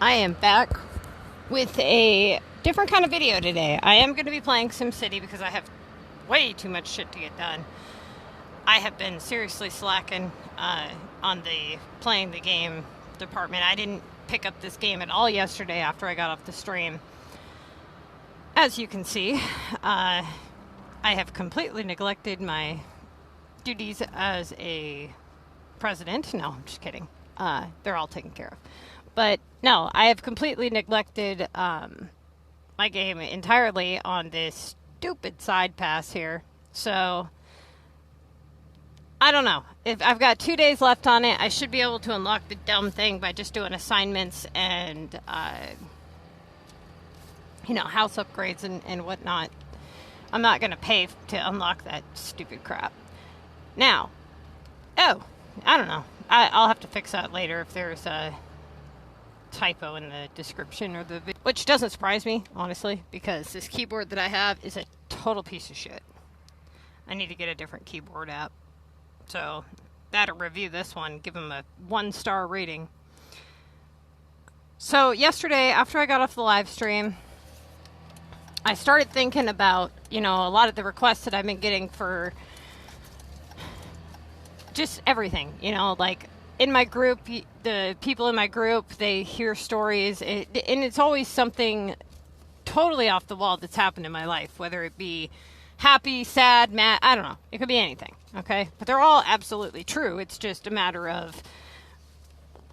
I am back with a different kind of video today. I am going to be playing SimCity because I have way too much shit to get done. I have been seriously slacking on the playing the game department. I didn't pick up this game at all yesterday after I got off the stream. As you can see, I have completely neglected my duties as a president. No, I'm just kidding. They're all taken care of. But no, I have completely neglected my game entirely on this stupid side pass here. So, I don't know. If I've got 2 days left on it, I should be able to unlock the dumb thing by just doing assignments and, house upgrades and whatnot. I'm not going to pay to unlock that stupid crap. Now, I don't know. I'll have to fix that later if there's a typo in the description or the video, which doesn't surprise me, honestly, because this keyboard that I have is a total piece of shit. I need to get a different keyboard app. So, that'll review this one, give them a 1-star rating. So, yesterday, after I got off the live stream, I started thinking about, a lot of the requests that I've been getting for just everything, like in my group, the people in my group, they hear stories, and it's always something totally off the wall that's happened in my life, whether it be happy, sad, mad, I don't know. It could be anything, okay? But they're all absolutely true. It's just a matter of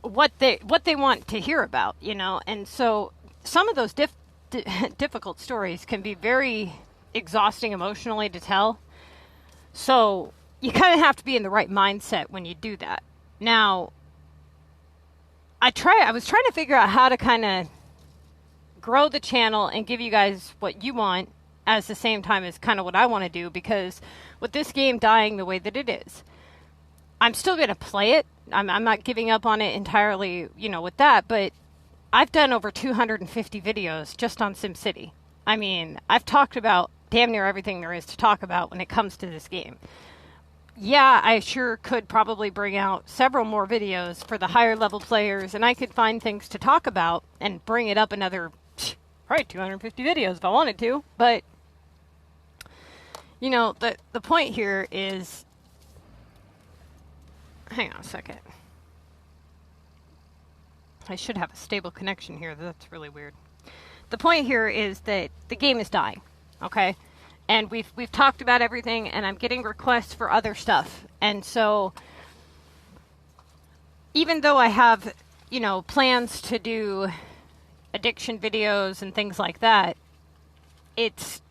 what they want to hear about, And so some of those difficult stories can be very exhausting emotionally to tell. So you kind of have to be in the right mindset when you do that. Now, I was trying to figure out how to kind of grow the channel and give you guys what you want at the same time as kind of what I want to do, because with this game dying the way that it is, I'm still going to play it. I'm not giving up on it entirely, with that, but I've done over 250 videos just on SimCity. I mean, I've talked about damn near everything there is to talk about when it comes to this game. Yeah, I sure could probably bring out several more videos for the higher level players, and I could find things to talk about and bring it up another, 250 videos if I wanted to. But, the point here is, hang on a second. I should have a stable connection here. That's really weird. The point here is that the game is dying, okay? And we've talked about everything, and I'm getting requests for other stuff. And so, even though I have, plans to do addiction videos and things like that, it's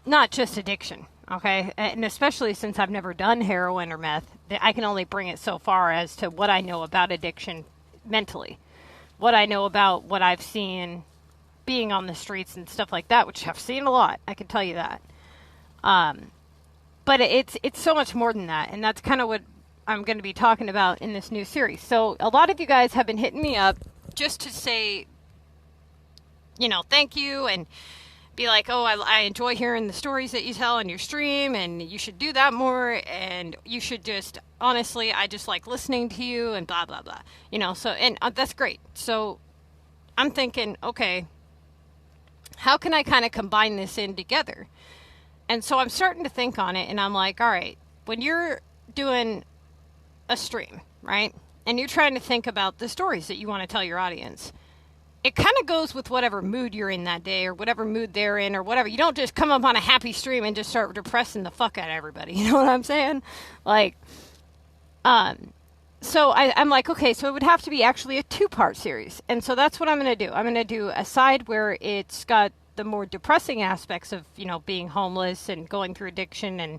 not just addiction, okay? And especially since I've never done heroin or meth, I can only bring it so far as to what I know about addiction mentally. What I know about what I've seen being on the streets and stuff like that, which I've seen a lot, I can tell you that. But it's so much more than that, and that's kind of what I'm going to be talking about in this new series. So a lot of you guys have been hitting me up just to say, thank you, and be like, oh, I enjoy hearing the stories that you tell on your stream, and you should do that more, and you should just, honestly, I just like listening to you, and blah, blah, blah. So, and that's great. So I'm thinking, okay, how can I kind of combine this in together? And so I'm starting to think on it, and I'm like, all right, when you're doing a stream, right, and you're trying to think about the stories that you want to tell your audience, it kind of goes with whatever mood you're in that day, or whatever mood they're in, or whatever. You don't just come up on a happy stream and just start depressing the fuck out of everybody. You know what I'm saying? Like, so I'm like, okay, so it would have to be actually a 2-part series. And so that's what I'm going to do. I'm going to do a side where it's got the more depressing aspects of, being homeless and going through addiction and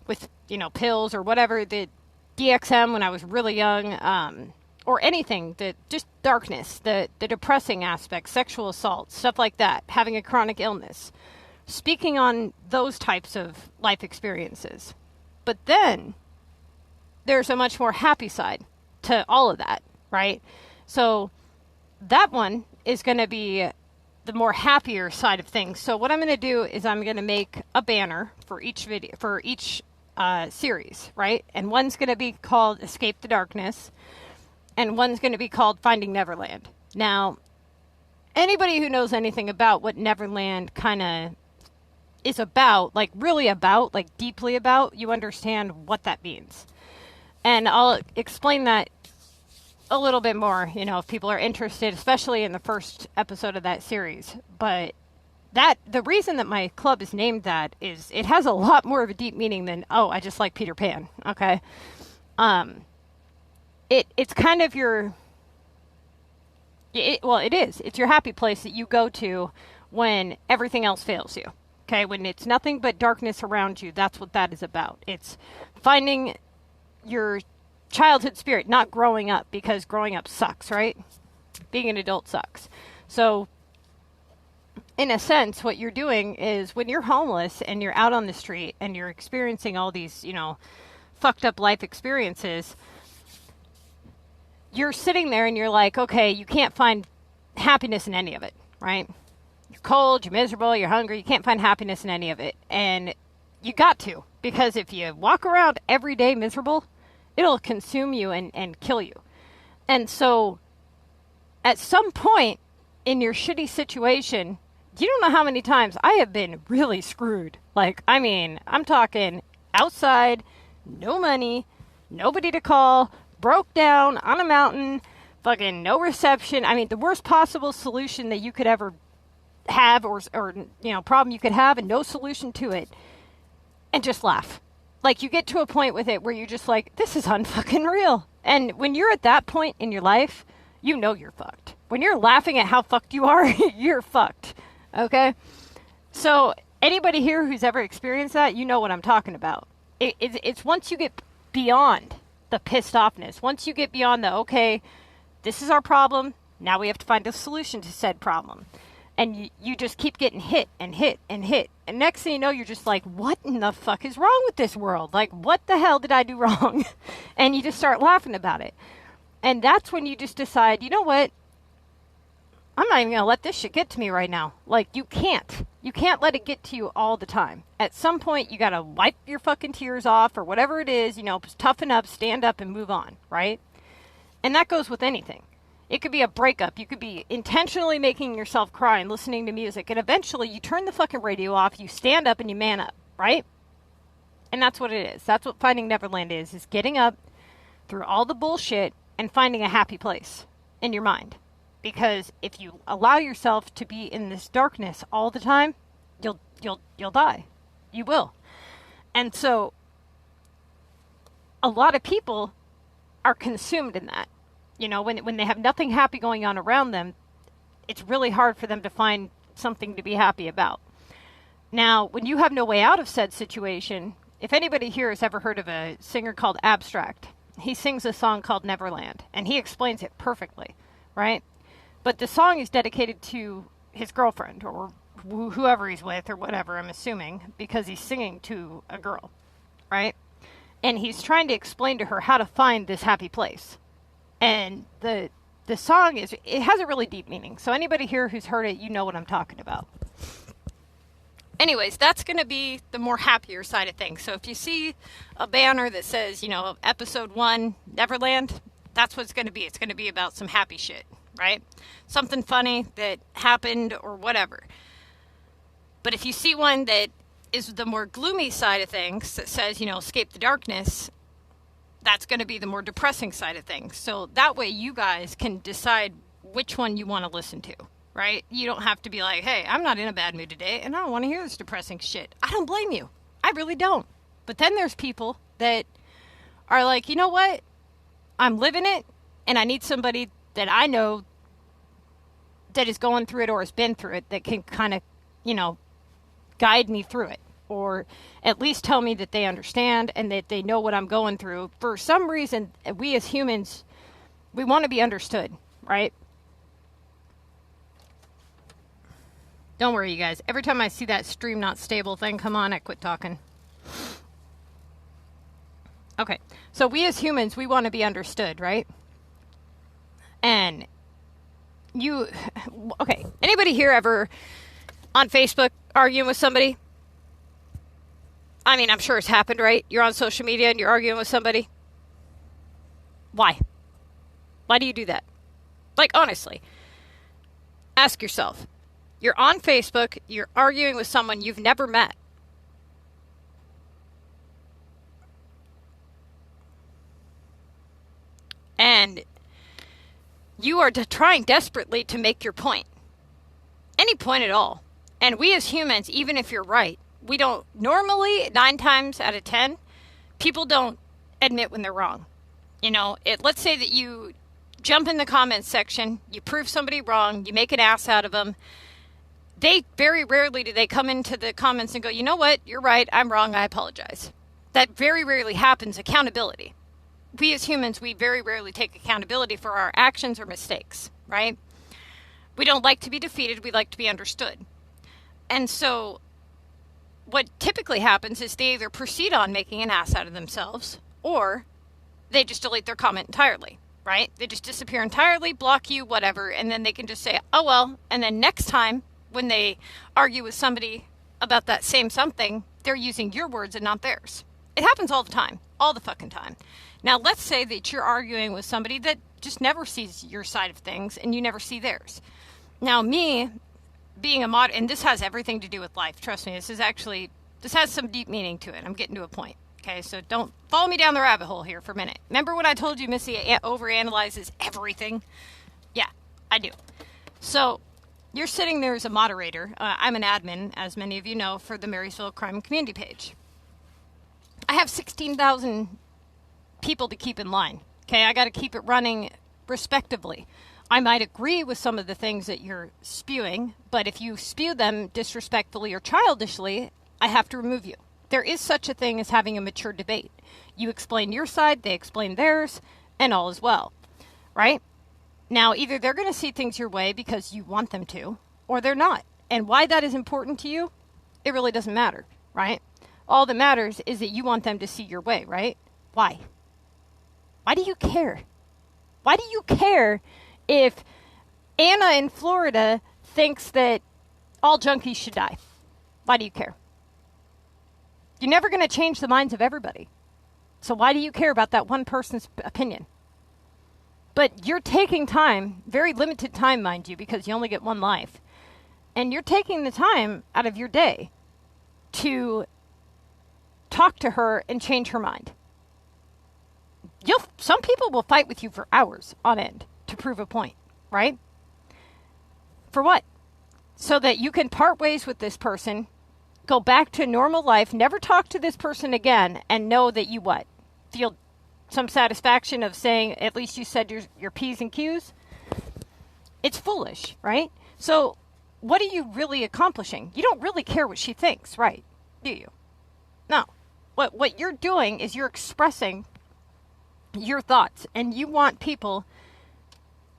with, pills or whatever, the DXM when I was really young, or anything, that just darkness, the depressing aspects, sexual assault, stuff like that, having a chronic illness, speaking on those types of life experiences. But then there's a much more happy side to all of that, right? So that one is going to be the more happier side of things. So what I'm going to do is I'm going to make a banner for each video, for each series, right? And one's going to be called Escape the Darkness, and one's going to be called Finding Neverland. Now, anybody who knows anything about what Neverland kind of is about, like really about, like deeply about, you understand what that means. And I'll explain that a little bit more, you know, if people are interested, especially in the first episode of that series. But the reason that my club is named that is it has a lot more of a deep meaning than, oh, I just like Peter Pan. Okay. It's kind of your, it is. It's your happy place that you go to when everything else fails you. Okay. When it's nothing but darkness around you, that's what that is about. It's finding your childhood spirit, not growing up, because growing up sucks, right? Being an adult sucks. So in a sense, what you're doing is when you're homeless and you're out on the street and you're experiencing all these, you know, fucked up life experiences, you're sitting there and you're like, okay, you can't find happiness in any of it, right? You're cold, you're miserable, you're hungry, you can't find happiness in any of it. And you got to, because if you walk around every day miserable, it'll consume you and kill you. And so at some point in your shitty situation, you don't know how many times I have been really screwed. Like, I mean, I'm talking outside, no money, nobody to call, broke down on a mountain, fucking no reception. I mean, the worst possible solution that you could ever have or you know, problem you could have and no solution to it. And just laugh. Like, you get to a point with it where you're just like, this is unfucking real. And when you're at that point in your life, you know you're fucked. When you're laughing at how fucked you are, you're fucked. Okay? So anybody here who's ever experienced that, you know what I'm talking about. It's once you get beyond the pissed offness, once you get beyond the, okay, this is our problem, now we have to find a solution to said problem. And you just keep getting hit and hit and hit. And next thing you know, you're just like, what in the fuck is wrong with this world? Like, what the hell did I do wrong? And you just start laughing about it. And that's when you just decide, you know what? I'm not even going to let this shit get to me right now. Like, you can't. You can't let it get to you all the time. At some point, you got to wipe your fucking tears off or whatever it is, you know, toughen up, stand up, and move on, right? And that goes with anything. It could be a breakup. You could be intentionally making yourself cry and listening to music. And eventually you turn the fucking radio off, you stand up and you man up, right? And that's what it is. That's what finding Neverland is getting up through all the bullshit and finding a happy place in your mind. Because if you allow yourself to be in this darkness all the time, you'll die. You will. And so a lot of people are consumed in that. You know, when they have nothing happy going on around them, it's really hard for them to find something to be happy about. Now, when you have no way out of said situation, if anybody here has ever heard of a singer called Abstract, he sings a song called Neverland, and he explains it perfectly, right? But the song is dedicated to his girlfriend, or whoever he's with, or whatever, I'm assuming, because he's singing to a girl, right? And he's trying to explain to her how to find this happy place. And the song it has a really deep meaning. So anybody here who's heard it, you know what I'm talking about. Anyways, that's going to be the more happier side of things. So if you see a banner that says, you know, episode 1, Neverland, that's what it's going to be. It's going to be about some happy shit, right? Something funny that happened or whatever. But if you see one that is the more gloomy side of things that says, you know, escape the darkness, that's going to be the more depressing side of things. So that way you guys can decide which one you want to listen to, right? You don't have to be like, hey, I'm not in a bad mood today and I don't want to hear this depressing shit. I don't blame you. I really don't. But then there's people that are like, you know what? I'm living it and I need somebody that I know that is going through it or has been through it that can kind of, you know, guide me through it. Or at least tell me that they understand and that they know what I'm going through. For some reason, we as humans, we want to be understood, right? Don't worry, you guys. Every time I see that stream not stable thing come on, I quit talking. Okay, so we as humans, we want to be understood, right? And okay, anybody here ever on Facebook arguing with somebody? I mean, I'm sure it's happened, right? You're on social media and you're arguing with somebody. Why? Why do you do that? Like, honestly. Ask yourself, you're on Facebook, you're arguing with someone you've never met. And you are trying desperately to make your point. Any point at all. And we as humans, even if you're right, we don't, normally 9 times out of 10, people don't admit when they're wrong. You know, let's say that you jump in the comments section, you prove somebody wrong, you make an ass out of them. They very rarely do they come into the comments and go, you know what, you're right, I'm wrong, I apologize. That very rarely happens. Accountability. We as humans, we very rarely take accountability for our actions or mistakes, right? We don't like to be defeated, we like to be understood. And so what typically happens is they either proceed on making an ass out of themselves, or they just delete their comment entirely, right? They just disappear entirely, block you, whatever, and then they can just say, oh well, and then next time when they argue with somebody about that same something, they're using your words and not theirs. It happens all the time, all the fucking time. Now, let's say that you're arguing with somebody that just never sees your side of things and you never see theirs. Now, me being a mod, and this has everything to do with life. Trust me, this has some deep meaning to it. I'm getting to a point. Okay, so don't follow me down the rabbit hole here for a minute. Remember when I told you Missy overanalyzes everything? Yeah, I do. So you're sitting there as a moderator. I'm an admin, as many of you know, for the Marysville Crime and Community page. I have 16,000 people to keep in line. Okay, I got to keep it running respectively. I might agree with some of the things that you're spewing, but if you spew them disrespectfully or childishly, I have to remove you. There is such a thing as having a mature debate. You explain your side, they explain theirs, and all is well, right? Now, either they're going to see things your way because you want them to, or they're not. And why that is important to you, it really doesn't matter, right? All that matters is that you want them to see your way, right? Why? Why do you care? Why do you care if Anna in Florida thinks that all junkies should die? Why do you care? You're never going to change the minds of everybody. So why do you care about that one person's opinion? But you're taking time, very limited time, mind you, because you only get one life. And you're taking the time out of your day to talk to her and change her mind. Some people will fight with you for hours on end to prove a point, right? For what? So that you can part ways with this person, go back to normal life, never talk to this person again, and know that you what? Feel some satisfaction of saying at least you said your P's and Q's? It's foolish, right? So what are you really accomplishing? You don't really care what she thinks, right? Do you? No. What you're doing is you're expressing your thoughts, and you want people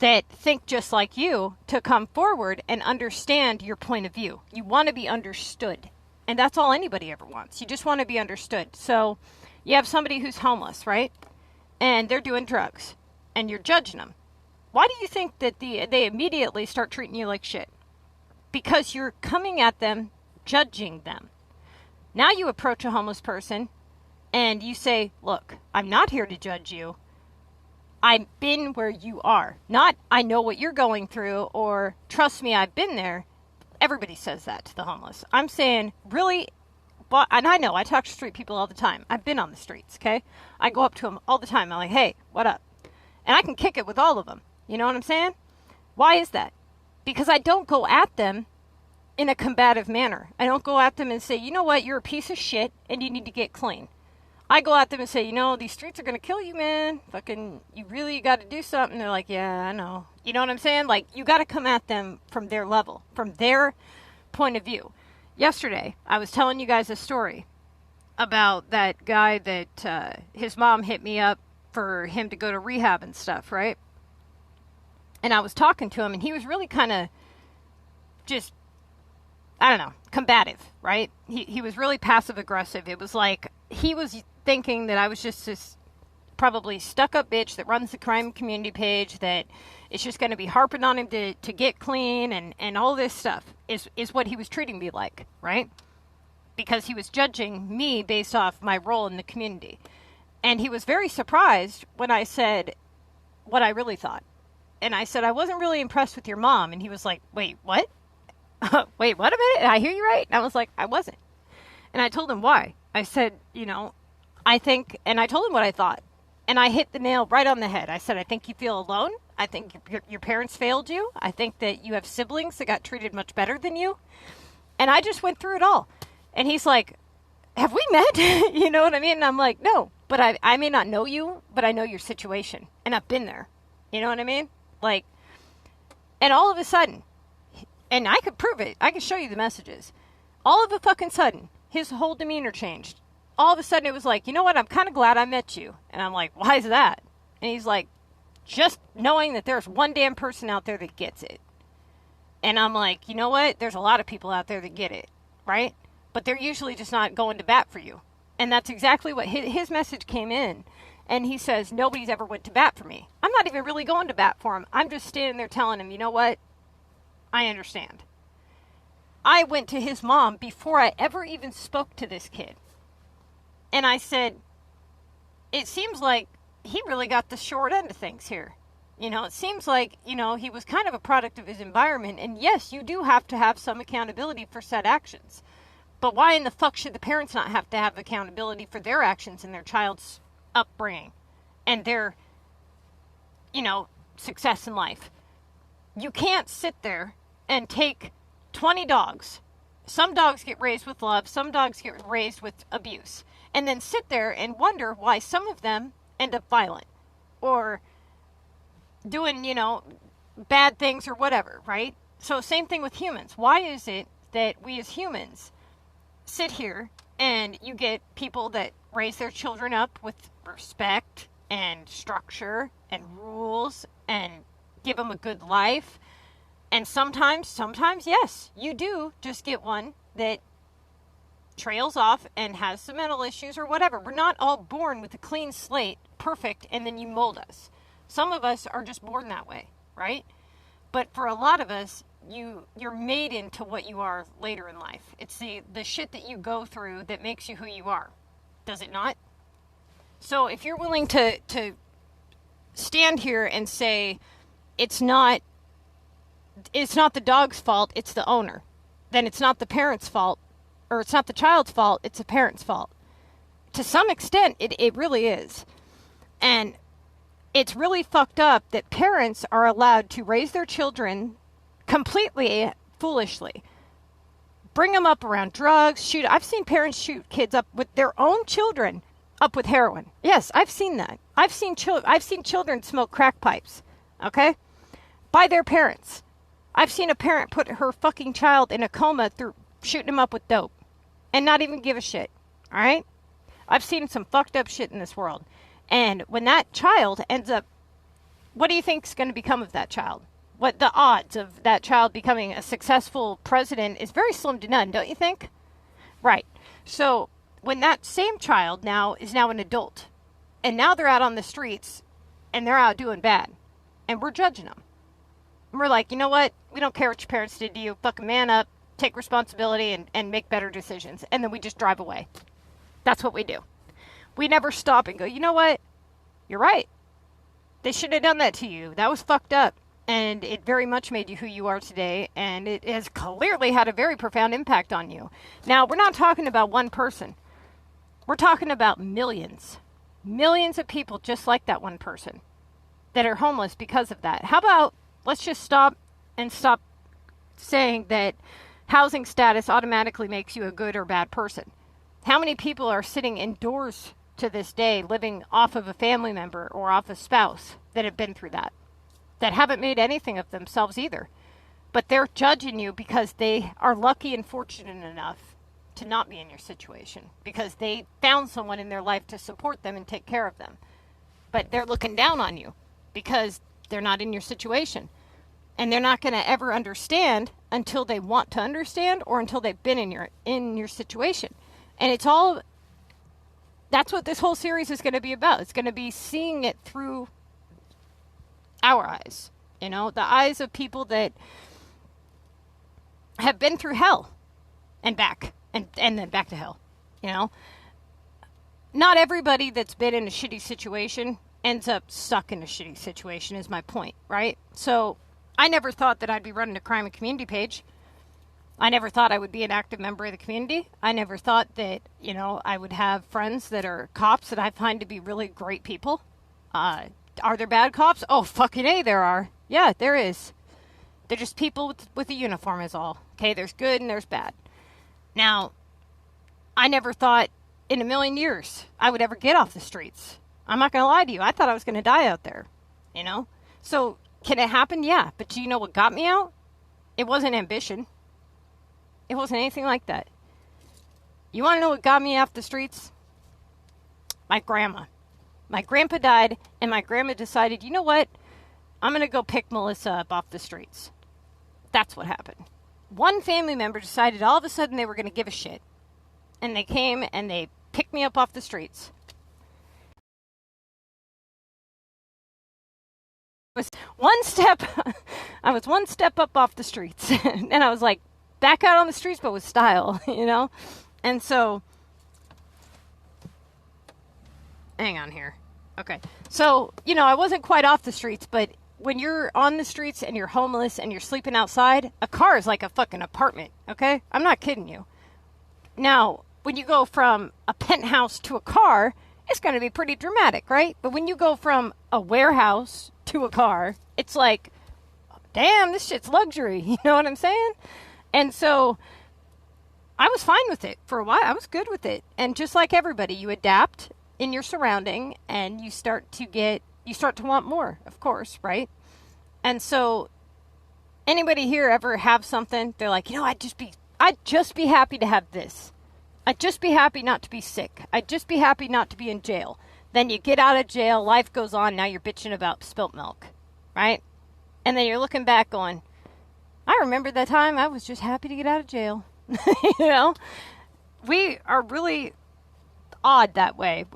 that think just like you to come forward and understand your point of view. You want to be understood. And that's all anybody ever wants. You just want to be understood. So you have somebody who's homeless, right? And they're doing drugs. And you're judging them. Why do you think that they immediately start treating you like shit? Because you're coming at them, judging them. Now you approach a homeless person and you say, look, I'm not here to judge you. I've been where you are. Not, I know what you're going through, or trust me, I've been there. Everybody says that to the homeless. I'm saying, really, and I know, I talk to street people all the time. I've been on the streets, okay? I go up to them all the time. I'm like, hey, what up? And I can kick it with all of them. You know what I'm saying? Why is that? Because I don't go at them in a combative manner. I don't go at them and say, you know what, you're a piece of shit and you need to get clean. I go at them and say, you know, these streets are going to kill you, man. Fucking, you really got to do something. They're like, yeah, I know. You know what I'm saying? Like, you got to come at them from their level, from their point of view. Yesterday, I was telling you guys a story about that guy that his mom hit me up for him to go to rehab and stuff, right? And I was talking to him, and he was really kind of just, I don't know, combative, right? He was really passive-aggressive. It was like he was thinking that I was just this probably stuck-up bitch that runs the crime community page, that is just going to be harping on him to get clean, and all this stuff is what he was treating me like, right? Because he was judging me based off my role in the community. And he was very surprised when I said what I really thought. And I said, I wasn't really impressed with your mom. And he was like, wait, what? Wait, what a minute? Did I hear you right? And I was like, I wasn't. And I told him why. I said, I think, and I told him what I thought. And I hit the nail right on the head. I said, I think you feel alone. I think your parents failed you. I think that you have siblings that got treated much better than you. And I just went through it all. And he's like, have we met? You know what I mean? And I'm like, no, but I may not know you, but I know your situation. And I've been there. You know what I mean? Like, and all of a sudden, and I could prove it. I could show you the messages. All of a fucking sudden, his whole demeanor changed. All of a sudden, it was like, you know what? I'm kind of glad I met you. And I'm like, why is that? And he's like, just knowing that there's one damn person out there that gets it. And I'm like, you know what? There's a lot of people out there that get it, right? But they're usually just not going to bat for you. And that's exactly what his message came in. And he says, nobody's ever went to bat for me. I'm not even really going to bat for him. I'm just standing there telling him, you know what? I understand. I went to his mom before I ever even spoke to this kid. And I said, it seems like he really got the short end of things here. It seems like, he was kind of a product of his environment. And yes, you do have to have some accountability for said actions. But why in the fuck should the parents not have to have accountability for their actions in their child's upbringing and their, success in life? You can't sit there and take 20 dogs. Some dogs get raised with love. Some dogs get raised with abuse. And then sit there and wonder why some of them end up violent or doing, bad things or whatever, right? So same thing with humans. Why is it that we as humans sit here and you get people that raise their children up with respect and structure and rules and give them a good life? And sometimes, yes, you do just get one that trails off and has some mental issues or whatever. We're not all born with a clean slate, perfect, and then you mold us. Some of us are just born that way, right? But for a lot of us, you're made into what you are later in life. It's the shit that you go through that makes you who you are. Does it not? So if you're willing to stand here and say it's not the dog's fault, it's the owner, then it's not the parent's fault, or it's not the child's fault, it's the parent's fault. To some extent, it really is. And it's really fucked up that parents are allowed to raise their children completely foolishly. Bring them up around drugs, I've seen parents shoot kids up with their own children up with heroin. Yes, I've seen that. I've seen children smoke crack pipes, okay? By their parents. I've seen a parent put her fucking child in a coma through shooting him up with dope and not even give a shit, all right? I've seen some fucked up shit in this world. And when that child ends up, what do you think is going to become of that child? What the odds of that child becoming a successful president is very slim to none, don't you think? Right. So when that same child is now an adult, and now they're out on the streets, and they're out doing bad, and we're judging them. And we're like, you know what? We don't care what your parents did to you. Fucking man up, take responsibility, and make better decisions. And then we just drive away. That's what we do. We never stop and go, you know what? You're right. They shouldn't have done that to you. That was fucked up. And it very much made you who you are today. And it has clearly had a very profound impact on you. Now, we're not talking about one person. We're talking about millions. Millions of people just like that one person that are homeless because of that. How about let's just stop saying that housing status automatically makes you a good or bad person. How many people are sitting indoors to this day living off of a family member or off a spouse that have been through that haven't made anything of themselves either, but they're judging you because they are lucky and fortunate enough to not be in your situation because they found someone in their life to support them and take care of them, but they're looking down on you because they're not in your situation, and they're not going to ever understand until they want to understand or until they've been in your situation. And that's what this whole series is going to be about. It's going to be seeing it through our eyes, the eyes of people that have been through hell and back and then back to hell, Not everybody that's been in a shitty situation ends up stuck in a shitty situation is my point, right? So I never thought that I'd be running a crime and community page. I never thought I would be an active member of the community. I never thought that, you know, I would have friends that are cops that I find to be really great people. Are there bad cops? Oh, fucking A, there are. Yeah, there is. They're just people with a uniform is all. Okay, there's good and there's bad. Now, I never thought in a million years I would ever get off the streets. I'm not going to lie to you. I thought I was going to die out there, you know? So, can it happen? Yeah. But do you know what got me out? It wasn't ambition. It wasn't anything like that. You want to know what got me off the streets? My grandma. My grandpa died, and my grandma decided, you know what? I'm going to go pick Melissa up off the streets. That's what happened. One family member decided all of a sudden they were going to give a shit. And they came and they picked me up off the streets. I was one step up off the streets. And I was like, back out on the streets, but with style, you know? And so, hang on here. Okay. So, you know, I wasn't quite off the streets, but when you're on the streets and you're homeless and you're sleeping outside, a car is like a fucking apartment, okay? I'm not kidding you. Now, when you go from a penthouse to a car, it's going to be pretty dramatic, right? But when you go from a warehouse to a car, it's like, damn, this shit's luxury. You know what I'm saying? And so I was fine with it for a while. I was good with it. And just like everybody, you adapt in your surrounding and you start to want more, of course, right? And so anybody here ever have something, they're like, you know, I'd just be happy to have this. I'd just be happy not to be sick. I'd just be happy not to be in jail. Then you get out of jail, life goes on, now you're bitching about spilt milk, right? And then you're looking back going, I remember that time I was just happy to get out of jail. You know? We are really odd that way.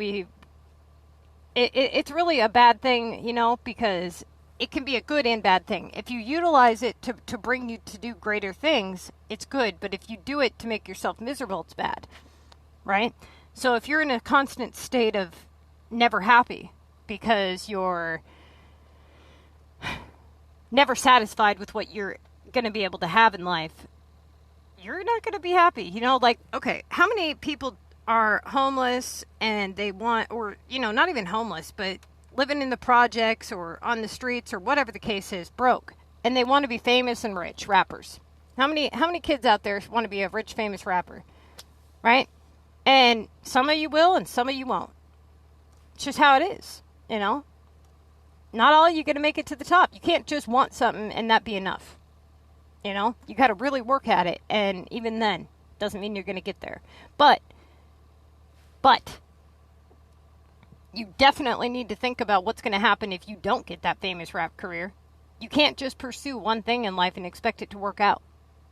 It's really a bad thing, you know, because it can be a good and bad thing. If you utilize it to bring you to do greater things, it's good. But if you do it to make yourself miserable, it's bad, right? So if you're in a constant state of never happy because you're never satisfied with what you're going to be able to have in life, you're not going to be happy. You know, like, okay, how many people are homeless and they want, or, you know, not even homeless, but living in the projects or on the streets or whatever the case is, broke, and they want to be famous and rich rappers? How many kids out there want to be a rich, famous rapper, right? And some of you will and some of you won't. It's just how it is, you know? Not all of you going to make it to the top. You can't just want something and that be enough. You know, you got to really work at it. And even then, doesn't mean you're going to get there. But you definitely need to think about what's going to happen if you don't get that famous rap career. You can't just pursue one thing in life and expect it to work out,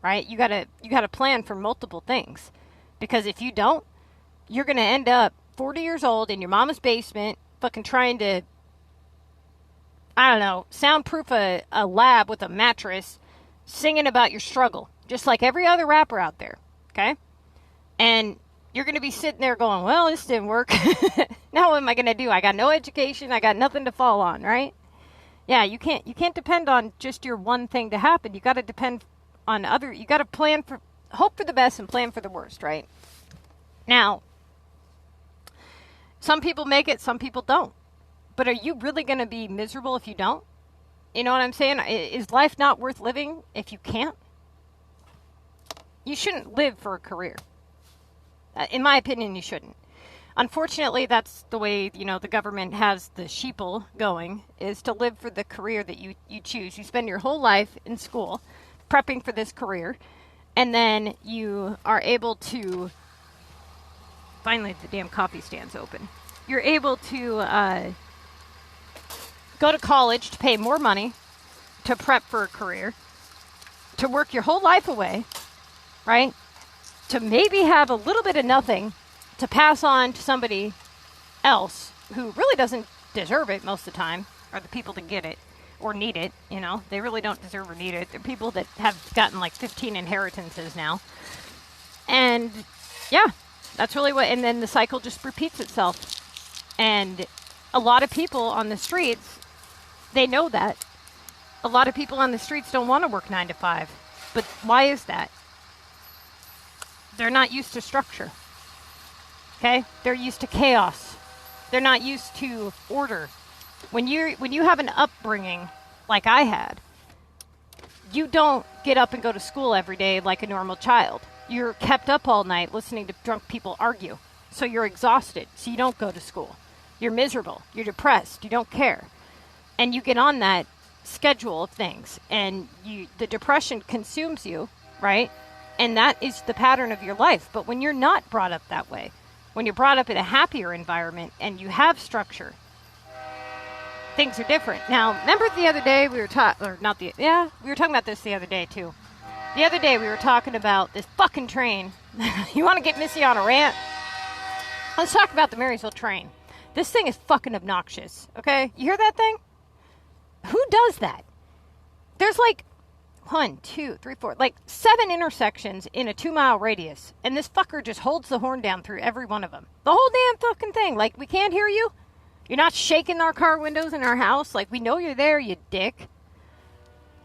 right? You got to plan for multiple things. Because if you don't, you're going to end up 40 years old in your mama's basement, fucking trying to, I don't know, soundproof a lab with a mattress, singing about your struggle, just like every other rapper out there, okay? And you're going to be sitting there going, well, this didn't work. Now what am I going to do? I got no education. I got nothing to fall on, right? Yeah, you can't depend on just your one thing to happen. You got to depend on you got to hope for the best and plan for the worst, right? Now, some people make it, some people don't. But are you really going to be miserable if you don't? You know what I'm saying? Is life not worth living if you can't? You shouldn't live for a career. In my opinion, you shouldn't. Unfortunately, that's the way, you know, the government has the sheeple going, is to live for the career that you choose. You spend your whole life in school prepping for this career, and then you are able to, finally the damn coffee stand's open. You're able to go to college to pay more money to prep for a career, to work your whole life away, right? To maybe have a little bit of nothing to pass on to somebody else who really doesn't deserve it most of the time, or the people that get it or need it, you know. They really don't deserve or need it. They're people that have gotten like 15 inheritances now. And yeah, that's really what, and then the cycle just repeats itself. And A lot of people on the streets, they know that. A lot of people on the streets don't want to work 9 to 5. But why is that? They're not used to structure. Okay? They're used to chaos. They're not used to order. When you have an upbringing like I had, you don't get up and go to school every day like a normal child. You're kept up all night listening to drunk people argue. So you're exhausted. So you don't go to school. You're miserable. You're depressed. You don't care. And you get on that schedule of things, and the depression consumes you, right? And that is the pattern of your life. But when you're not brought up that way, when you're brought up in a happier environment and you have structure, things are different. Now, remember the other day we were talking about this the other day too. The other day we were talking about this fucking train. You want to get Missy on a rant? Let's talk about the Marysville train. This thing is fucking obnoxious, okay? You hear that thing? Who does that? There's like 1, 2, 3, 4, like 7 intersections in a 2-mile radius. And this fucker just holds the horn down through every one of them. The whole damn fucking thing. Like, we can't hear you? You're not shaking our car windows in our house? Like, we know you're there, you dick.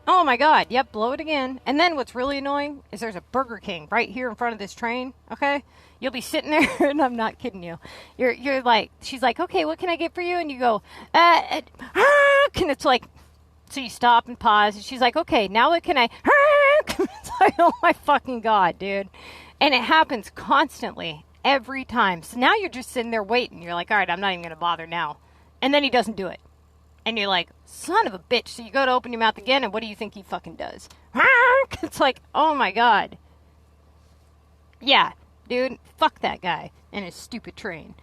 Oh my God. Yep, blow it again. And then what's really annoying is there's a Burger King right here in front of this train, okay? You'll be sitting there, and I'm not kidding you. You're like, she's like, okay, what can I get for you? And you go, and it's like, so you stop and pause, and she's like, okay, now what can I, it's like, oh my fucking God, dude. And it happens constantly, every time. So now you're just sitting there waiting. You're like, all right, I'm not even going to bother now. And then he doesn't do it. And you're like, son of a bitch. So you go to open your mouth again, and what do you think he fucking does? It's like, oh my God. Yeah, dude, fuck that guy and his stupid train.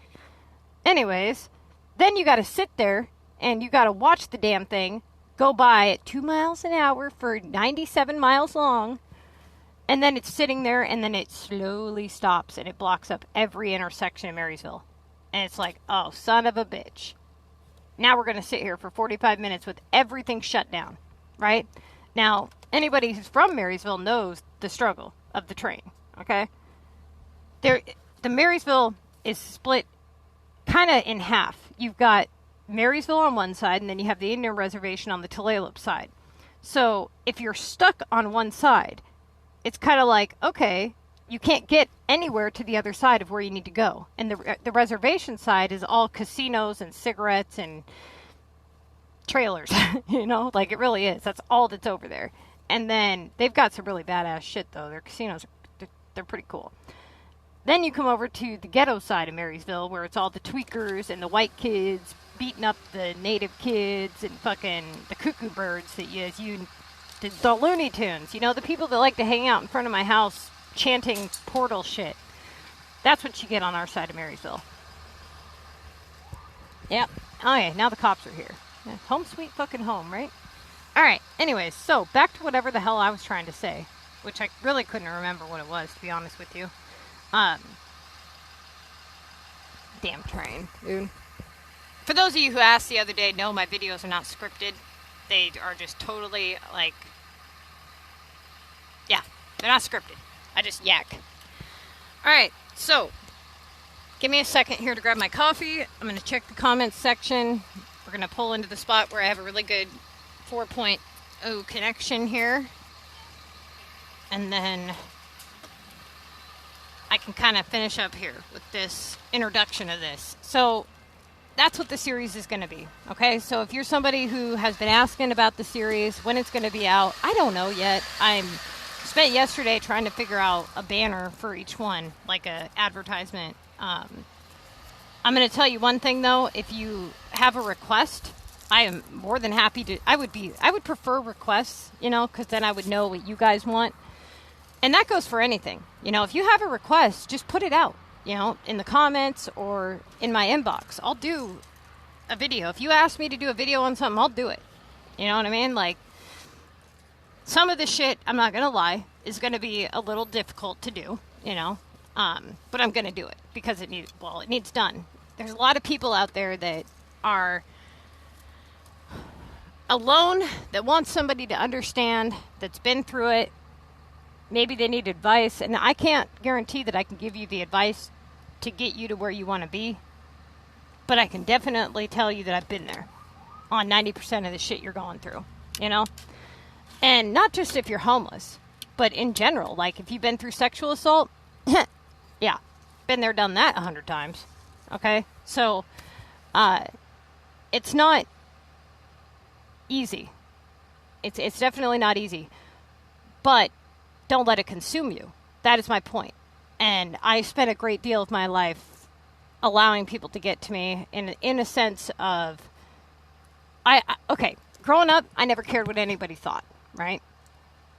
Anyways, then you got to sit there, and you got to watch the damn thing go by at 2 miles an hour for 97 miles long. And then it's sitting there, and then it slowly stops, and it blocks up every intersection in Marysville. And it's like, oh, son of a bitch. Now we're going to sit here for 45 minutes with everything shut down, right? Now, anybody who's from Marysville knows the struggle of the train, okay? The Marysville is split kind of in half. You've got Marysville on one side, and then you have the Indian Reservation on the Tulalip side. So if you're stuck on one side, it's kind of like, okay, you can't get anywhere to the other side of where you need to go. And the reservation side is all casinos and cigarettes and trailers, you know, like it really is. That's all that's over there. And then they've got some really badass shit, though. Their casinos, they're pretty cool. Then you come over to the ghetto side of Marysville, where it's all the tweakers and the white kids beating up the native kids and fucking the cuckoo birds that the Looney Tunes, you know, the people that like to hang out in front of my house chanting Portal shit. That's what you get on our side of Marysville. Yep. Okay, now the cops are here. Yeah, home sweet fucking home, right? Alright, anyways, so back to whatever the hell I was trying to say, which I really couldn't remember what it was, to be honest with you. Damn train, dude. For those of you who asked the other day, no, my videos are not scripted. They are just totally, like, yeah, they're not scripted. I just yak. Alright, so, give me a second here to grab my coffee. I'm going to check the comments section. We're going to pull into the spot where I have a really good 4.0 connection here. And then I can kind of finish up here with this introduction of this. So, that's what the series is going to be, okay? So if you're somebody who has been asking about the series, when it's going to be out, I don't know yet. I spent yesterday trying to figure out a banner for each one, like a advertisement. I'm going to tell you one thing, though. If you have a request, I am more than happy to. I would prefer requests, you know, because then I would know what you guys want. And that goes for anything. You know, if you have a request, just put it out. You know, in the comments or in my inbox. I'll do a video. If you ask me to do a video on something, I'll do it. You know what I mean? Like, some of the shit, I'm not going to lie, is going to be a little difficult to do, you know. But I'm going to do it because it needs done. There's a lot of people out there that are alone, that want somebody to understand, that's been through it. Maybe they need advice, and I can't guarantee that I can give you the advice to get you to where you want to be. but I can definitely tell you that I've been there on 90% of the shit you're going through, you know? And not just if you're homeless, but in general. Like, if you've been through sexual assault, yeah, been there, done that 100 times, okay? So, it's not easy. It's definitely not easy. But don't let it consume you. That is my point. And I spent a great deal of my life allowing people to get to me in a sense of, okay, growing up, I never cared what anybody thought, right?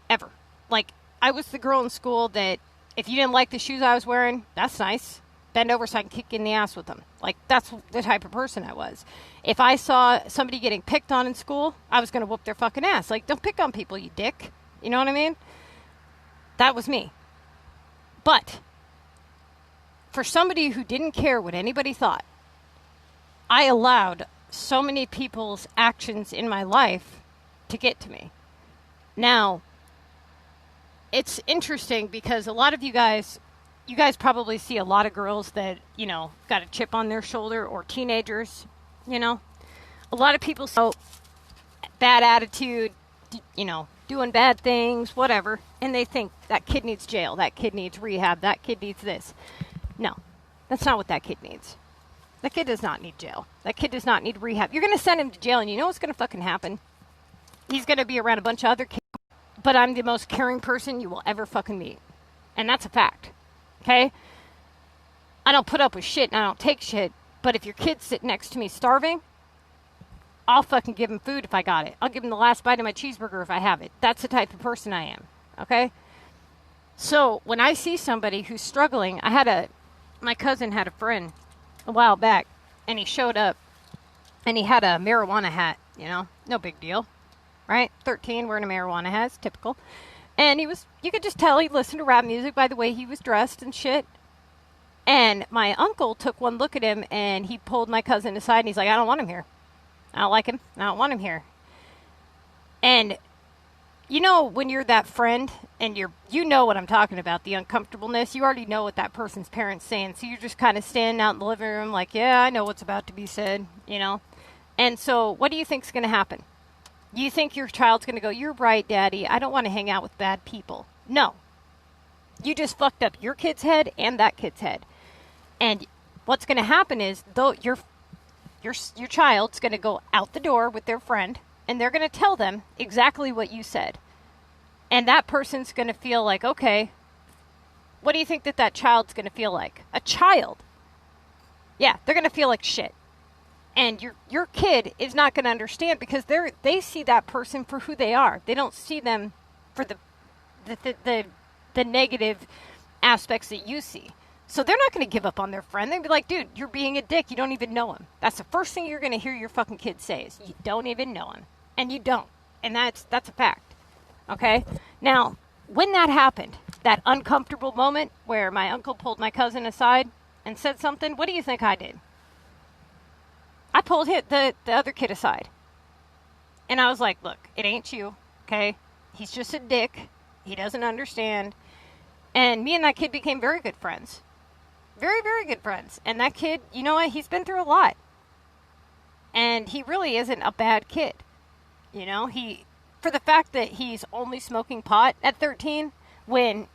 Ever. Like, I was the girl in school that if you didn't like the shoes I was wearing, that's nice. Bend over so I can kick you in the ass with them. Like, that's the type of person I was. If I saw somebody getting picked on in school, I was going to whoop their fucking ass. Like, don't pick on people, you dick. You know what I mean? That was me. But for somebody who didn't care what anybody thought, I allowed so many people's actions in my life to get to me. Now, it's interesting because a lot of you guys probably see a lot of girls that, you know, got a chip on their shoulder, or teenagers, you know. A lot of people say, bad attitude, you know, doing bad things, whatever, and they think that kid needs jail, that kid needs rehab, that kid needs this. No, that's not what that kid needs. That kid does not need jail. That kid does not need rehab. You're going to send him to jail, and you know what's going to fucking happen? He's going to be around a bunch of other kids, but I'm the most caring person you will ever fucking meet. And that's a fact. Okay? I don't put up with shit, and I don't take shit, but if your kid's sitting next to me starving, I'll fucking give him food if I got it. I'll give him the last bite of my cheeseburger if I have it. That's the type of person I am. Okay? So, when I see somebody who's struggling, my cousin had a friend a while back, and he showed up, and he had a marijuana hat, you know? No big deal. Right? 13, wearing a marijuana hat. It's typical. And you could just tell he listened to rap music by the way he was dressed and shit. And my uncle took one look at him, and he pulled my cousin aside, and he's like, I don't want him here. I don't like him. I don't want him here. And you know when you're that friend, and you know what I'm talking about, the uncomfortableness. You already know what that person's parents saying, so you're just kind of standing out in the living room like, yeah, I know what's about to be said, you know. And so what do you think's going to happen? You think your child's going to go, you're right, Daddy, I don't want to hang out with bad people. No. You just fucked up your kid's head and that kid's head. And what's going to happen is, though your child's going to go out the door with their friend, and they're going to tell them exactly what you said. And that person's going to feel like, okay, what do you think that child's going to feel like? A child. Yeah, they're going to feel like shit. And your kid is not going to understand because they see that person for who they are. They don't see them for the negative aspects that you see. So they're not going to give up on their friend. They'll be like, dude, you're being a dick. You don't even know him. That's the first thing you're going to hear your fucking kid say is, you don't even know him. And you don't. And that's a fact. Okay? Now, when that happened, that uncomfortable moment where my uncle pulled my cousin aside and said something, what do you think I did? I pulled the other kid aside. And I was like, look, it ain't you, okay? He's just a dick. He doesn't understand. And me and that kid became very good friends. Very, very good friends. And that kid, you know what? He's been through a lot. And he really isn't a bad kid. You know, for the fact that he's only smoking pot at 13, when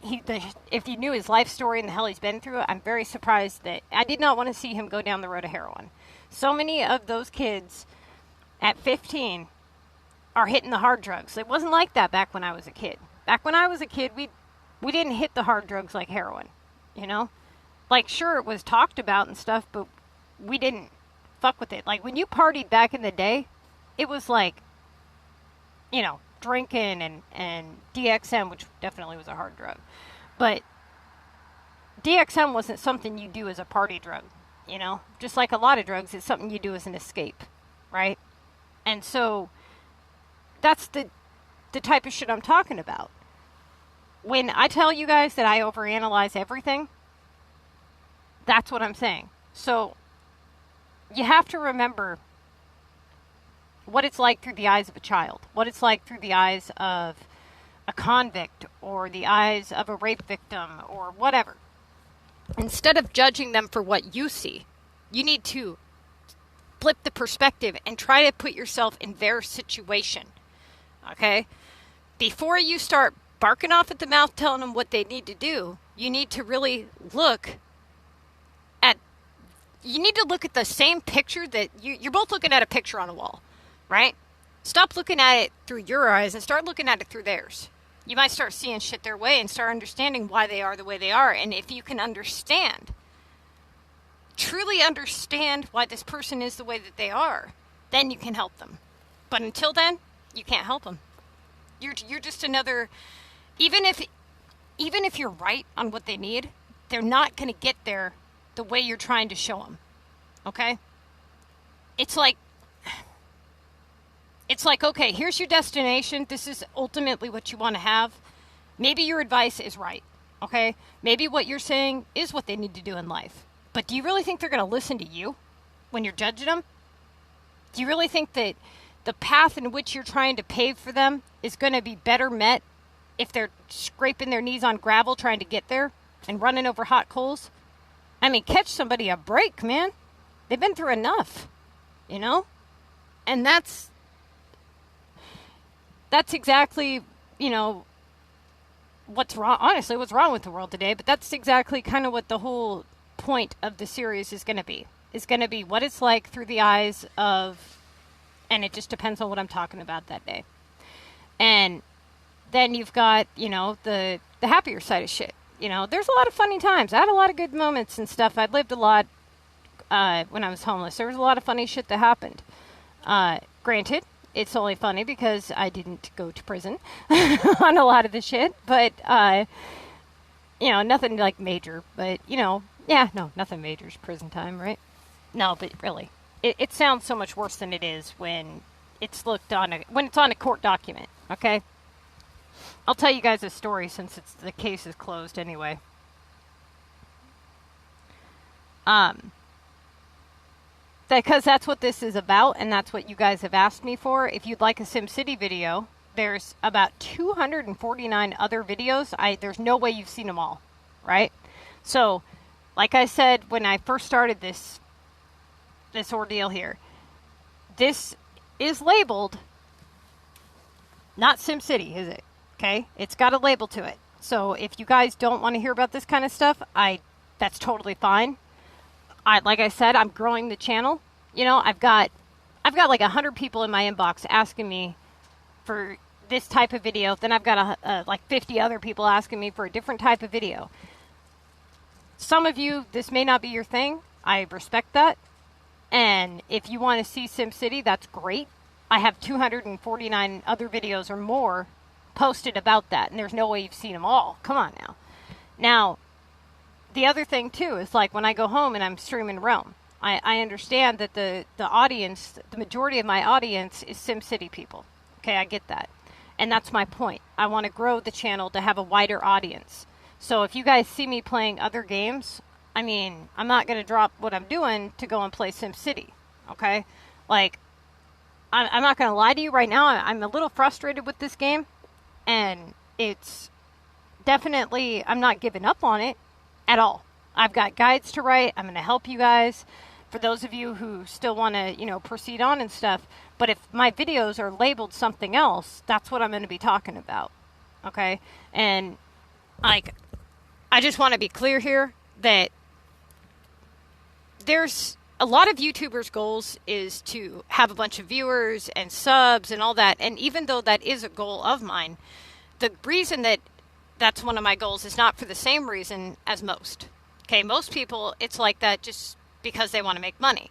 if you knew his life story and the hell he's been through, I'm very surprised that I did not want to see him go down the road of heroin. So many of those kids at 15 are hitting the hard drugs. It wasn't like that back when I was a kid. Back when I was a kid, we didn't hit the hard drugs like heroin, you know? Like, sure, it was talked about and stuff, but we didn't fuck with it. Like, when you partied back in the day, it was like, you know, drinking and DXM, which definitely was a hard drug. But DXM wasn't something you do as a party drug. You know, just like a lot of drugs, it's something you do as an escape, right? And so that's the type of shit I'm talking about. When I tell you guys that I overanalyze everything, that's what I'm saying. So you have to remember what it's like through the eyes of a child, what it's like through the eyes of a convict or the eyes of a rape victim or whatever. Instead of judging them for what you see, you need to flip the perspective and try to put yourself in their situation. Okay? Before you start barking off at the mouth telling them what they need to do, you need to really look at the same picture that you're both looking at a picture on a wall, right? Stop looking at it through your eyes and start looking at it through theirs. You might start seeing shit their way and start understanding why they are the way they are. And if you can truly understand why this person is the way that they are, then you can help them. But until then, you can't help them. You're just another, even if you're right on what they need, they're not going to get there the way you're trying to show them. Okay? It's like, okay, here's your destination. This is ultimately what you want to have. Maybe your advice is right. Okay? Maybe what you're saying is what they need to do in life. But do you really think they're going to listen to you when you're judging them? Do you really think that the path in which you're trying to pave for them is going to be better met if they're scraping their knees on gravel trying to get there and running over hot coals? I mean, catch somebody a break, man. They've been through enough, you know? And that's exactly, you know, what's wrong. Honestly, what's wrong with the world today, but that's exactly kind of what the whole point of the series is going to be. It's going to be what it's like through the eyes of, and it just depends on what I'm talking about that day. And then you've got, you know, the happier side of shit. You know, there's a lot of funny times. I had a lot of good moments and stuff. I'd lived a lot when I was homeless. There was a lot of funny shit that happened. Granted, it's only funny because I didn't go to prison on a lot of the shit. But, you know, nothing like major. But, you know, yeah, no, nothing major is prison time, right? No, but really, it sounds so much worse than it is when it's when it's on a court document, okay? I'll tell you guys a story since the case is closed anyway. Because that's what this is about, and that's what you guys have asked me for. If you'd like a SimCity video, there's about 249 other videos. There's no way you've seen them all, right? So, like I said when I first started this ordeal here, this is labeled not SimCity, is it? Okay, it's got a label to it. So if you guys don't want to hear about this kind of stuff, that's totally fine. Like I said, I'm growing the channel. You know, I've got like 100 people in my inbox asking me for this type of video. Then I've got like 50 other people asking me for a different type of video. Some of you, this may not be your thing. I respect that. And if you want to see SimCity, that's great. I have 249 other videos or more posted about that, and there's no way you've seen them all. Come on now. Now, the other thing too is like when I go home and I'm streaming Realm, I understand that the audience, the majority of my audience is SimCity people. Okay, I get that. And that's my point. I want to grow the channel to have a wider audience. So if you guys see me playing other games, I mean, I'm not going to drop what I'm doing to go and play SimCity. Okay? Like, I'm not going to lie to you right now. I'm a little frustrated with this game. And it's definitely, I'm not giving up on it at all. I've got guides to write. I'm going to help you guys. For those of you who still want to, you know, proceed on and stuff. But if my videos are labeled something else, that's what I'm going to be talking about. Okay? And, like, I just want to be clear here that there's a lot of YouTubers' goals is to have a bunch of viewers and subs and all that. And even though that is a goal of mine, the reason that that's one of my goals is not for the same reason as most. Okay, most people, it's like that just because they want to make money.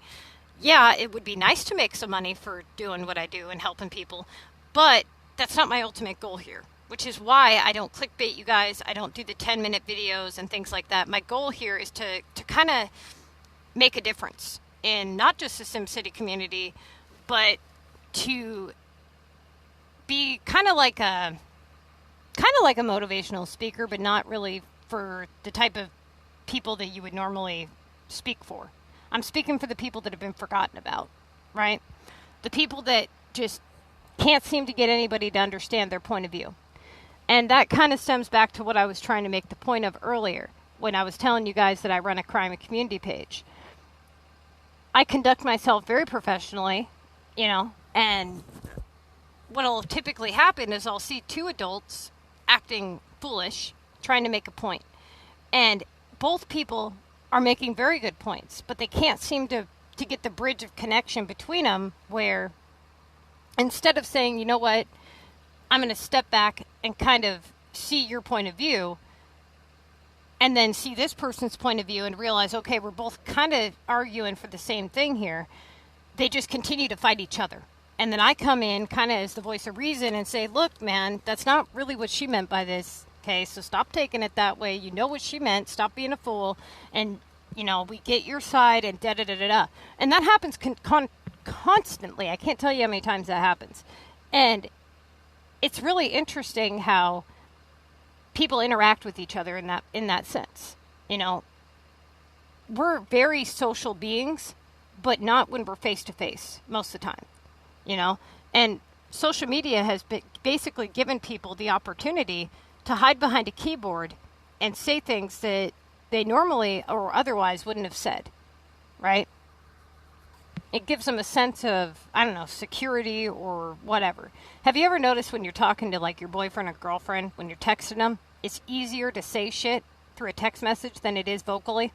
Yeah, it would be nice to make some money for doing what I do and helping people, but that's not my ultimate goal here, which is why I don't clickbait you guys. I don't do the 10-minute videos and things like that. My goal here is to kind of make a difference in not just the SimCity community, but to be kind of like a motivational speaker, but not really for the type of people that you would normally speak for. I'm speaking for the people that have been forgotten about, right? The people that just can't seem to get anybody to understand their point of view. And that kind of stems back to what I was trying to make the point of earlier when I was telling you guys that I run a crime and community page. I conduct myself very professionally, you know, and what'll typically happen is I'll see two adults acting foolish, trying to make a point. And both people are making very good points, but they can't seem to get the bridge of connection between them where instead of saying, you know what, I'm going to step back and kind of see your point of view and then see this person's point of view and realize, okay, we're both kind of arguing for the same thing here. They just continue to fight each other. And then I come in kind of as the voice of reason and say, look, man, that's not really what she meant by this. Okay, so stop taking it that way. You know what she meant. Stop being a fool. And, you know, we get your side and da-da-da-da-da. And that happens constantly. I can't tell you how many times that happens. And it's really interesting how people interact with each other in that sense. You know, we're very social beings, but not when we're face to face most of the time. You know, and social media has basically given people the opportunity to hide behind a keyboard and say things that they normally or otherwise wouldn't have said, right? It gives them a sense of, I don't know, security or whatever. Have you ever noticed when you're talking to like your boyfriend or girlfriend, when you're texting them, it's easier to say shit through a text message than it is vocally?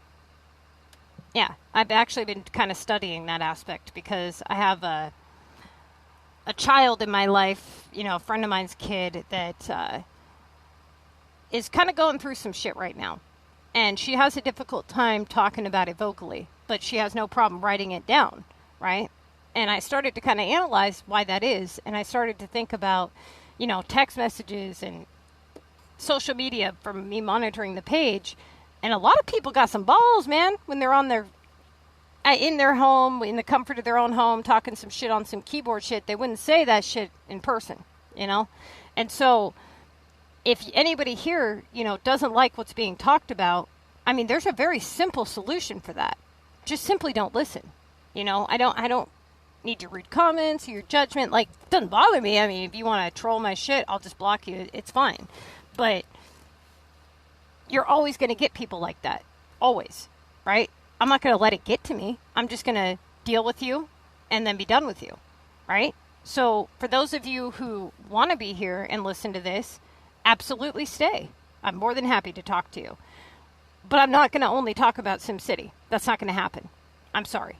Yeah, I've actually been kind of studying that aspect because I have a child in my life, you know, a friend of mine's kid that is kind of going through some shit right now. And she has a difficult time talking about it vocally, but she has no problem writing it down, right? And I started to kind of analyze why that is. And I started to think about, you know, text messages and social media from me monitoring the page. And a lot of people got some balls, man, when they're on their in their home, in the comfort of their own home, talking some shit on some keyboard shit. They wouldn't say that shit in person, you know? And so if anybody here, you know, doesn't like what's being talked about, I mean, there's a very simple solution for that. Just simply don't listen. You know, I don't need your rude comments or your judgment. Like, it doesn't bother me. I mean, if you want to troll my shit, I'll just block you. It's fine. But you're always going to get people like that. Always. Right? I'm not going to let it get to me. I'm just going to deal with you and then be done with you, right? So for those of you who want to be here and listen to this, absolutely stay. I'm more than happy to talk to you. But I'm not going to only talk about SimCity. That's not going to happen. I'm sorry.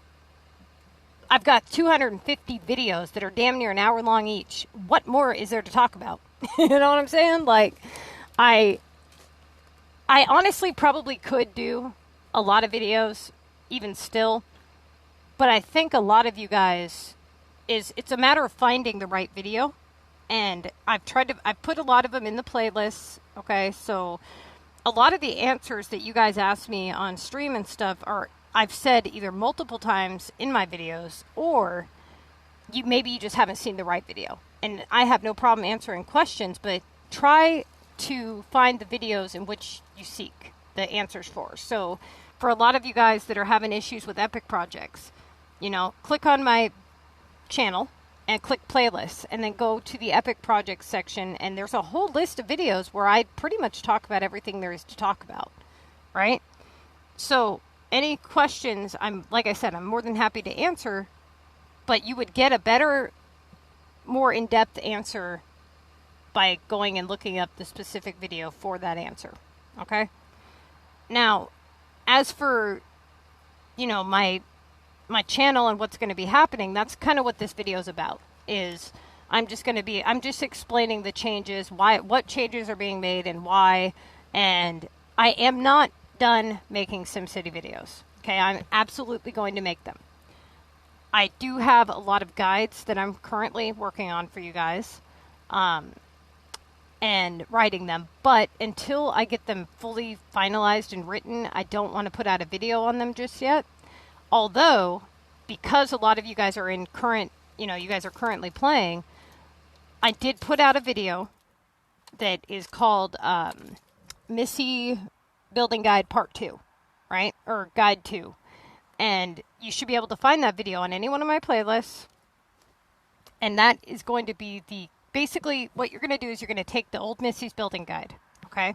I've got 250 videos that are damn near an hour long each. What more is there to talk about? You know what I'm saying? Like, I honestly probably could do a lot of videos, even still, but I think a lot of you guys it's a matter of finding the right video, and I've put a lot of them in the playlists. Okay, so a lot of the answers that you guys ask me on stream and stuff I've said either multiple times in my videos, or maybe you just haven't seen the right video. And I have no problem answering questions, but try to find the videos in which you seek the answers for. So for a lot of you guys that are having issues with epic projects, you know, click on my channel and click playlists and then go to the epic projects section, and there's a whole list of videos where I pretty much talk about everything there is to talk about, right? So any questions, like I said, I'm more than happy to answer, but you would get a better, more in-depth answer by going and looking up the specific video for that answer, okay? Now, as for, you know, my channel and what's going to be happening, that's kind of what this video is about. I'm just explaining the changes, what changes are being made and why. And I am not done making SimCity videos. Okay, I'm absolutely going to make them. I do have a lot of guides that I'm currently working on for you guys. And writing them, but until I get them fully finalized and written, I don't want to put out a video on them just yet. Although, because a lot of you guys are you guys are currently playing, I did put out a video that is called Missy Building Guide Part 2, right? Or Guide 2. And you should be able to find that video on any one of my playlists. And that is going to be basically, what you're going to do is you're going to take the old Missy's Building Guide, okay?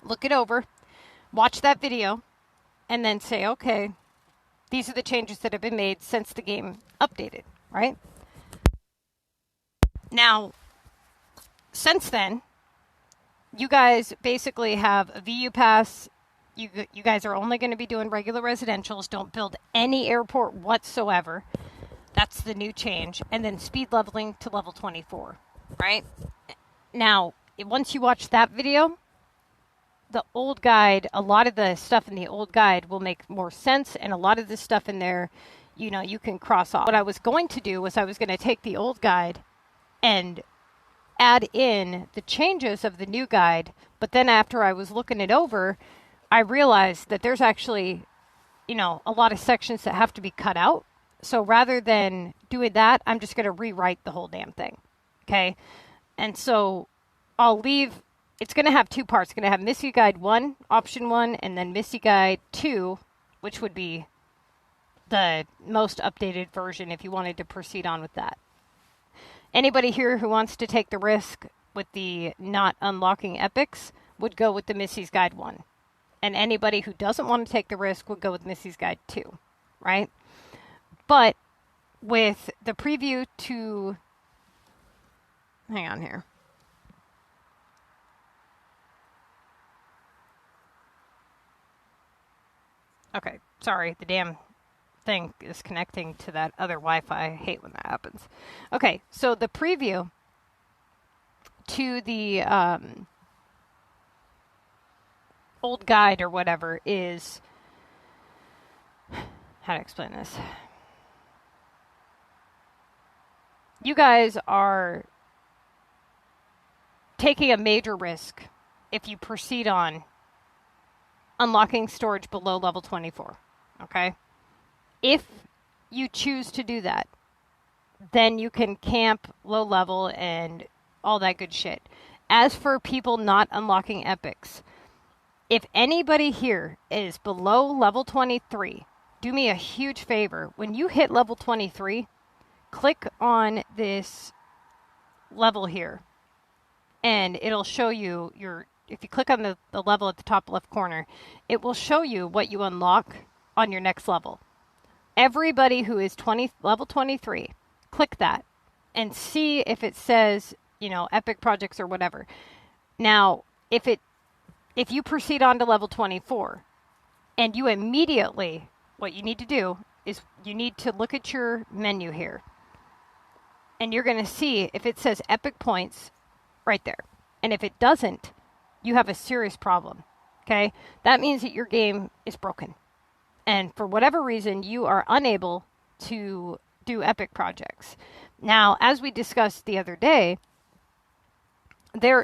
Look it over, watch that video, and then say, okay, These are the changes that have been made since the game updated, right? Now, since then, you guys basically have a VU pass. You guys are only going to be doing regular residentials. Don't build any airport whatsoever. That's the new change. And then speed leveling to level 24, right? Now, once you watch that video, the old guide, a lot of the stuff in the old guide will make more sense. And a lot of the stuff in there, you know, you can cross off. What I was going to do was I was going to take the old guide and add in the changes of the new guide. But then after I was looking it over, I realized that there's actually, you know, a lot of sections that have to be cut out. So rather than doing that, I'm just going to rewrite the whole damn thing. Okay. And so I'll leave, it's going to have two parts. It's going to have Missy Guide 1, Option 1, and then Missy Guide 2, which would be the most updated version if you wanted to proceed on with that. Anybody here who wants to take the risk with the not unlocking epics would go with the Missy's Guide 1. And anybody who doesn't want to take the risk would go with Missy's Guide 2, right? But with the preview to... Hang on here. Okay, sorry, the damn thing is connecting to that other Wi-Fi. I hate when that happens. Okay, so the preview to the old guide or whatever is... How to explain this? You guys are taking a major risk if you proceed on unlocking storage below level 24, okay? If you choose to do that, then you can camp low level and all that good shit. As for people not unlocking epics, if anybody here is below level 23, do me a huge favor. When you hit level 23, click on this level here, and it'll show you your... If you click on the level at the top left corner, it will show you what you unlock on your next level. Everybody who is level 23, click that and see if it says, you know, epic projects or whatever. Now, if you proceed on to level 24 and you immediately, what you need to do is you need to look at your menu here, and you're going to see if it says epic points right there. And if it doesn't, you have a serious problem, okay? That means that your game is broken. And for whatever reason, you are unable to do epic projects. Now, as we discussed the other day,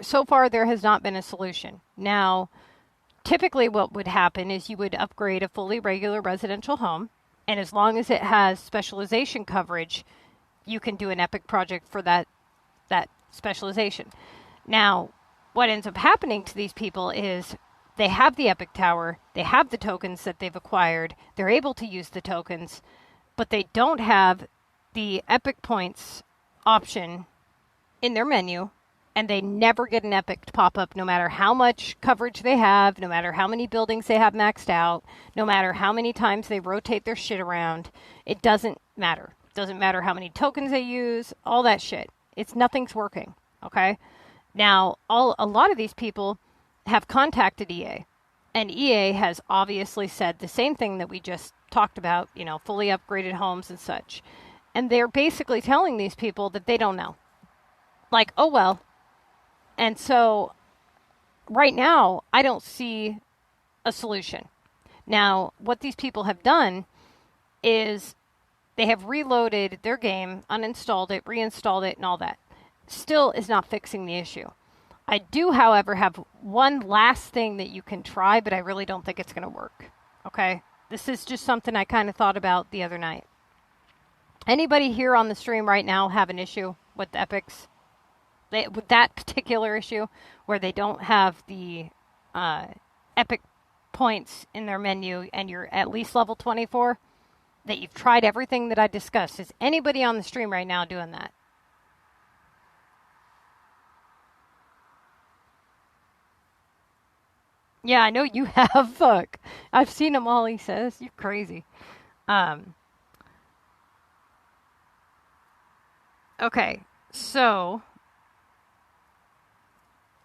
so far there has not been a solution. Now, typically what would happen is you would upgrade a fully regular residential home, and as long as it has specialization coverage, you can do an epic project for that specialization. Now, what ends up happening to these people is they have the epic tower, they have the tokens that they've acquired, they're able to use the tokens, but they don't have the epic points option in their menu, and they never get an epic to pop up no matter how much coverage they have, no matter how many buildings they have maxed out, no matter how many times they rotate their shit around. It doesn't matter. It doesn't matter how many tokens they use, all that shit. Nothing's working, okay? Now, a lot of these people have contacted EA, and EA has obviously said the same thing that we just talked about, you know, fully upgraded homes and such. And they're basically telling these people that they don't know. Like, oh, well. And so right now, I don't see a solution. Now, what these people have done is they have reloaded their game, uninstalled it, reinstalled it, and all that. Still is not fixing the issue. I do, however, have one last thing that you can try, but I really don't think it's going to work. Okay? This is just something I kind of thought about the other night. Anybody here on the stream right now have an issue with the epics? With that particular issue where they don't have the epic points in their menu and you're at least level 24? That you've tried everything that I discussed. Is anybody on the stream right now doing that? Yeah, I know you have. Fuck. I've seen them all, he says. You're crazy. Okay, so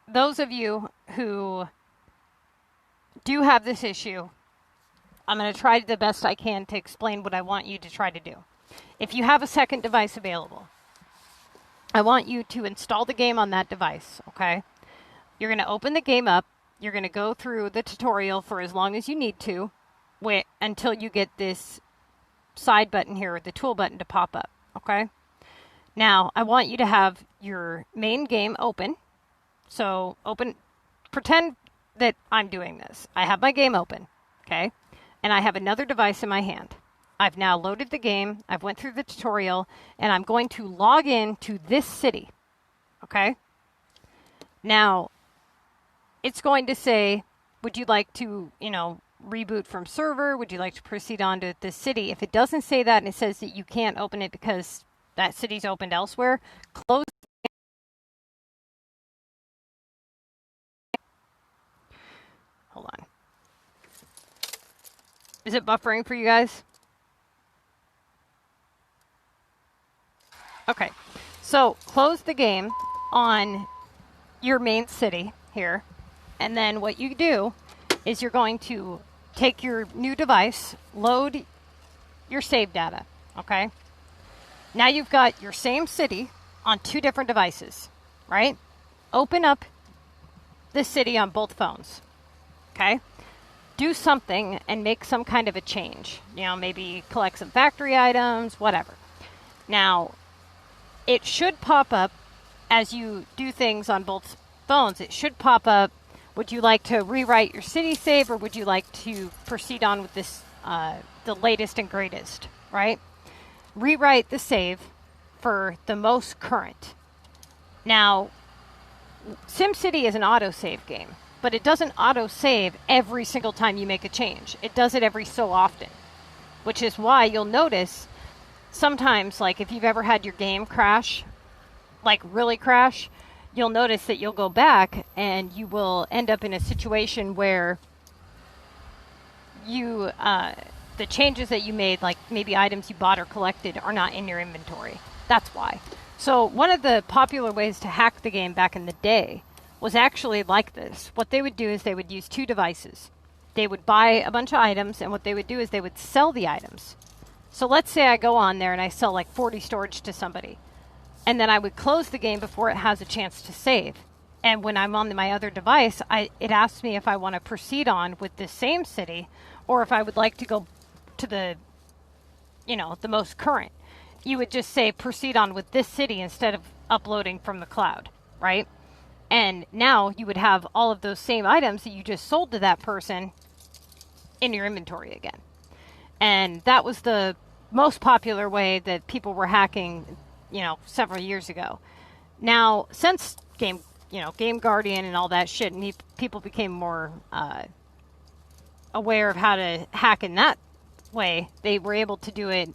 those of you who do have this issue, I'm going to try the best I can to explain what I want you to try to do. If you have a second device available, I want you to install the game on that device, okay? You're going to open the game up. You're going to go through the tutorial for as long as you need to until you get this side button here, the tool button, to pop up, okay? Now, I want you to have your main game open. So pretend that I'm doing this. I have my game open, okay? And I have another device in my hand. I've now loaded the game. I've went through the tutorial, and I'm going to log in to this city, okay? Now, it's going to say, would you like to, reboot from server? Would you like to proceed on to this city? If it doesn't say that and it says that you can't open it because that city's opened elsewhere, close. Hold on. Is it buffering for you guys? Okay. So close the game on your main city here. And then what you do is you're going to take your new device, load your save data. Okay. Now you've got your same city on two different devices, right? Open up the city on both phones, okay? Do something and make some kind of a change. Maybe collect some factory items, whatever. Now, it should pop up as you do things on both phones. It should pop up, would you like to rewrite your city save, or would you like to proceed on with this, the latest and greatest, right? Rewrite the save for the most current. Now, SimCity is an autosave game, but it doesn't autosave every single time you make a change. It does it every so often, which is why you'll notice sometimes, like if you've ever had your game crash, like really crash, you'll notice that you'll go back and you will end up in a situation where you, the changes that you made, like maybe items you bought or collected, are not in your inventory. That's why. So one of the popular ways to hack the game back in the day was actually like this. What they would do is they would use two devices. They would buy a bunch of items, and what they would do is they would sell the items. So let's say I go on there and I sell like 40 storage to somebody, and then I would close the game before it has a chance to save. And when I'm on my other device, it asks me if I want to proceed on with this same city, or if I would like to go to the most current. You would just say proceed on with this city instead of uploading from the cloud, right? And now you would have all of those same items that you just sold to that person in your inventory again. And that was the most popular way that people were hacking, several years ago. Now, since Game Guardian and all that shit, and people became more aware of how to hack in that way, they were able to do it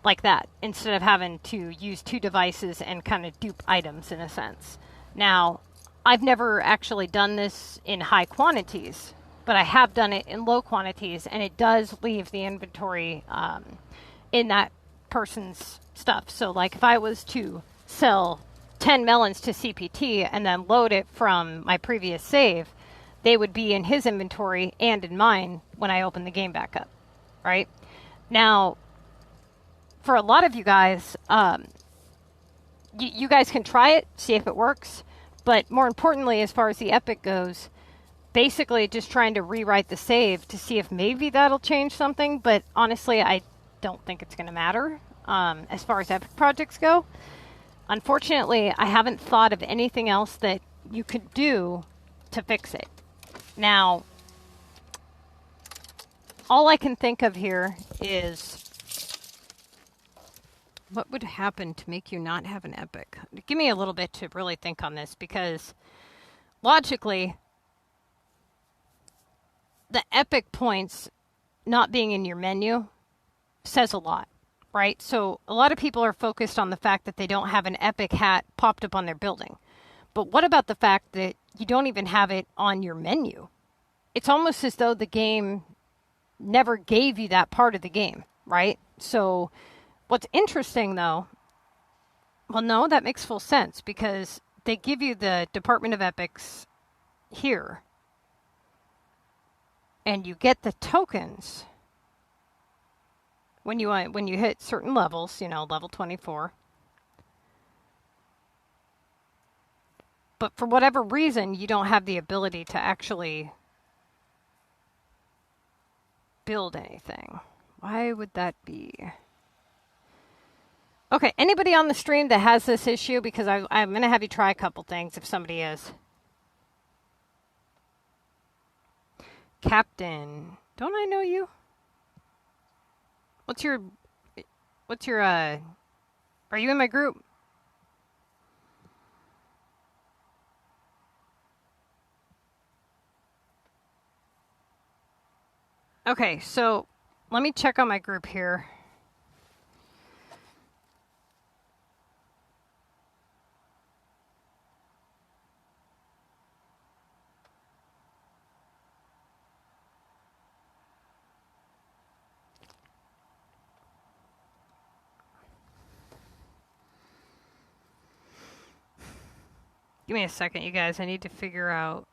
like that, instead of having to use two devices and kind of dupe items in a sense. Now, I've never actually done this in high quantities, but I have done it in low quantities, and it does leave the inventory in that person's stuff. So like if I was to sell 10 melons to CPT and then load it from my previous save, they would be in his inventory and in mine when I open the game back up, right? Now, for a lot of you guys, you guys can try it, see if it works. But more importantly, as far as the Epic goes, basically just trying to rewrite the save to see if maybe that'll change something. But honestly, I don't think it's going to matter as far as Epic projects go. Unfortunately, I haven't thought of anything else that you could do to fix it. Now, all I can think of here is, what would happen to make you not have an Epic? Give me a little bit to really think on this, because logically, the Epic points not being in your menu says a lot, right? So a lot of people are focused on the fact that they don't have an Epic hat popped up on their building. But what about the fact that you don't even have it on your menu? It's almost as though the game never gave you that part of the game, right? So what's interesting though, well, no, that makes full sense because they give you the Department of Epics here and you get the tokens when you hit certain levels, you know, level 24. But for whatever reason, you don't have the ability to actually build anything. Why would that be? Okay, anybody on the stream that has this issue? Because I'm going to have you try a couple things if somebody is. Captain, don't I know you? What's your, are you in my group? Okay, so let me check on my group here. Give me a second, you guys. I need to figure out.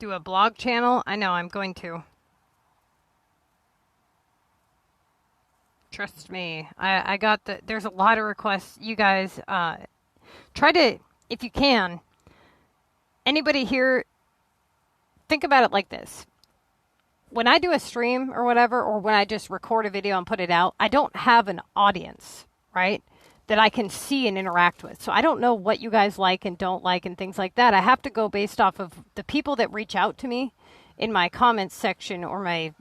Do a blog channel? I know, I'm going to. Trust me. I got there's a lot of requests. You guys, try to, if you can, anybody here, think about it like this. When I do a stream or whatever, or when I just record a video and put it out, I don't have an audience, right, that I can see and interact with. So I don't know what you guys like and don't like and things like that. I have to go based off of the people that reach out to me in my comments section or my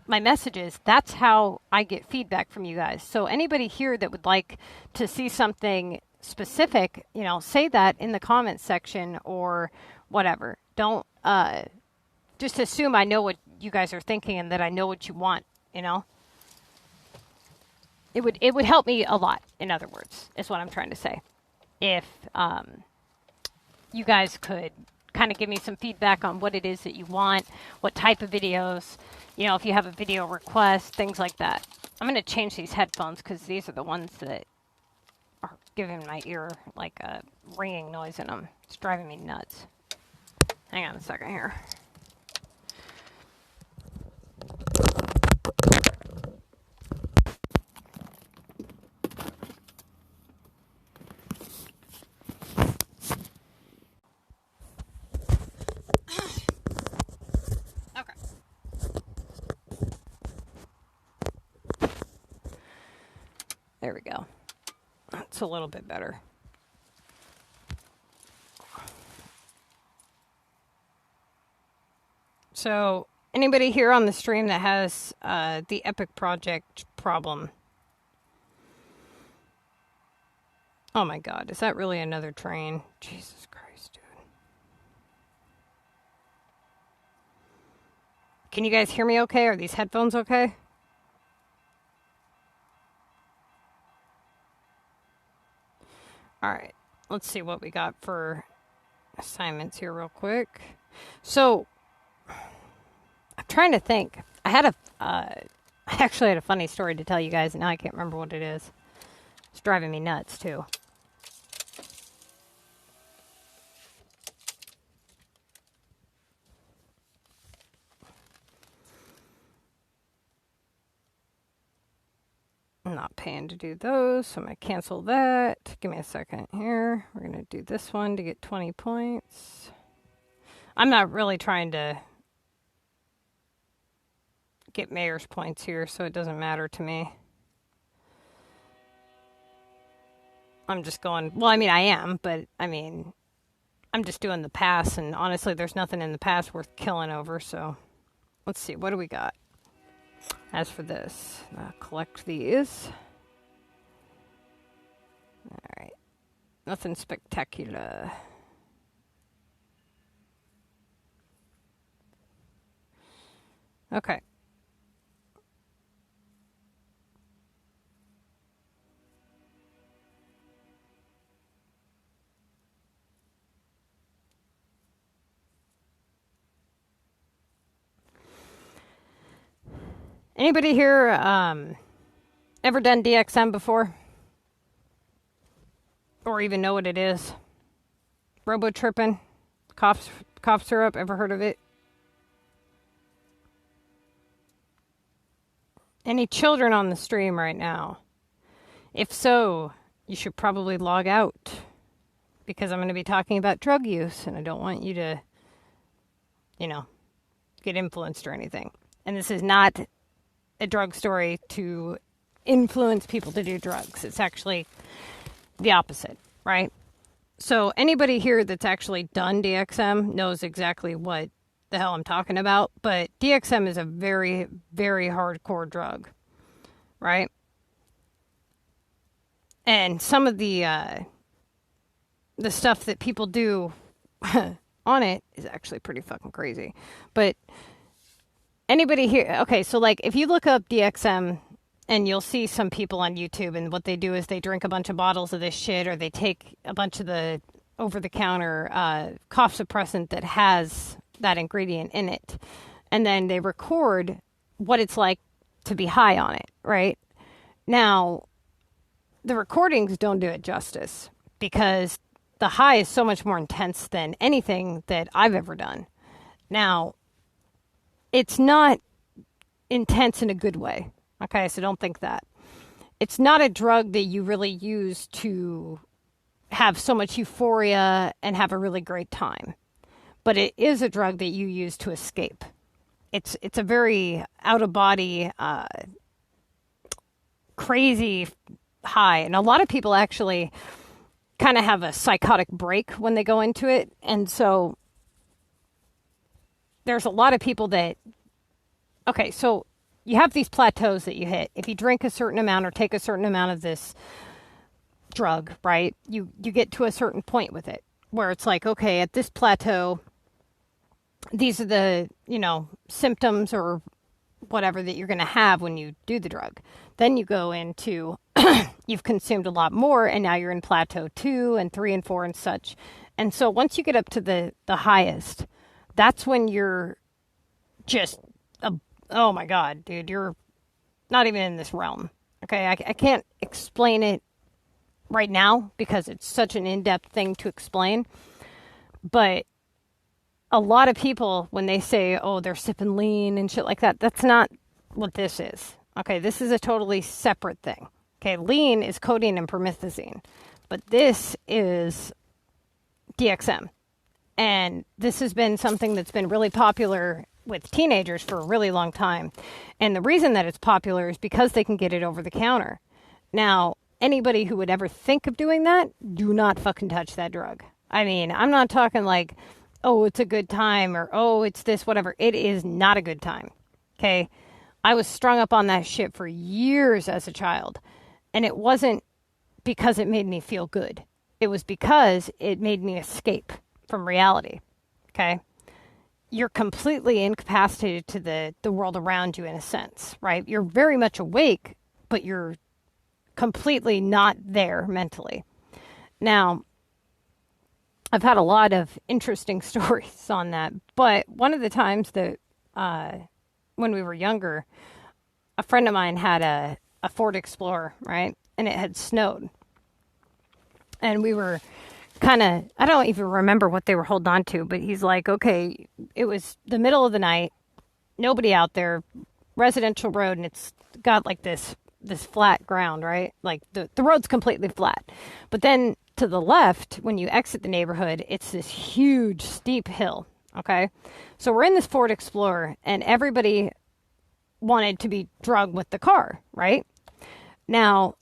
messages. That's how I get feedback from you guys. So anybody here that would like to see something specific, you know, say that in the comments section or whatever. Don't just assume I know what you guys are thinking and that I know what you want, you know? It would help me a lot, in other words, is what I'm trying to say. If you guys could kind of give me some feedback on what it is that you want, what type of videos, you know, if you have a video request, things like that. I'm going to change these headphones because these are the ones that are giving my ear like a ringing noise in them. It's driving me nuts. Hang on a second here. There we go. That's a little bit better. So, anybody here on the stream that has the Epic Project problem? Oh my God, is that really another train? Jesus Christ, dude. Can you guys hear me okay? Are these headphones okay? All right, let's see what we got for assignments here real quick. So, I'm trying to think. I actually had a funny story to tell you guys, and now I can't remember what it is. It's driving me nuts, too. I'm not paying to do those, so I'm going to cancel that. Give me a second here. We're going to do this one to get 20 points. I'm not really trying to get mayor's points here, so it doesn't matter to me. I'm just going, well, I mean, I am, but I mean, I'm just doing the pass, and honestly, there's nothing in the pass worth killing over, so let's see, what do we got? As for this, collect these. All right, nothing spectacular. Okay. Anybody here ever done DXM before? Or even know what it is? Robo-tripping? Cough syrup, ever heard of it? Any children on the stream right now? If so, you should probably log out, because I'm going to be talking about drug use, and I don't want you to, get influenced or anything. And this is not a drug story to influence people to do drugs. It's actually the opposite, right? So anybody here that's actually done DXM knows exactly what the hell I'm talking about. But DXM is a very, very hardcore drug, right? And some of the stuff that people do on it is actually pretty fucking crazy. But anybody here, okay, so like if you look up DXM and you'll see some people on YouTube, and what they do is they drink a bunch of bottles of this shit, or they take a bunch of the over-the-counter cough suppressant that has that ingredient in it, and then they record what it's like to be high on it, right? Now, the recordings don't do it justice, because the high is so much more intense than anything that I've ever done. Now, it's not intense in a good way. Okay, so don't think that. It's not a drug that you really use to have so much euphoria and have a really great time. But it is a drug that you use to escape. It's a very out-of-body, crazy high. And a lot of people actually kind of have a psychotic break when they go into it. And so there's a lot of people that... Okay, so you have these plateaus that you hit. If you drink a certain amount or take a certain amount of this drug, right, you get to a certain point with it where it's like, okay, at this plateau, these are the, symptoms or whatever that you're going to have when you do the drug. Then you go into, you've consumed a lot more, and now you're in plateau 2 and 3 and 4 and such. And so once you get up to the highest, that's when you're just... oh my God, dude, you're not even in this realm. Okay, I can't explain it right now because it's such an in-depth thing to explain. But a lot of people, when they say, oh, they're sipping lean and shit like that, that's not what this is. Okay, this is a totally separate thing. Okay, lean is codeine and promethazine. But this is DXM. And this has been something that's been really popular with teenagers for a really long time. And the reason that it's popular is because they can get it over the counter. Now, anybody who would ever think of doing that, do not fucking touch that drug. I mean, I'm not talking like, oh, it's a good time, or oh, it's this, whatever. It is not a good time. Okay? I was strung up on that shit for years as a child. And it wasn't because it made me feel good. It was because it made me escape from reality. Okay? You're completely incapacitated to the world around you in a sense, right? You're very much awake, but you're completely not there mentally. Now, I've had a lot of interesting stories on that, but one of the times that when we were younger, a friend of mine had a Ford Explorer, right? And it had snowed. And we were kind of, I don't even remember what they were holding on to, but he's like, okay, it was the middle of the night, nobody out there, residential road, and it's got like this flat ground, right? Like the road's completely flat. But then to the left, when you exit the neighborhood, it's this huge steep hill, okay? So we're in this Ford Explorer, and everybody wanted to be drugged with the car, right? Now,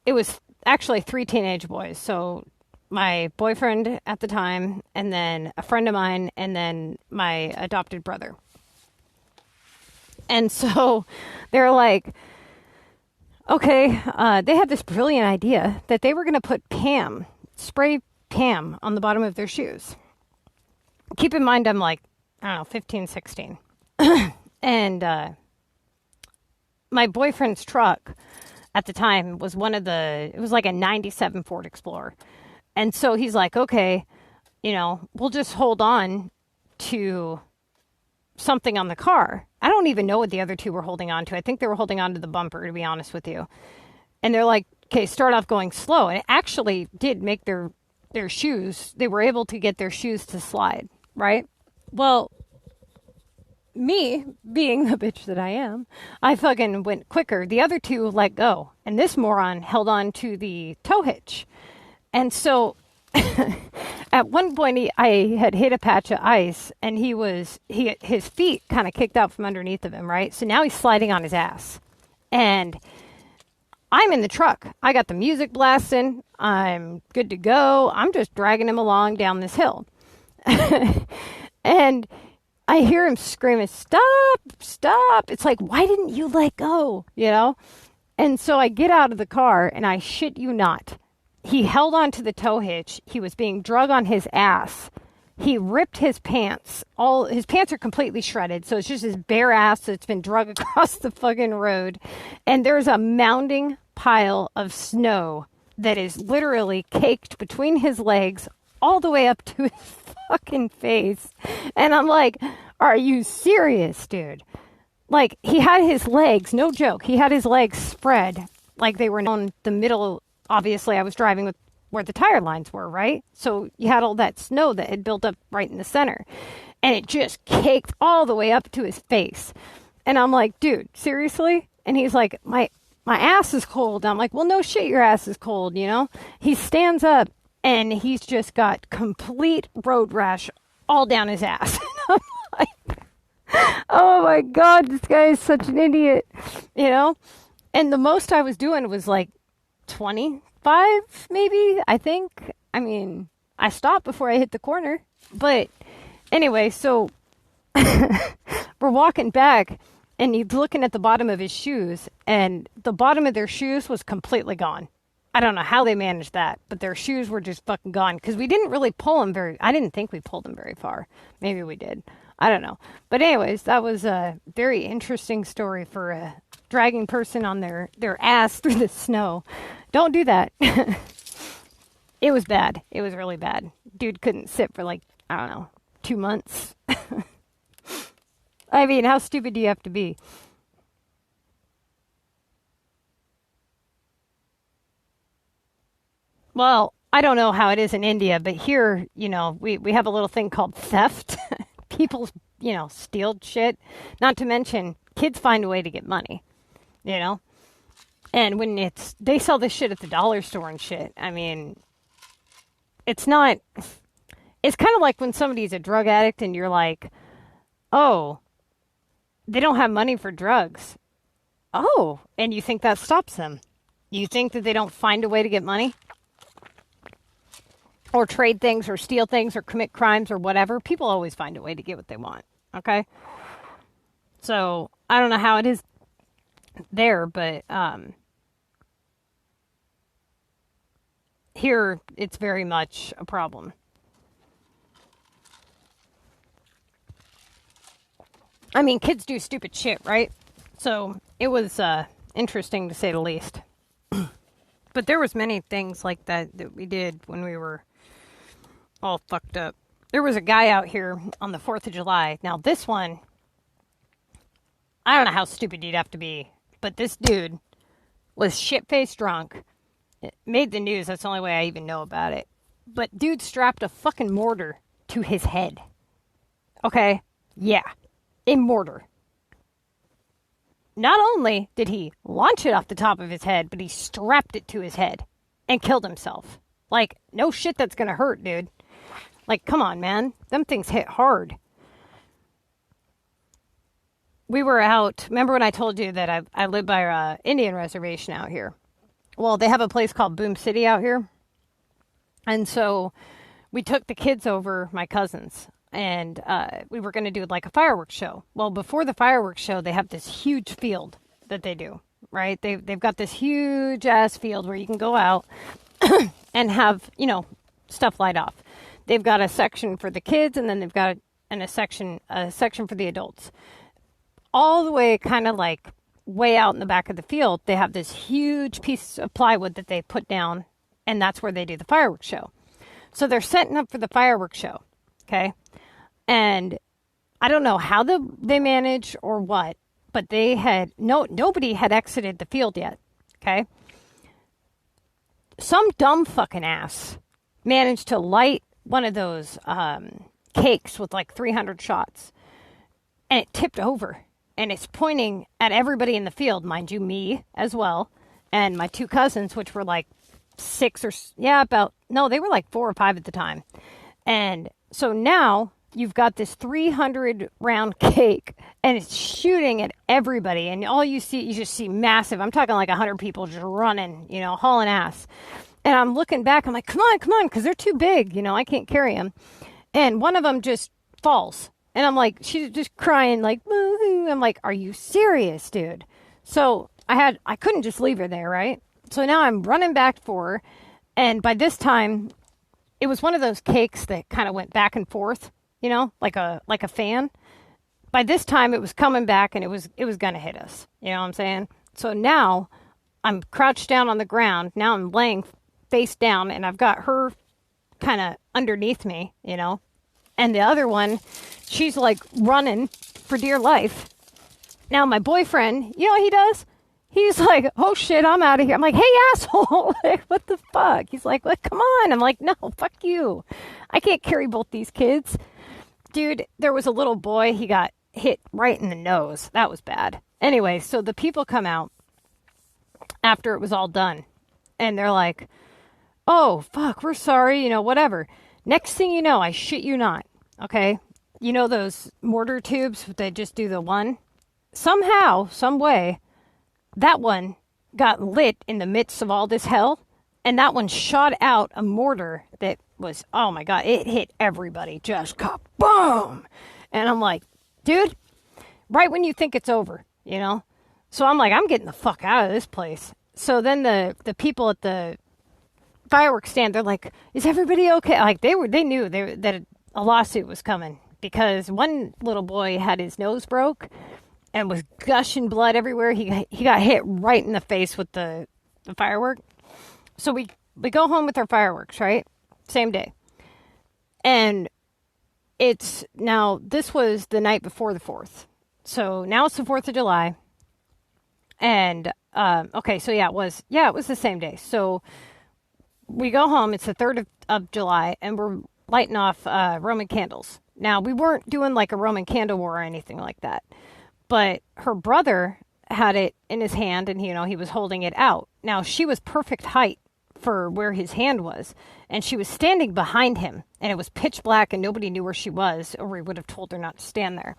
it was actually 3 teenage boys, so my boyfriend at the time, and then a friend of mine, and then my adopted brother. And so they're like, okay, they had this brilliant idea that they were going to put spray Pam on the bottom of their shoes. Keep in mind, I'm like, I don't know, 15, 16. And my boyfriend's truck at the time was it was like a 97 Ford Explorer. And so he's like, okay, we'll just hold on to something on the car I don't even know what the other two were holding on to. I think they were holding on to the bumper, to be honest with you. And they're like, okay, start off going slow. And it actually did make their shoes, they were able to get their shoes to slide, right? Well, me, being the bitch that I am, I fucking went quicker. The other two let go. And this moron held on to the tow hitch. And so at one point I had hit a patch of ice and his feet kind of kicked out from underneath of him, right? So now he's sliding on his ass. And I'm in the truck. I got the music blasting. I'm good to go. I'm just dragging him along down this hill. And I hear him screaming, stop, stop. It's like, why didn't you let go? You know? And so I get out of the car and I shit you not. He held on to the tow hitch. He was being drug on his ass. He ripped his pants. All his pants are completely shredded. So it's just his bare ass that's been drug across the fucking road. And there's a mounding pile of snow that is literally caked between his legs all the way up to his fucking face. And I'm like, are you serious, dude? Like, he had his legs, no joke, he had his legs spread like they were on the middle. Obviously, I was driving with where the tire lines were, right? So you had all that snow that had built up right in the center. And it just caked all the way up to his face. And I'm like, dude, seriously? And he's like, my ass is cold. I'm like, well, no shit, your ass is cold, you know? He stands up and he's just got complete road rash all down his ass. I'm like, oh my God, this guy is such an idiot, you know? And the most I was doing was like 25, maybe, I think. I mean, I stopped before I hit the corner. But anyway, so we're walking back and he's looking at the bottom of his shoes and the bottom of their shoes was completely gone. I don't know how they managed that, but their shoes were just fucking gone because we didn't really pull them I didn't think we pulled them very far. Maybe we did. I don't know. But anyways, that was a very interesting story for a dragging person on their ass through the snow. Don't do that. It was bad. It was really bad. Dude couldn't sit for like, I don't know, 2 months. I mean, how stupid do you have to be? Well, I don't know how it is in India, but here, you know, we have a little thing called theft. People, you know, steal shit. Not to mention, kids find a way to get money, you know? And when they sell this shit at the dollar store and shit, I mean, it's kind of like when somebody's a drug addict and you're like, oh, they don't have money for drugs. Oh, and you think that stops them. You think that they don't find a way to get money? Or trade things or steal things or commit crimes or whatever. People always find a way to get what they want. Okay? So, I don't know how it is there, but here it's very much a problem. I mean, kids do stupid shit, right? So, it was interesting to say the least. But there was many things like that we did when we were all fucked up. There was a guy out here on the 4th of July. Now, this one, I don't know how stupid you'd have to be, but this dude was shit-faced drunk. It made the news. That's the only way I even know about it. But dude strapped a fucking mortar to his head. Okay? Yeah. A mortar. Not only did he launch it off the top of his head, but he strapped it to his head and killed himself. Like, no shit that's gonna hurt, dude. Like, come on, man. Them things hit hard. We were out. Remember when I told you that I live by an Indian reservation out here? Well, they have a place called Boom City out here. And so we took the kids over, my cousins, and we were going to do like a fireworks show. Well, before the fireworks show, they have this huge field that they do, right? They've got this huge ass field where you can go out and have, you know, stuff light off. They've got a section for the kids, and then they've got a section for the adults. All the way kind of like way out in the back of the field, they have this huge piece of plywood that they put down, and that's where they do the fireworks show. So they're setting up for the fireworks show, okay? And I don't know how they managed or what, but they had nobody had exited the field yet. Okay. Some dumb fucking ass managed to light one of those cakes with like 300 shots, and it tipped over, and it's pointing at everybody in the field, mind you, me as well, and my 2 cousins, which were like 6 or they were like 4 or 5 at the time. And so now you've got this 300 round cake, and it's shooting at everybody, and all you just see massive, I'm talking like 100 people just running, hauling ass. And I'm looking back, I'm like, come on, because they're too big, I can't carry them. And one of them just falls, and I'm like, she's just crying like, woo-hoo. I'm like, are you serious, dude? So I couldn't just leave her there, right? So now I'm running back for her, and by this time, it was one of those cakes that kind of went back and forth, like a fan. By this time, it was coming back, and it was gonna hit us. You know what I'm saying? So now I'm crouched down on the ground. Now I'm laying face down, and I've got her kind of underneath me, and the other one, she's like running for dear life. Now my boyfriend, you know what he does? He's like, oh shit, I'm out of here. I'm like, hey, asshole. Like, what the fuck? He's like, well, come on. I'm like, no, fuck you. I can't carry both these kids. Dude, there was a little boy. He got hit right in the nose. That was bad. Anyway, so the people come out after it was all done. And they're like, oh, fuck, we're sorry, whatever. Next thing you know, I shit you not, okay? You know those mortar tubes that just do the one? Somehow, some way, that one got lit in the midst of all this hell, and that one shot out a mortar that was, oh my God, it hit everybody. Just kaboom! And I'm like, dude, right when you think it's over, So I'm like, I'm getting the fuck out of this place. So then the people at the fireworks stand, they're like, is everybody okay? Like they knew that a lawsuit was coming, because one little boy had his nose broke and was gushing blood everywhere. He got hit right in the face with the firework. So we go home with our fireworks, right? Same day. And this was the night before the 4th. So now it's the 4th of July. And, okay, so it was the same day. So we go home, it's the 3rd of July, and we're lighting off Roman candles. Now, we weren't doing like a Roman candle war or anything like that. But her brother had it in his hand, and, he was holding it out. Now, she was perfect height for where his hand was, and she was standing behind him, and it was pitch black, and nobody knew where she was, or we would have told her not to stand there.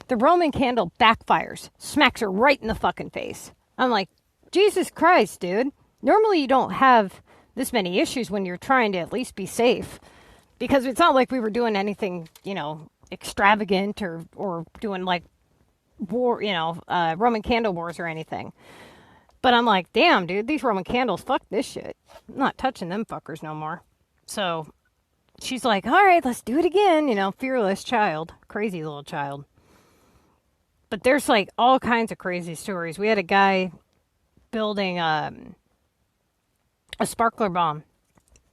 The Roman candle backfires, smacks her right in the fucking face. I'm like, Jesus Christ, dude. Normally you don't have this many issues when you're trying to at least be safe, because it's not like we were doing anything, extravagant or doing like war, Roman candle wars or anything. But I'm like, damn, dude, these Roman candles, fuck this shit. I'm not touching them fuckers no more. So she's like, all right, let's do it again. Fearless child, crazy little child. But there's like all kinds of crazy stories. We had a guy building a sparkler bomb,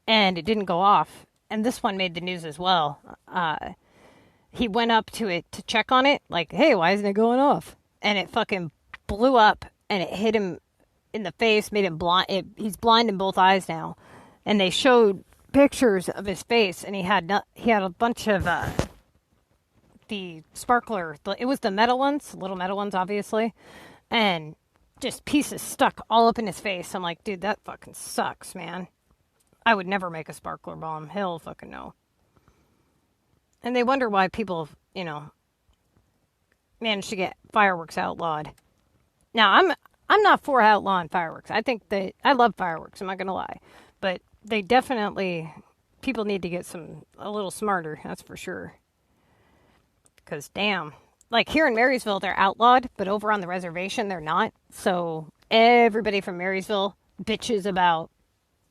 and it didn't go off. And this one made the news as well. He went up to it to check on it, like, hey, why isn't it going off? And it fucking blew up, and it hit him in the face, made him blind. He's blind in both eyes now. And they showed pictures of his face, and he had a bunch of the sparkler. It was the metal ones, little metal ones, obviously, and just pieces stuck all up in his face. I'm like, dude, that fucking sucks, man. I would never make a sparkler bomb. Hell fucking no. And they wonder why people, manage to get fireworks outlawed. Now, I'm not for outlawing fireworks. I think I love fireworks, I'm not going to lie. But they definitely, people need to get a little smarter, that's for sure. Because, damn, like here in Marysville, they're outlawed, but over on the reservation, they're not. So everybody from Marysville bitches about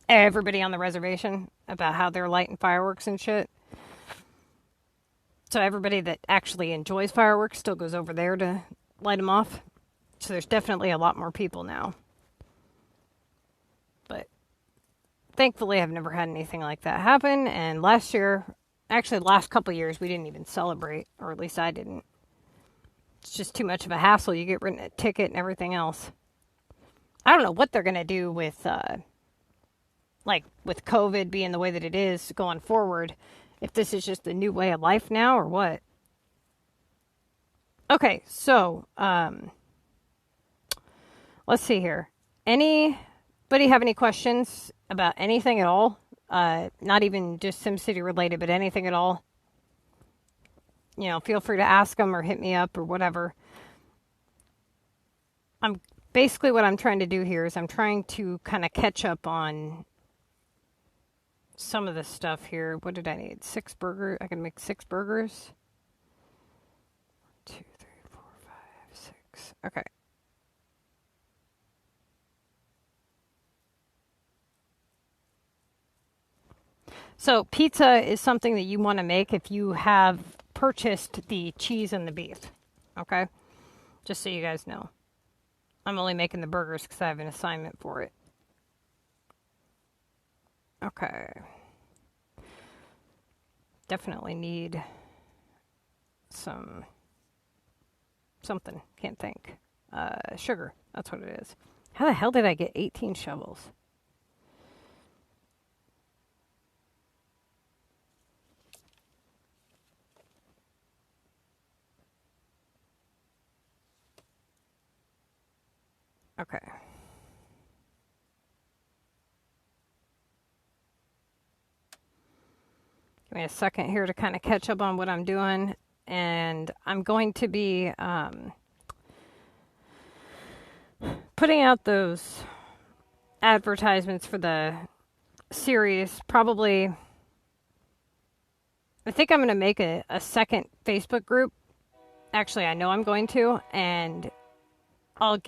everybody on the reservation about how they're lighting fireworks and shit. So everybody that actually enjoys fireworks still goes over there to light them off. So there's definitely a lot more people now. But thankfully, I've never had anything like that happen. And last year, Actually, the last couple years we didn't even celebrate, or at least I didn't. It's just too much of a hassle. You get written a ticket and everything else. I don't know what they're going to do with, like, with COVID being the way that it is going forward. If this is just the new way of life now or what. Okay, so, let's see here. Anybody have any questions about anything at all? Not even just SimCity related, but anything at all? You know, feel free to ask them or hit me up or whatever. Basically what I'm trying to do here is I'm trying to kind of catch up on some of the stuff here. What did I need? 6 burgers. I can make 6 burgers. 1, 2, 3, 4, 5, 6. Okay. So pizza is something that you want to make if you have purchased the cheese and the beef. Okay? Just so you guys know. I'm only making the burgers because I have an assignment for it. Okay. Definitely need something. Can't think. Sugar. That's what it is. How the hell did I get 18 shovels? Okay. Give me a second here to kind of catch up on what I'm doing. And I'm going to be putting out those advertisements for the series. Probably, I think I'm going to make a second Facebook group. Actually, I know I'm going to. And I'll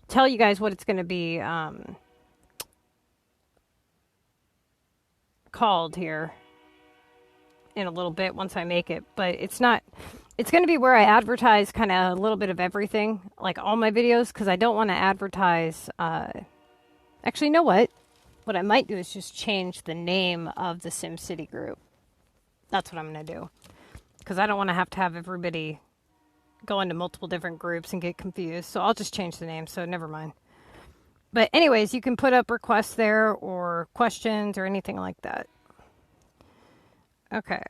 tell you guys what it's going to be called here in a little bit once I make it. But it's going to be where I advertise kind of a little bit of everything, like all my videos, because I don't want to advertise. Actually, you know what? What I might do is just change the name of the SimCity group. That's what I'm going to do, because I don't want to have everybody go into multiple different groups and get confused. So I'll just change the name, so never mind. But anyways, you can put up requests there or questions or anything like that. Okay.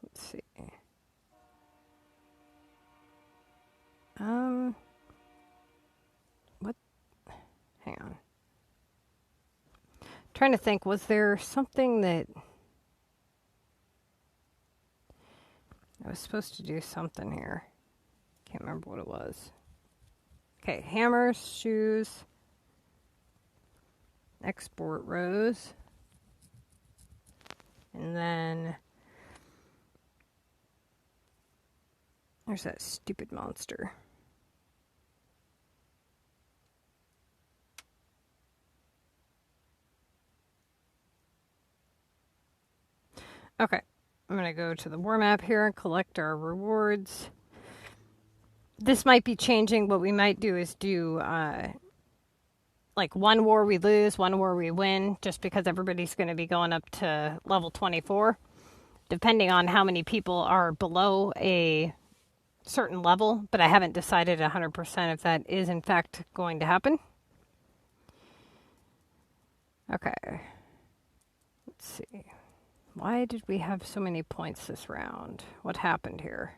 Let's see. What? Hang on. Trying to think, was there something that I was supposed to do something here? Can't remember what it was. Okay, hammers, shoes, export rows, and then there's that stupid monster. Okay, I'm going to go to the war map here and collect our rewards. This might be changing. What we might do is do like one war we lose, one war we win, just because everybody's going to be going up to level 24, depending on how many people are below a certain level. But I haven't decided 100% if that is in fact going to happen. Okay. Let's see. Why did we have so many points this round? What happened here?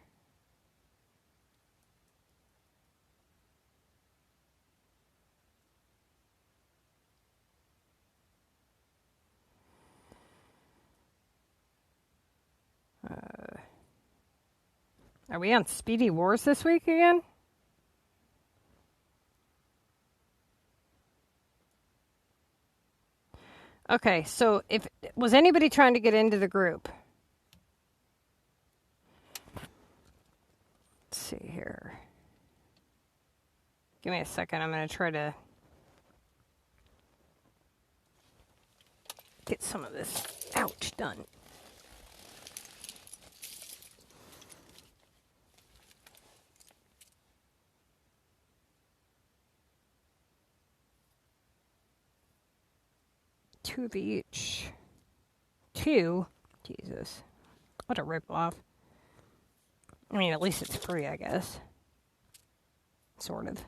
Are we on Speedy Wars this week again? Okay, so was anybody trying to get into the group? Let's see here. Give me a second. I'm going to try to get some of this, ouch, done. Two of each. 2. Jesus. What a rip-off. I mean, at least it's free, I guess. Sort of.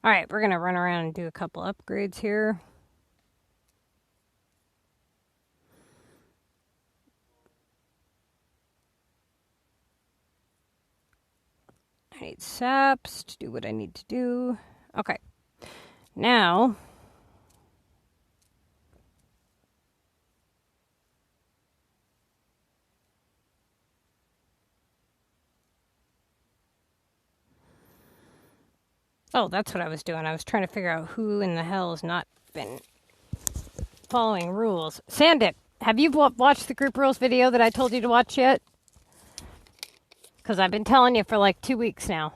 Alright, we're going to run around and do a couple upgrades here. I need saps to do what I need to do. Okay. Now, oh, that's what I was doing. I was trying to figure out who in the hell has not been following rules. Sandip, have you watched the group rules video that I told you to watch yet? Because I've been telling you for like 2 weeks now.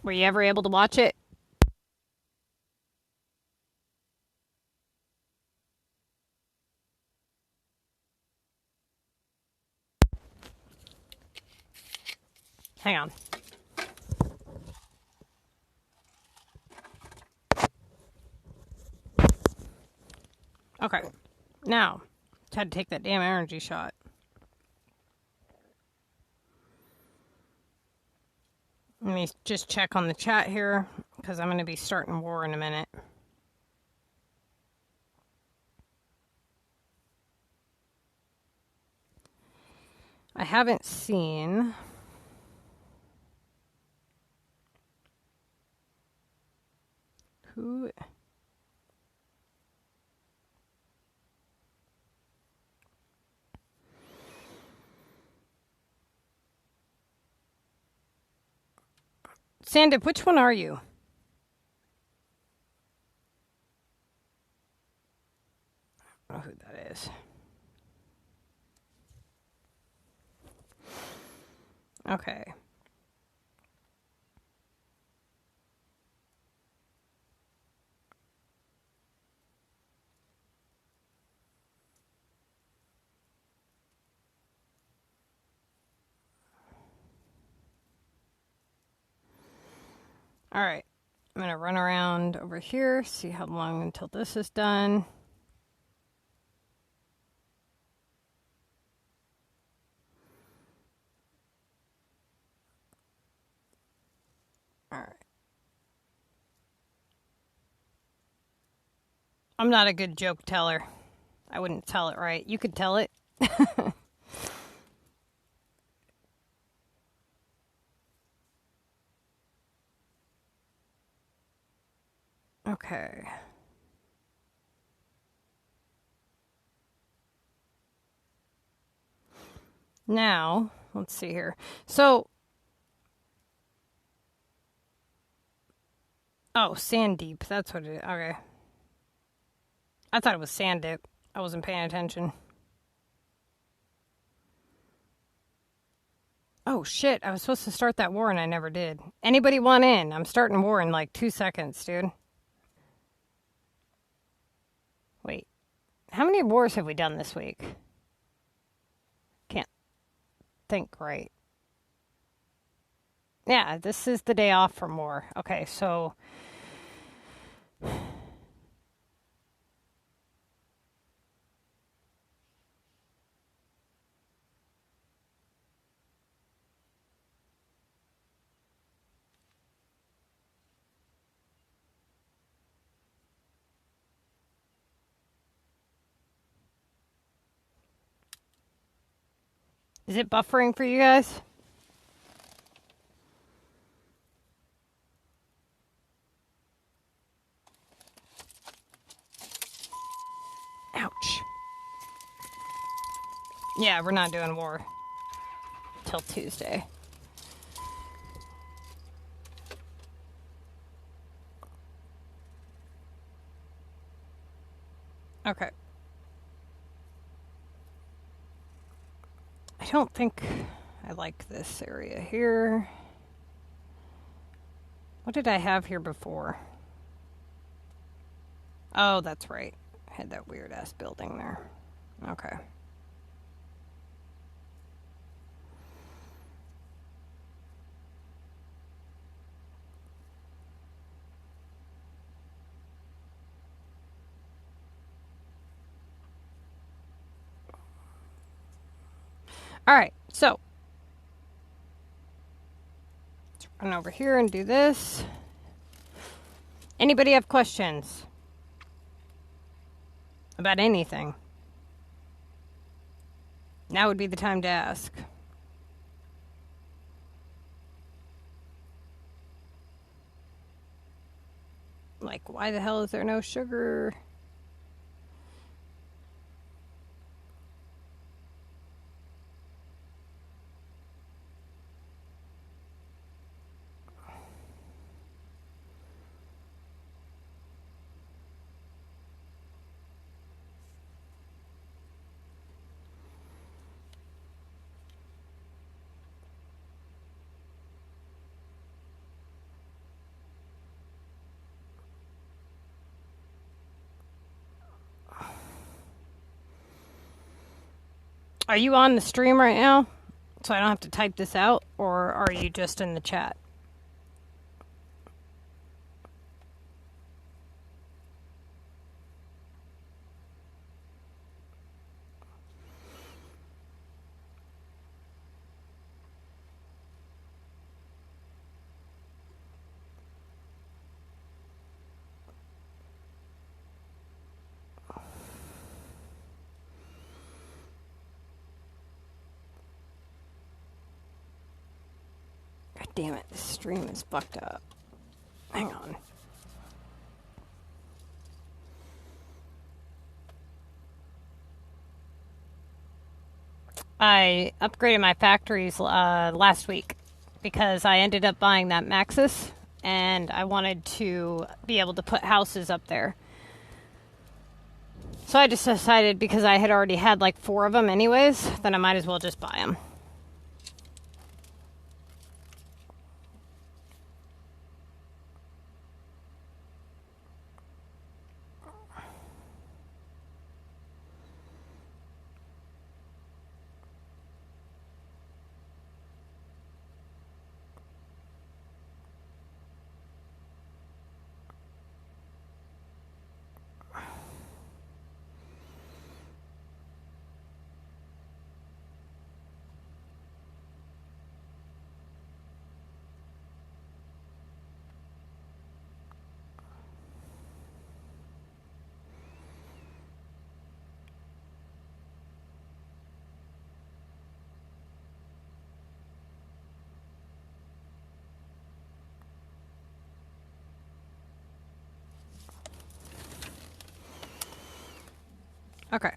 Were you ever able to watch it? Hang on. Okay. Now, had to take that damn energy shot. Let me just check on the chat here, because I'm going to be starting war in a minute. I haven't seen... who... Sandip, which one are you? I don't know who that is. Okay. All right. I'm going to run around over here, see how long until this is done. All right. I'm not a good joke teller. I wouldn't tell it right. You could tell it. Okay. Now, let's see here. So, oh, Sandeep. That's what it is. Okay. I thought it was Sandip. I wasn't paying attention. Oh, shit. I was supposed to start that war and I never did. Anybody want in? I'm starting war in like 2 seconds, dude. Wait. How many wars have we done this week? Can't think right. Yeah, this is the day off from war. Okay, so... Is it buffering for you guys? Ouch. Yeah, we're not doing war till Tuesday. Okay. I don't think I like this area here. What did I have here before? Oh, that's right. I had that weird-ass building there. Okay. All right, so let's run over here and do this. Anybody have questions about anything? Now would be the time to ask. Like, why the hell is there no sugar? Are you on the stream right now? So I don't have to type this out, or are you just in the chat? God damn it, this stream is fucked up. Hang on. I upgraded my factories last week because I ended up buying that Maxis and I wanted to be able to put houses up there. So I just decided, because I had already had like 4 of them anyways, then I might as well just buy them. Okay.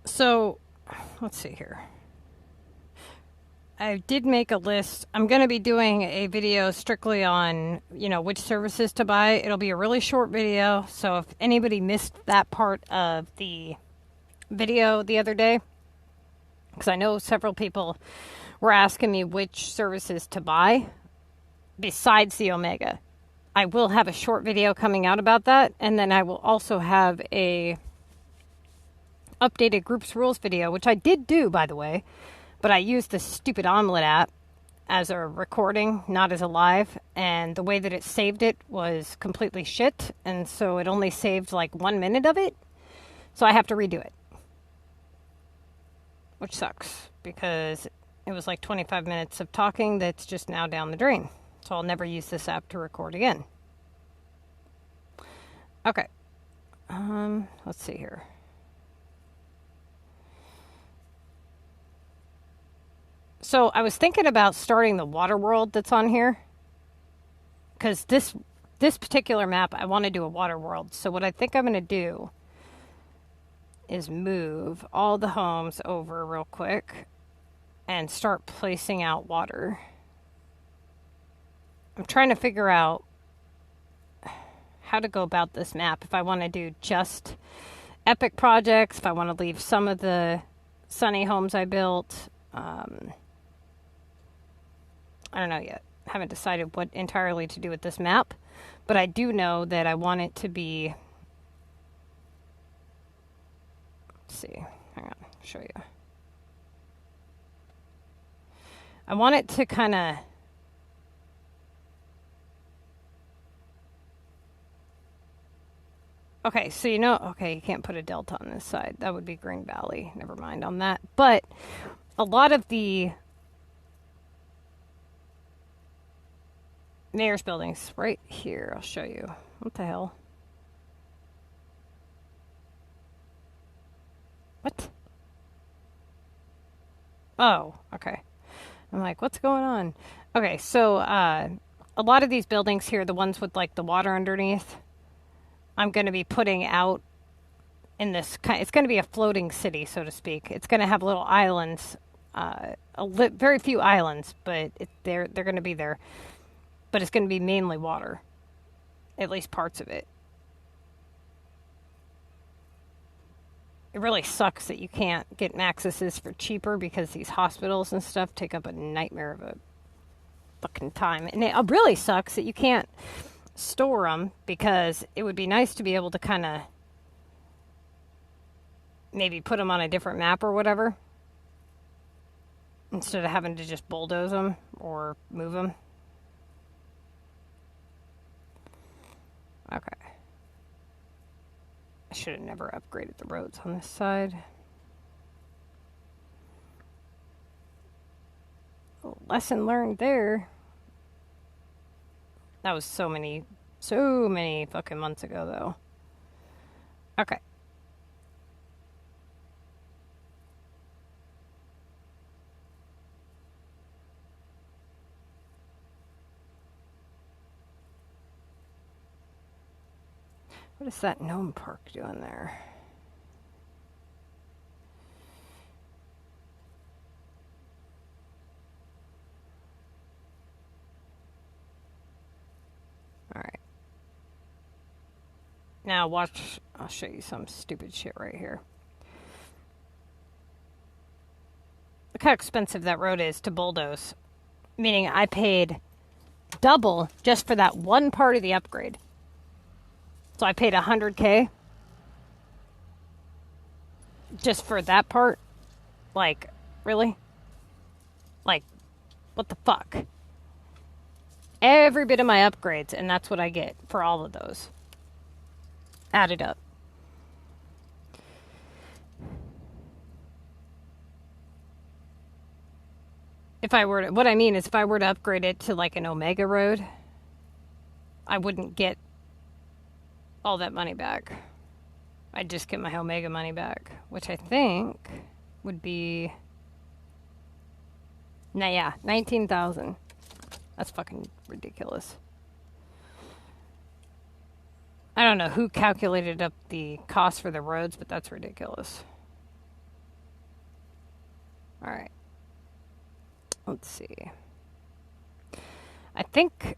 So, let's see here. I did make a list. I'm going to be doing a video strictly on, which services to buy. It'll be a really short video. So if anybody missed that part of the video the other day, because I know several people were asking me which services to buy besides the Omega. I will have a short video coming out about that. And then I will also have a updated groups rules video, which I did do, by the way. But I used the stupid Omelet app as a recording, not as a live. And the way that it saved it was completely shit. And so it only saved like 1 minute of it. So I have to redo it. Which sucks, because it was like 25 minutes of talking that's just now down the drain. So I'll never use this app to record again. Okay. Let's see here. So I was thinking about starting the water world that's on here, because this particular map, I want to do a water world. So what I think I'm going to do is move all the homes over real quick and start placing out water. I'm trying to figure out how to go about this map. If I want to do just epic projects, if I want to leave some of the sunny homes I built. I don't know yet. Haven't decided what entirely to do with this map, but I do know that I want it to be, let's see, hang on, I'll show you. I want it to kind of Okay, so okay, you can't put a delta on this side. That would be Green Valley. Never mind on that. But a lot of the mayor's buildings right here, I'll show you. What the hell? What? Oh, okay. I'm like, what's going on? Okay, so a lot of these buildings here, the ones with like the water underneath, I'm going to be putting out in this kind. It's going to be a floating city, so to speak. It's going to have little islands, very few islands, but they're going to be there. But it's going to be mainly water, at least parts of it. It really sucks that you can't get accesses for cheaper because these hospitals and stuff take up a nightmare of a fucking time. And it really sucks that you can't store them because it would be nice to be able to kind of maybe put them on a different map or whatever instead of having to just bulldoze them or move them. Okay. I should have never upgraded the roads on this side. Lesson learned there. That was so many fucking months ago, though. Okay. What is that gnome park doing there? All right. Now watch, I'll show you some stupid shit right here. Look how expensive that road is to bulldoze. Meaning I paid double just for that one part of the upgrade. So I paid $100K just for that part. Like, really? Like, what the fuck? Every bit of my upgrades, and that's what I get for all of those. Added up. If I were to, what I mean is if I were to upgrade it to like an Omega road, I wouldn't get all that money back. I'd just get my Omega money back, which I think would be, nah, yeah, 19,000. That's fucking ridiculous. I don't know who calculated up the cost for the roads, but that's ridiculous. All right. Let's see. I think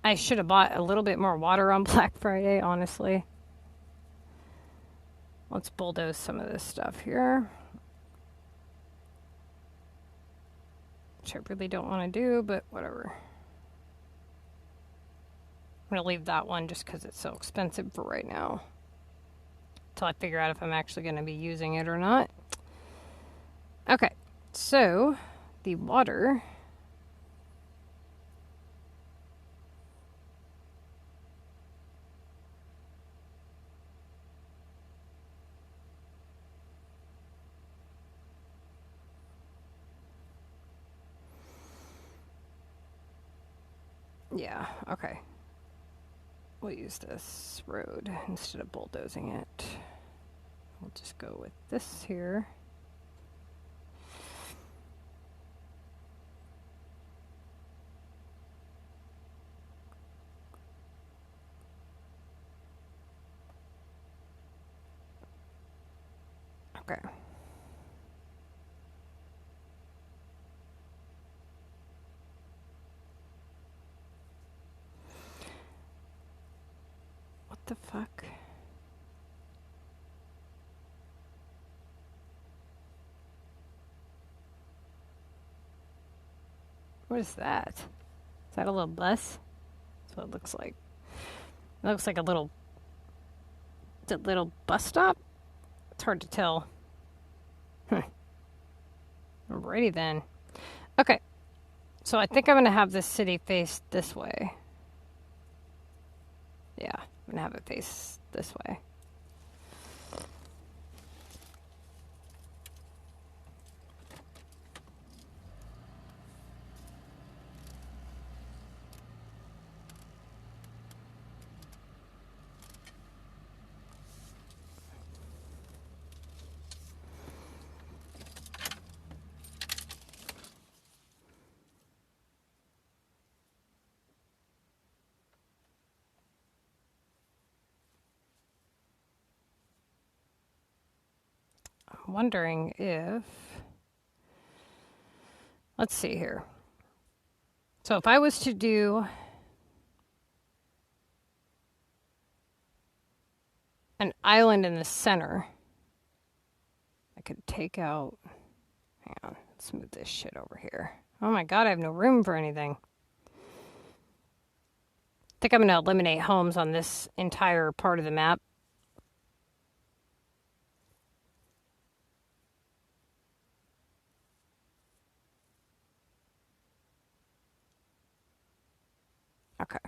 I should have bought a little bit more water on Black Friday, honestly. Let's bulldoze some of this stuff here. Which I really don't want to do, but whatever. I'm going to leave that one just because it's so expensive for right now. Until I figure out if I'm actually going to be using it or not. Okay, so the water. Yeah, okay. We'll use this road instead of bulldozing it. We'll just go with this here. Okay. What the fuck? What is that? Is that a little bus? That's what it looks like. It looks like a little bus stop? It's hard to tell. Alrighty then. Okay. So I think I'm going to have this city face this way. Yeah, I'm going to have it face this way. wondering if, let's see here. So if I was to do an island in the center, I could take out, hang on, let's move this shit over here. Oh my God, I have no room for anything. I think I'm going to eliminate homes on this entire part of the map. Okay.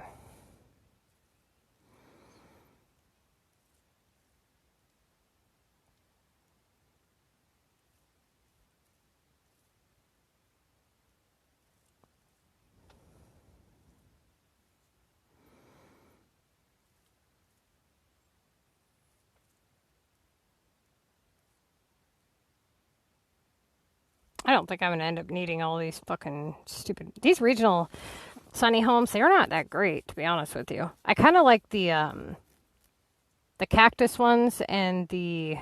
I don't think I'm going to end up needing all these fucking stupid... These regional sunny homes, they're not that great, to be honest with you. I kind of like the cactus ones and the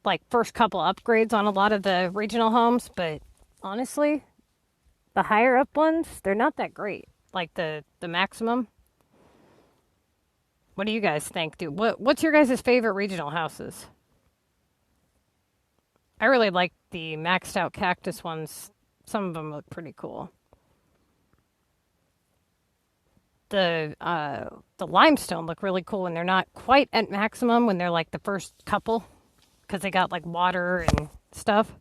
like first couple upgrades on a lot of the regional homes, but honestly, the higher up ones, they're not that great. Like the maximum. What do you guys think, dude? What's your guys' favorite regional houses? I really like the maxed out cactus ones. Some of them look pretty cool. The limestone look really cool when they're not quite at maximum, when they're like the first couple, because they got like water and stuff.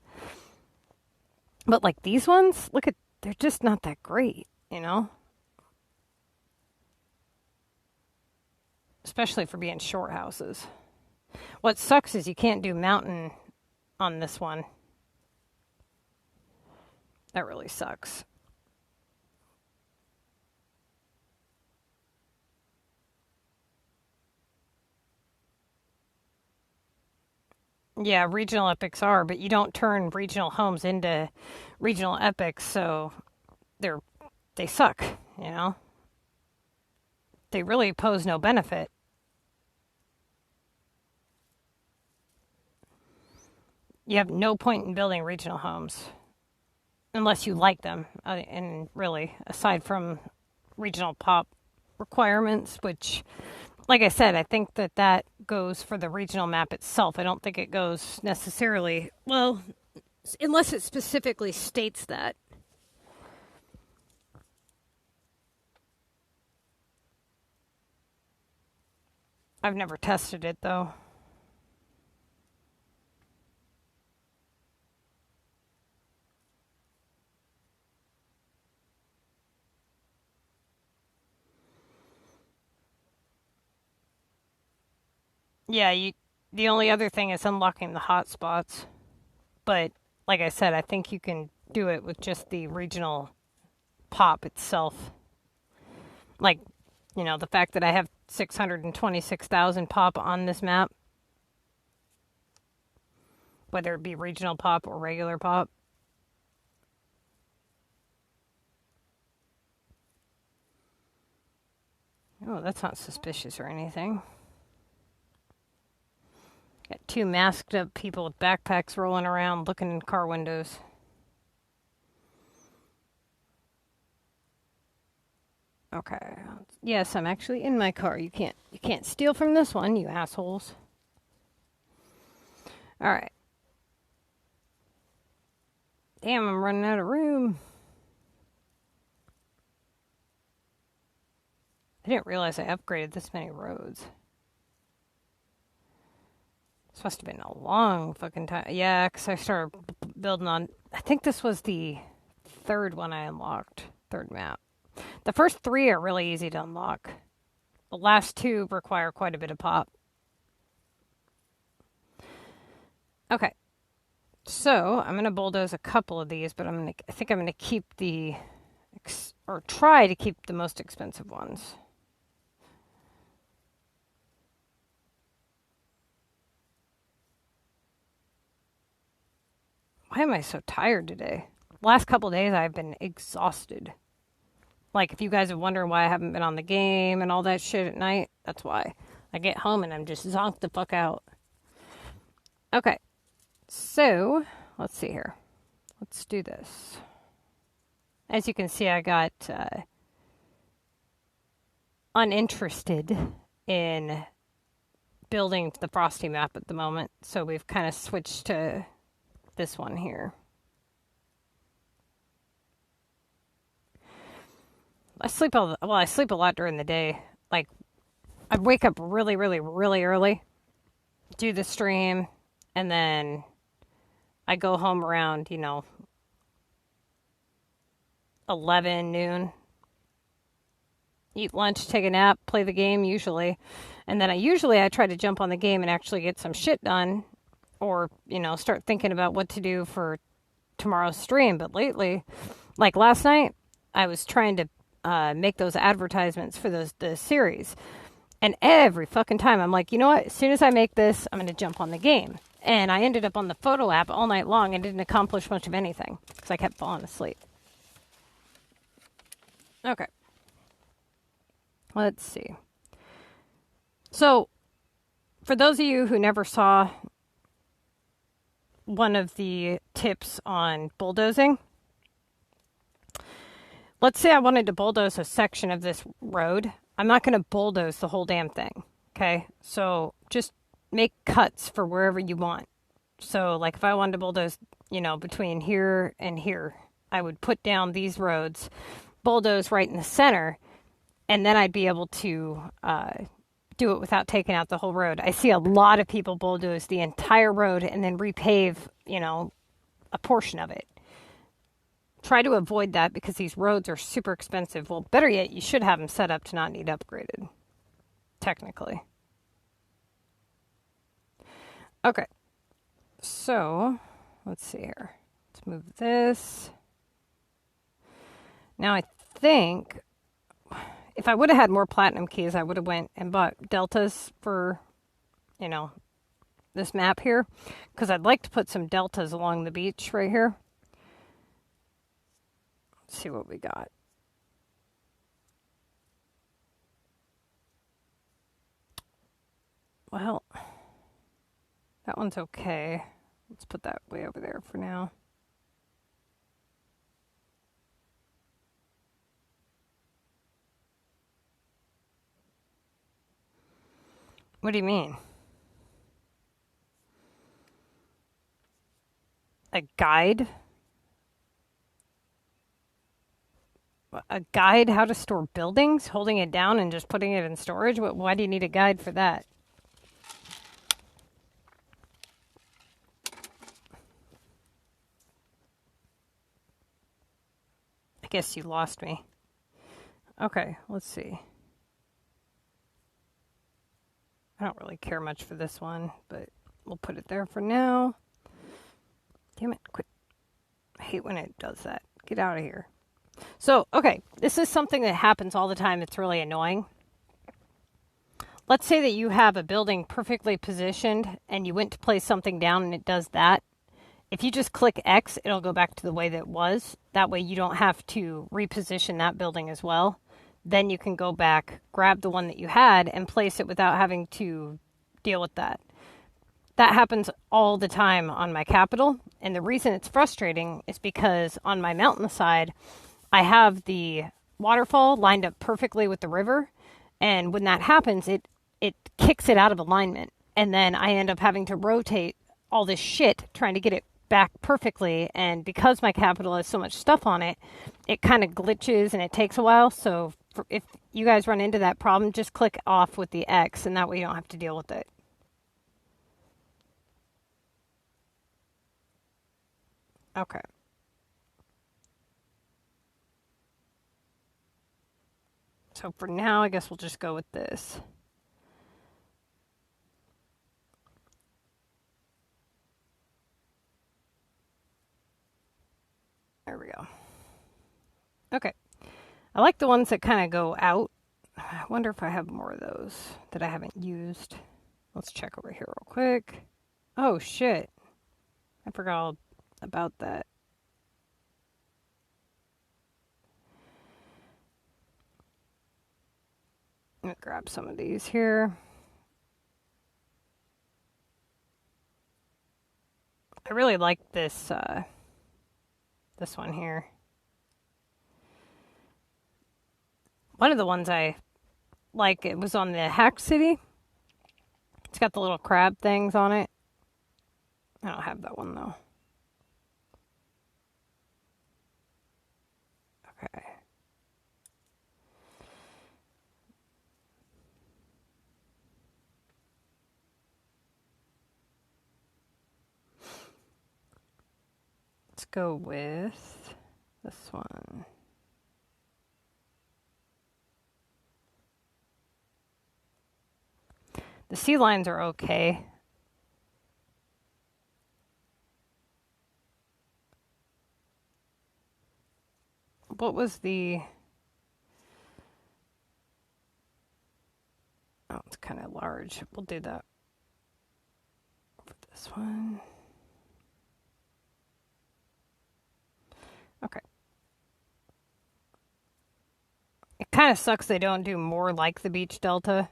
But like these ones, look at, they're just not that great, you know? Especially for being short houses. What sucks is you can't do mountain on this one. That really sucks. Yeah, regional epics are, but you don't turn regional homes into regional epics, so they suck, you know? They really pose no benefit. You have no point in building regional homes unless you like them. And really, aside from regional pop requirements, which, like I said, I think that goes for the regional map itself. I don't think it goes necessarily, well, unless it specifically states that. I've never tested it, though. Yeah, the only other thing is unlocking the hotspots. But like I said, I think you can do it with just the regional pop itself. Like, you know, the fact that I have 626,000 pop on this map, whether it be regional pop or regular pop. Oh, that's not suspicious or anything. Got two masked up people with backpacks rolling around looking in car windows. Okay. Yes, I'm actually in my car. You can't steal from this one, you assholes. All right. Damn, I'm running out of room. I didn't realize I upgraded this many roads. This must have been a long fucking time. Yeah, because I started building on... I think this was the third one I unlocked. Third map. The first three are really easy to unlock. The last two require quite a bit of pop. Okay. So, I'm going to bulldoze a couple of these, but I think I'm going to keep or try to keep the most expensive ones. Why am I so tired today? Last couple of days I've been exhausted. Like, if you guys are wondering why I haven't been on the game and all that shit at night, that's why. I get home and I'm just zonked the fuck out. Okay, so let's see here. Let's do this. As you can see, I got uninterested in building the Frosty map at the moment, so we've kind of switched to this one here. I sleep a lot during the day. Like, I'd wake up really, really, really early, do the stream, and then I go home around, 11, noon. Eat lunch, take a nap, play the game usually. And then I try to jump on the game and actually get some shit done, or, start thinking about what to do for tomorrow's stream. But lately, like last night, I was trying to make those advertisements for the series. And every fucking time I'm like, you know what? As soon as I make this, I'm going to jump on the game. And I ended up on the photo app all night long and didn't accomplish much of anything because I kept falling asleep. Okay. Let's see. So, for those of you who never saw one of the tips on bulldozing, let's say I wanted to bulldoze a section of this road. I'm not going to bulldoze the whole damn thing, okay? So just make cuts for wherever you want. So, like, if I wanted to bulldoze, between here and here, I would put down these roads, bulldoze right in the center, and then I'd be able to do it without taking out the whole road. I see a lot of people bulldoze the entire road and then repave, a portion of it. Try to avoid that because these roads are super expensive. Well, better yet, you should have them set up to not need upgraded, technically. Okay, so let's see here. Let's move this. Now I think if I would have had more platinum keys, I would have went and bought deltas for, this map here, because I'd like to put some deltas along the beach right here. Let's see what we got. Well, that one's okay. Let's put that way over there for now. What do you mean? A guide? A guide how to store buildings? Holding it down and just putting it in storage? Why do you need a guide for that? I guess you lost me. Okay, let's see. I don't really care much for this one, but we'll put it there for now. Damn it, quit. I hate when it does that. Get out of here. So, okay, this is something that happens all the time. It's really annoying. Let's say that you have a building perfectly positioned and you went to place something down and it does that. If you just click X, it'll go back to the way that it was. That way you don't have to reposition that building as well. Then you can go back, grab the one that you had, and place it without having to deal with that. That happens all the time on my capital. And the reason it's frustrating is because on my mountainside, I have the waterfall lined up perfectly with the river. And when that happens, it kicks it out of alignment. And then I end up having to rotate all this shit trying to get it back perfectly. And because my capital has so much stuff on it, it kind of glitches and it takes a while. So if you guys run into that problem, just click off with the X and that way you don't have to deal with it. Okay. So for now, I guess we'll just go with this. There we go. Okay. I like the ones that kind of go out. I wonder if I have more of those that I haven't used. Let's check over here real quick. Oh, shit. I forgot all about that. I'm going to grab some of these here. I really like this this one here. One of the ones I like, it was on the Hack City. It's got the little crab things on it. I don't have that one though. Okay. Let's go with this one. The sea lines are okay. What was the... Oh, it's kind of large. We'll do that for this one. Okay. It kind of sucks they don't do more like the Beach Delta.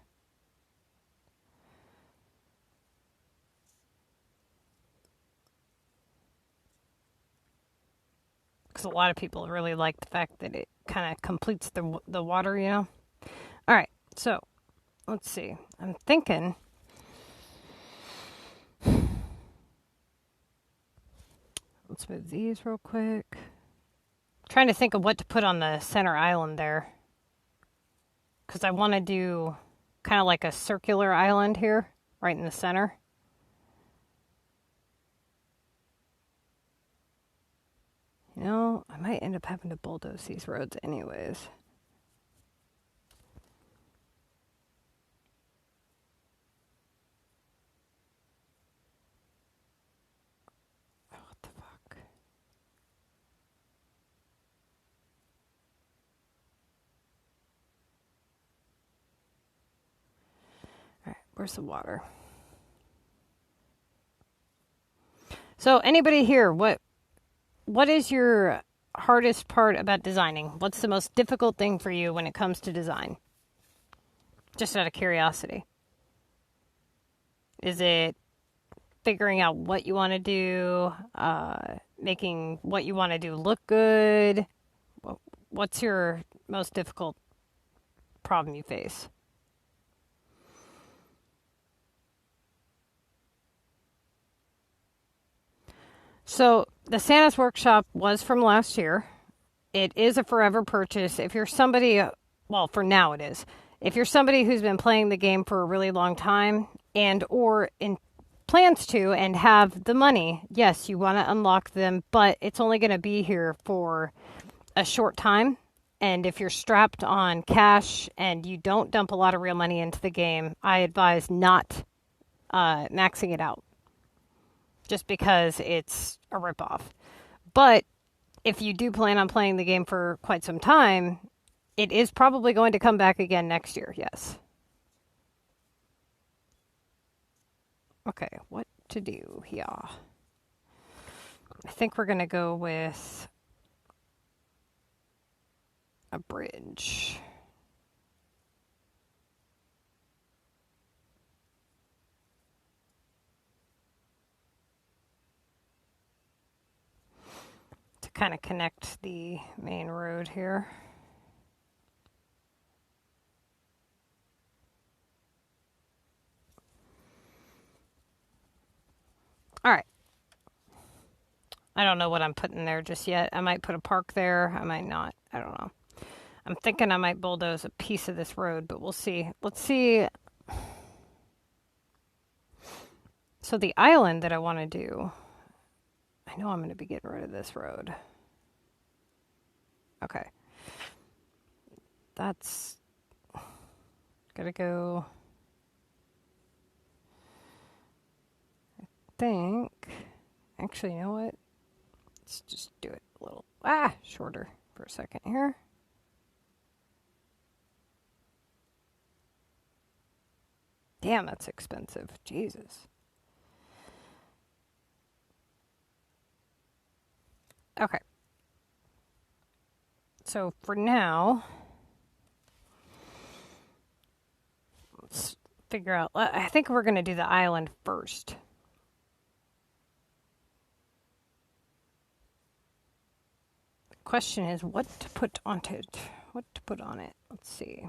Because a lot of people really like the fact that it kind of completes the water, you know? All right, so let's see. I'm thinking... Let's move these real quick. Trying to think of what to put on the center island there. Because I want to do kind of like a circular island here, right in the center. You know, I might end up having to bulldoze these roads anyways. Oh, what the fuck? All right, where's the water? So anybody here, what is your hardest part about designing? What's the most difficult thing for you when it comes to design? Just out of curiosity. Is it figuring out what you want to do, making what you want to do look good? What's your most difficult problem you face? So the Santa's Workshop was from last year. It is a forever purchase. If you're somebody, well, for now it is. If you're somebody who's been playing the game for a really long time and or plans to and have the money, yes, you want to unlock them, but it's only going to be here for a short time. And if you're strapped on cash and you don't dump a lot of real money into the game, I advise not maxing it out. Just because it's a ripoff. But if you do plan on playing the game for quite some time, it is probably going to come back again next year, yes. Okay, what to do here? I think we're going to go with a bridge. Kind of connect the main road here. All right. I don't know what I'm putting there just yet. I might put a park there. I might not. I don't know. I'm thinking I might bulldoze a piece of this road, but we'll see. Let's see. So the island that I want to do, I know I'm going to be getting rid of this road. Okay. That's gotta go. I think. Actually, you know what? Let's just do it a little shorter for a second here. Damn, that's expensive. Jesus. Okay. So for now, let's figure out. I think we're going to do the island first. question is what to put on it. What to put on it. Let's see.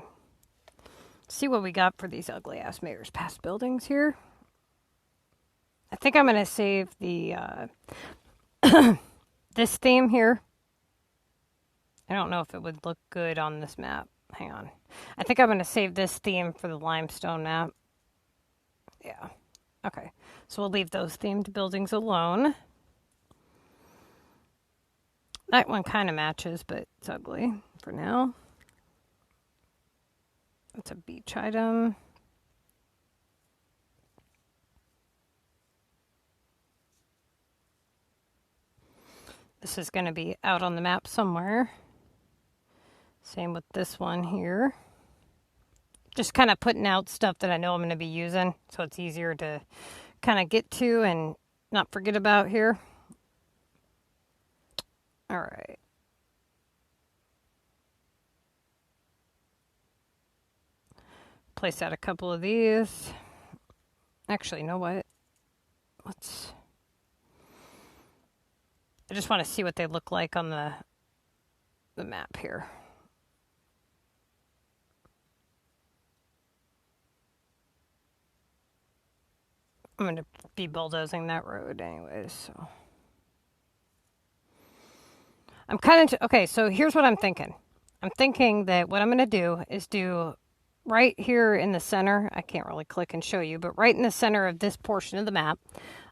See what we got for these ugly ass Mayor's Pass buildings here. I think I'm going to save the this theme here. I don't know if it would look good on this map. Hang on. I think I'm going to save this theme for the limestone map. Yeah. Okay. So we'll leave those themed buildings alone. That one kind of matches, but it's ugly for now. That's a beach item. This is going to be out on the map somewhere. Same with this one here. Just kind of putting out stuff that I know I'm going to be using, so it's easier to kind of get to and not forget about here. All right. Place out a couple of these. Actually, you know what? I just want to see what they look like on the map here. I'm going to be bulldozing that road anyways, so. I'm kind of, okay, so here's what I'm thinking. I'm thinking that what I'm going to do is do right here in the center. I can't really click and show you, but right in the center of this portion of the map,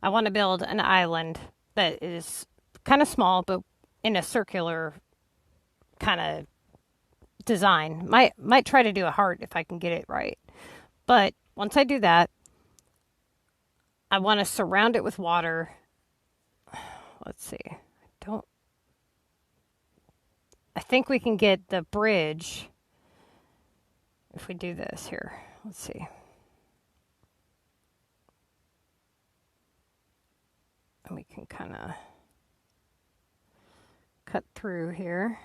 I want to build an island that is kind of small, but in a circular kind of design. Might try to do a heart if I can get it right. But once I do that, I want to surround it with water. Let's see. I think we can get the bridge if we do this here. Let's see. And we can kind of cut through here.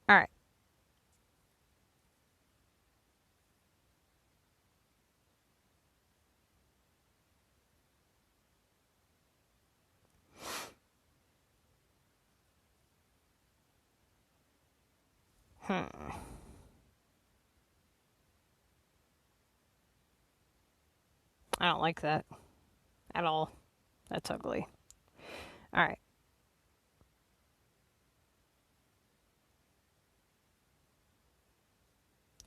All right. I don't like that at all. That's ugly. All right.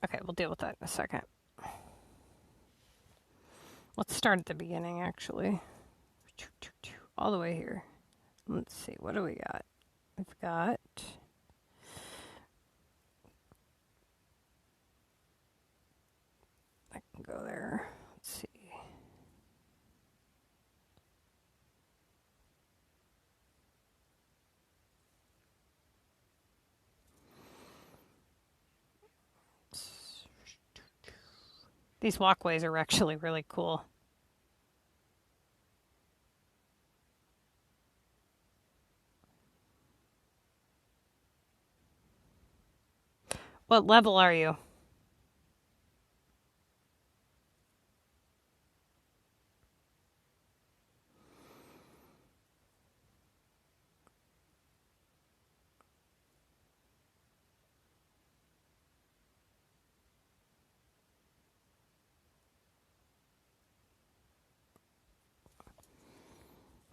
Okay, we'll deal with that in a second. Let's start at the beginning, actually. All the way here. Let's see, what do we got? We've got... I can go there. Let's see. These walkways are actually really cool. What level are you?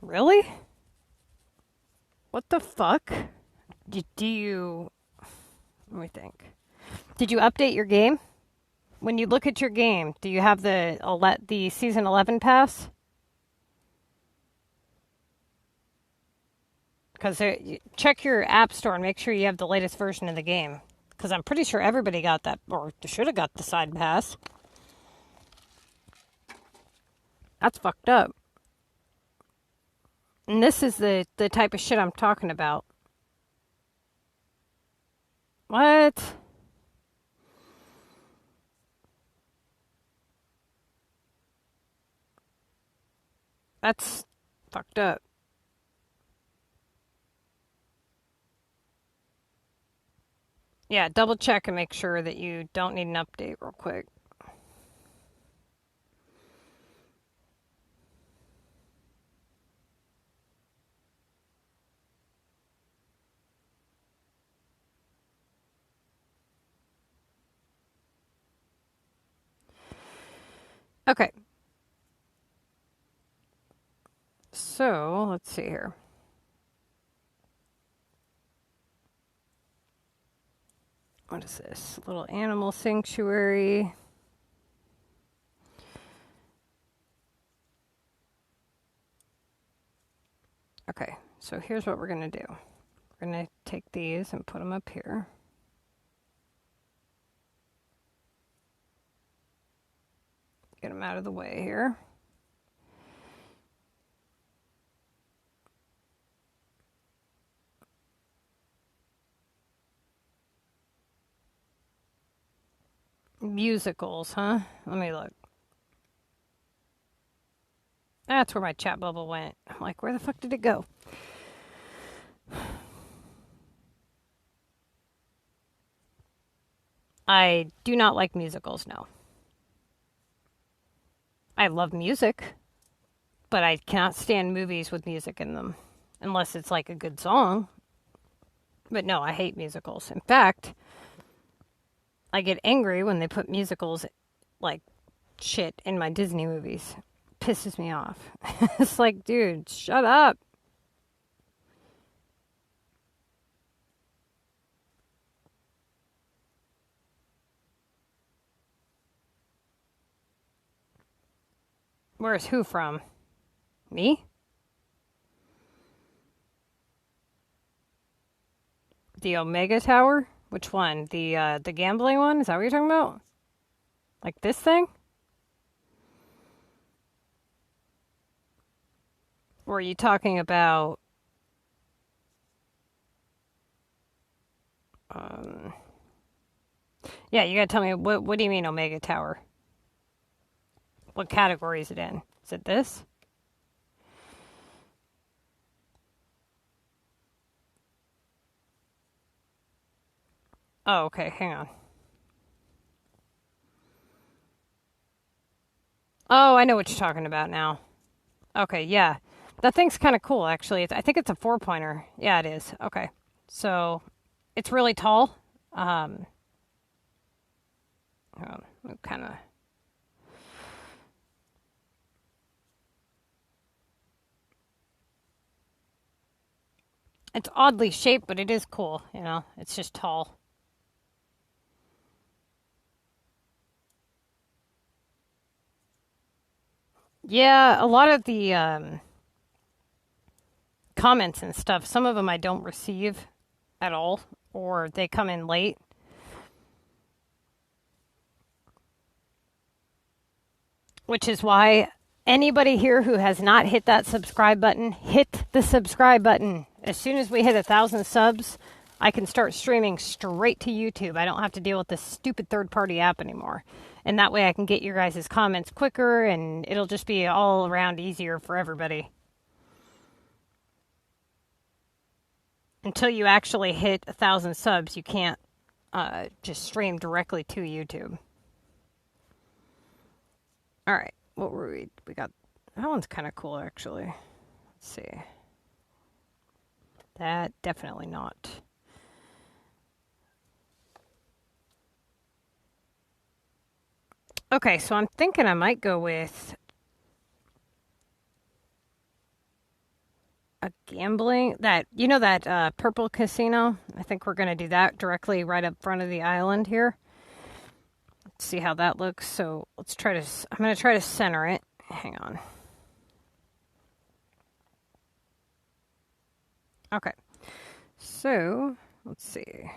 Really? What the fuck? Do you... Let me think. Did you update your game? When you look at your game, do you have the Season 11 pass? Because check your app store and make sure you have the latest version of the game. Because I'm pretty sure everybody got that, or should have got the side pass. That's fucked up. And this is the type of shit I'm talking about. What? That's fucked up. Yeah, double check and make sure that you don't need an update real quick. Okay. So, let's see here. What is this? Little animal sanctuary. Okay, so here's what we're going to do. We're going to take these and put them up here. Get them out of the way here. Musicals, huh? Let me look. That's where my chat bubble went. I'm like, where the fuck did it go? I do not like musicals, no. I love music, but I cannot stand movies with music in them unless it's like a good song. But no, I hate musicals. In fact, I get angry when they put musicals like shit in my Disney movies. Pisses me off. It's like, dude, shut up. Where's who from? Me? The Omega Tower? Which one? The gambling one? Is that what you're talking about? Like this thing? Or are you talking about yeah, you gotta tell me what do you mean Omega Tower? What category is it in? Is it this? Oh, okay, hang on. Oh, I know what you're talking about now. Okay, yeah. That thing's kind of cool, actually. I think it's a 4-pointer. Yeah, it is. Okay. So, it's really tall. Kind of... It's oddly shaped, but it is cool, you know? It's just tall. Yeah, a lot of the comments and stuff, some of them I don't receive at all, or they come in late. Which is why anybody here who has not hit that subscribe button, hit the subscribe button. As soon as we hit 1,000 subs, I can start streaming straight to YouTube. I don't have to deal with this stupid third-party app anymore. And that way I can get your guys' comments quicker, and it'll just be all around easier for everybody. Until you actually hit 1,000 subs, you can't just stream directly to YouTube. All right, what were we? We got that one's kind of cool, actually. Let's see. That definitely not. Okay, so I'm thinking I might go with a gambling that that purple casino. I think we're gonna do that directly right up front of the island here. Let's see how that looks. So let's try to. I'm gonna try to center it. Hang on. Okay. So let's see.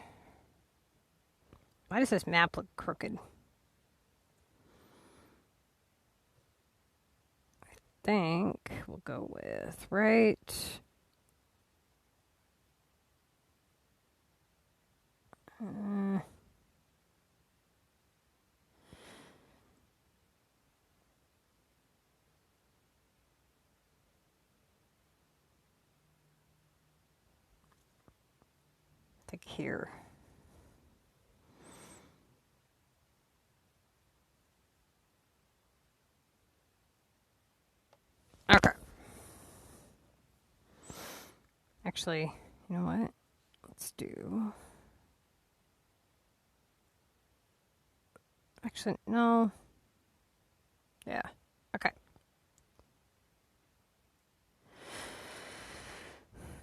Why does this map look crooked? I think we'll go with right. I think here. Okay. Actually, you know what? Let's do. Actually, no. Yeah. Okay.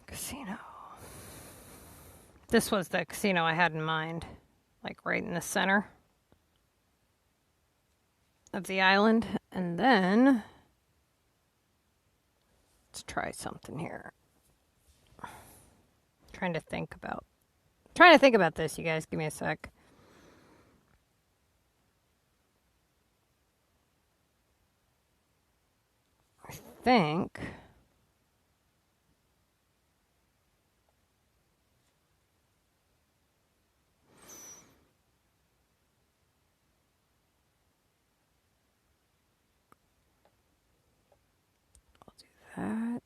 Casino. This was the casino I had in mind, like right in the center of the island. And then let's try something here. Trying to think about this, you guys. Give me a sec. I think I'll do that.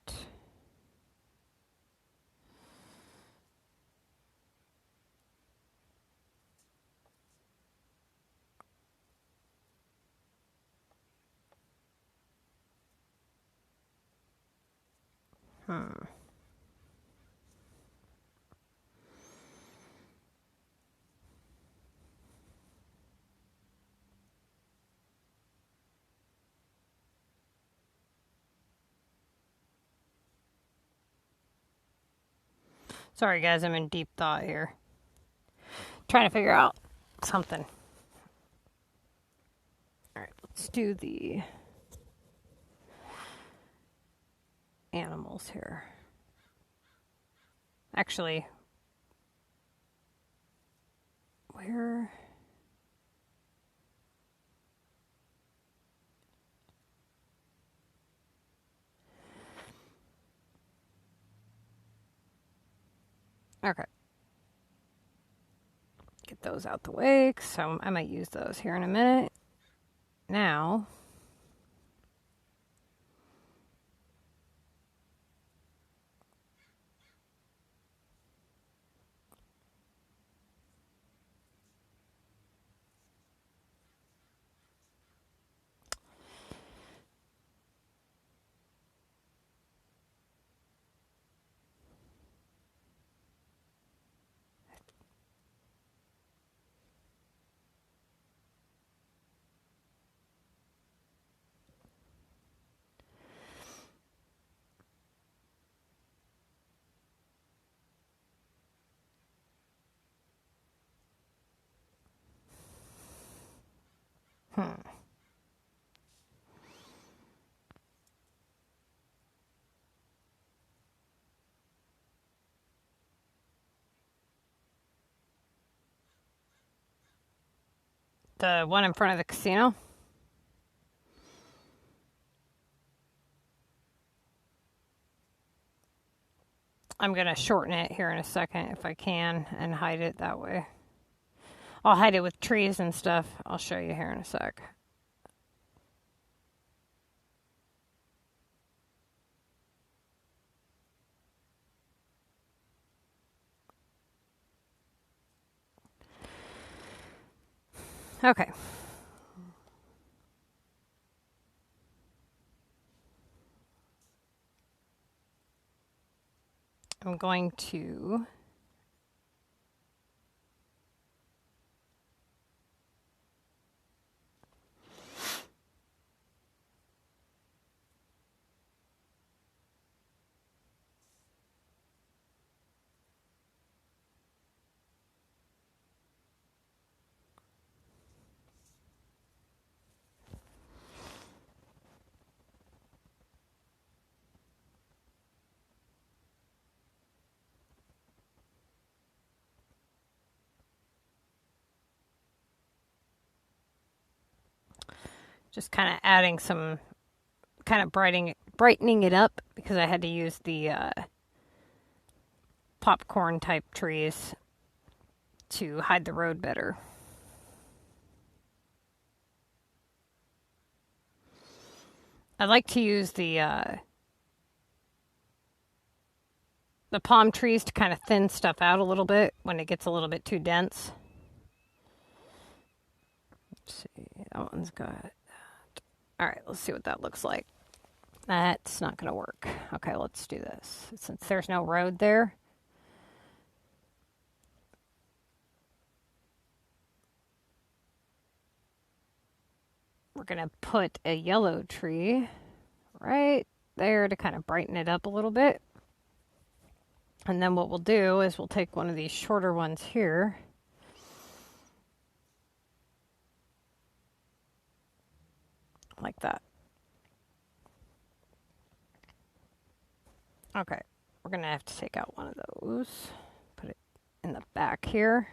Sorry, guys, I'm in deep thought here. Trying to figure out something. All right, let's do the animals here. Actually, where? Okay. Get those out the way, so I might use those here in a minute. Now, the one in front of the casino. I'm going to shorten it here in a second if I can and hide it that way. I'll hide it with trees and stuff. I'll show you here in a sec. Okay. I'm going to just kind of adding some, kind of brightening it up because I had to use the popcorn type trees to hide the road better. I like to use the palm trees to kind of thin stuff out a little bit when it gets a little bit too dense. Let's see, that one's got that. All right, let's see what that looks like. That's not going to work. Okay, let's do this. Since there's no road there, we're going to put a yellow tree right there to kind of brighten it up a little bit. And then what we'll do is we'll take one of these shorter ones here. Like that. Okay, we're going to have to take out one of those. Put it in the back here.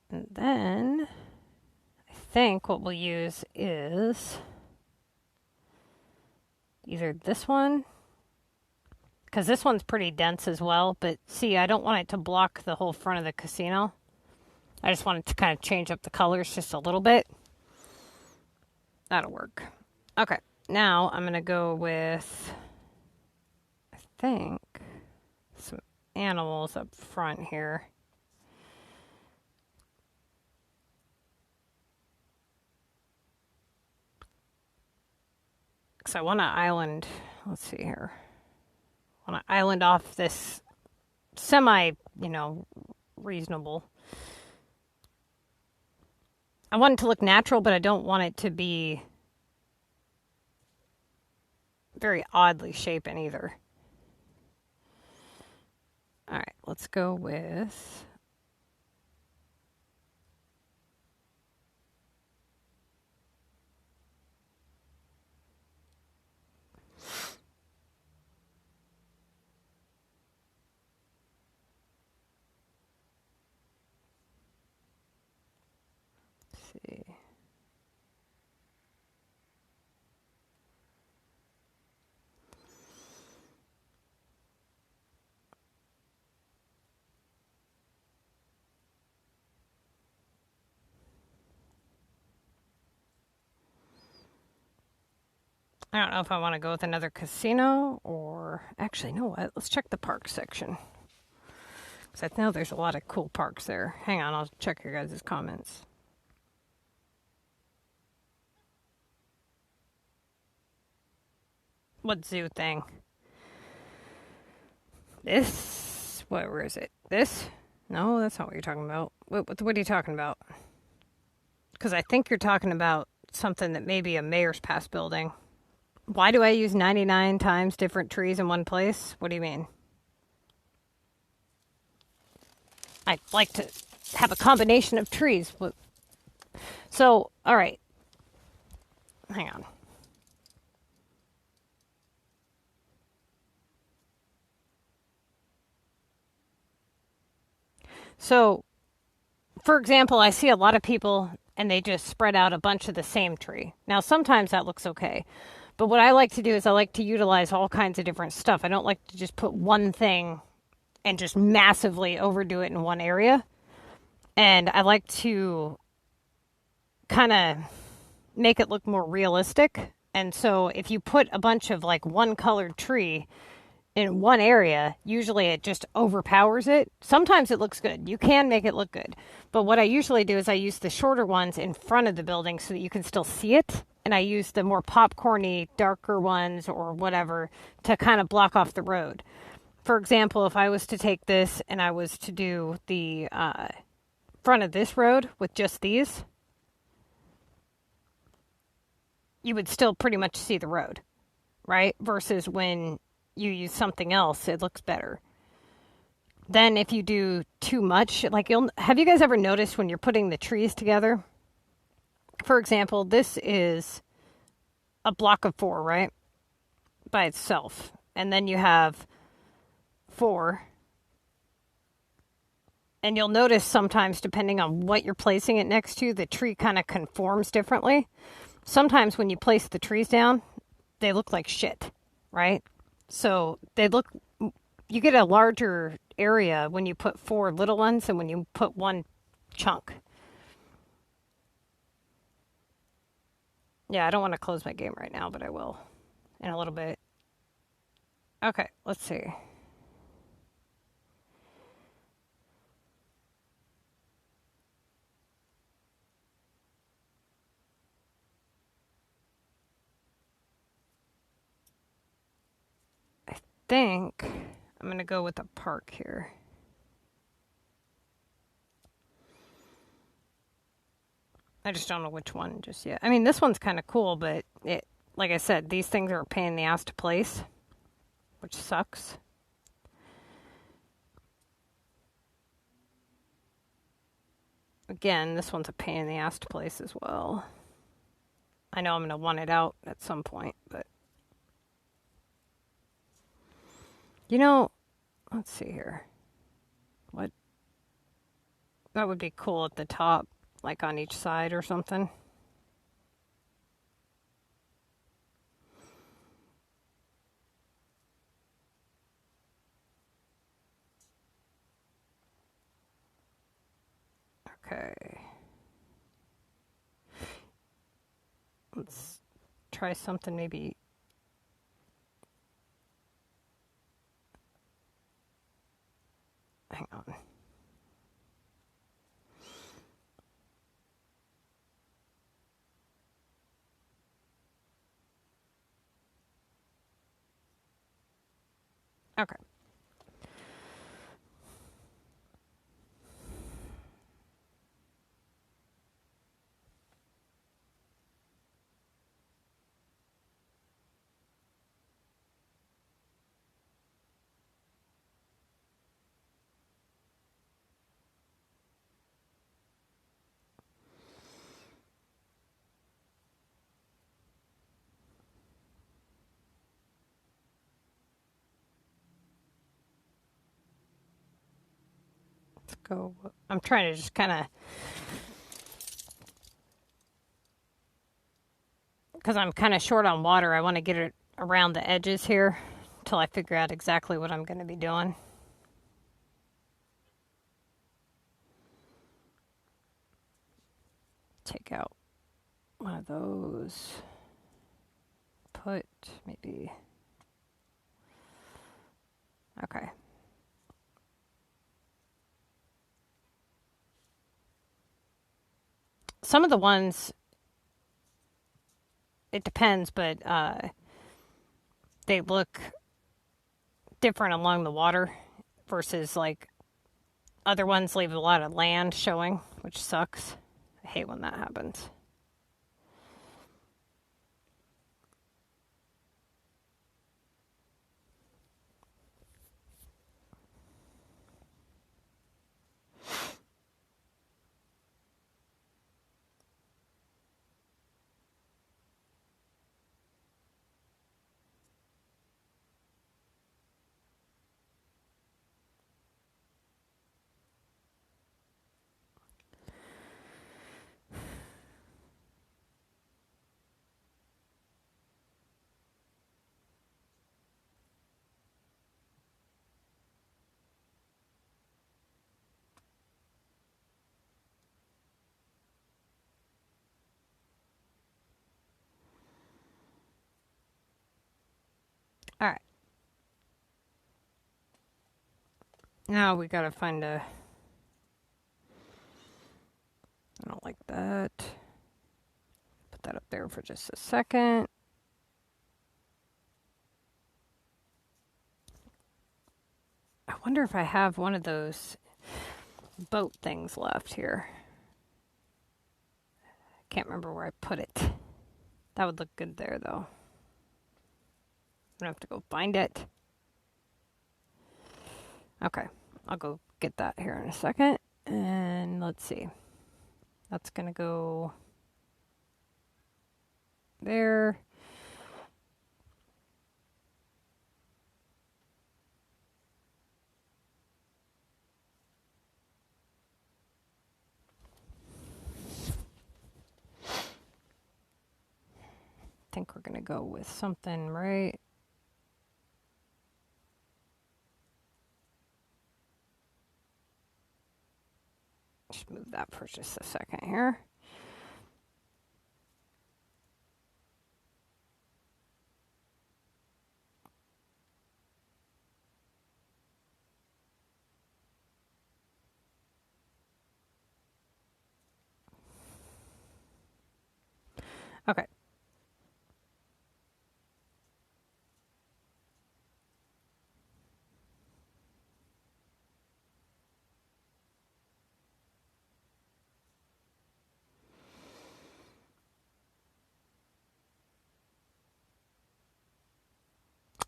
And then I think what we'll use is either this one, because this one's pretty dense as well, but see, I don't want it to block the whole front of the casino. I just want it to kind of change up the colors just a little bit. That'll work. Okay, now I'm going to go with, I think, some animals up front here. Because I want to island, let's see here. I want to island off this semi, reasonable. I want it to look natural, but I don't want it to be very oddly shapen either. All right, let's go with see. I don't know if I want to go with another casino or actually, you know what? Let's check the park section. Because I know there's a lot of cool parks there. Hang on, I'll check your guys' comments. What zoo thing? This? Where is it? This? No, that's not what you're talking about. What are you talking about? Because I think you're talking about something that may be a Mayor's Pass building. Why do I use 99 times different trees in one place? What do you mean? I'd like to have a combination of trees. So, all right. Hang on. So, for example, I see a lot of people and they just spread out a bunch of the same tree. Now, sometimes that looks okay. But what I like to do is I like to utilize all kinds of different stuff. I don't like to just put one thing and just massively overdo it in one area. And I like to kind of make it look more realistic. And so if you put a bunch of like one colored tree in one area, usually it just overpowers it. Sometimes it looks good. You can make it look good. But what I usually do is I use the shorter ones in front of the building so that you can still see it. And I use the more popcorny, darker ones or whatever to kind of block off the road. For example, if I was to take this and I was to do the front of this road with just these, you would still pretty much see the road, right? Versus when you use something else, it looks better. Then if you do too much, like have you guys ever noticed when you're putting the trees together? For example, this is a block of 4, right? By itself. And then you have 4. And you'll notice sometimes, depending on what you're placing it next to, the tree kind of conforms differently. Sometimes when you place the trees down, they look like shit, right? So you get a larger area when you put 4 little ones than when you put one chunk. Yeah, I don't want to close my game right now, but I will in a little bit. Okay, let's see. I think I'm going to go with a park here. I just don't know which one just yet. I mean, this one's kind of cool, but like I said, these things are a pain in the ass to place, which sucks. Again, this one's a pain in the ass to place as well. I know I'm going to want it out at some point, but you know, let's see here. What? That would be cool at the top, like on each side or something. Okay. Let's try something maybe. Hang on. Okay. Let's go. I'm trying to just kind of, because I'm kind of short on water, I want to get it around the edges here until I figure out exactly what I'm going to be doing. Take out one of those. Put maybe. Okay. Some of the ones, it depends, but they look different along the water versus like other ones leave a lot of land showing, which sucks. I hate when that happens. All right. Now we gotta find a. I don't like that. Put that up there for just a second. I wonder if I have one of those boat things left here. I can't remember where I put it. That would look good there, though. I'm gonna have to go find it. Okay, I'll go get that here in a second. And let's see. That's gonna go there. I think we're gonna go with something, right? Just move that for just a second here. Okay.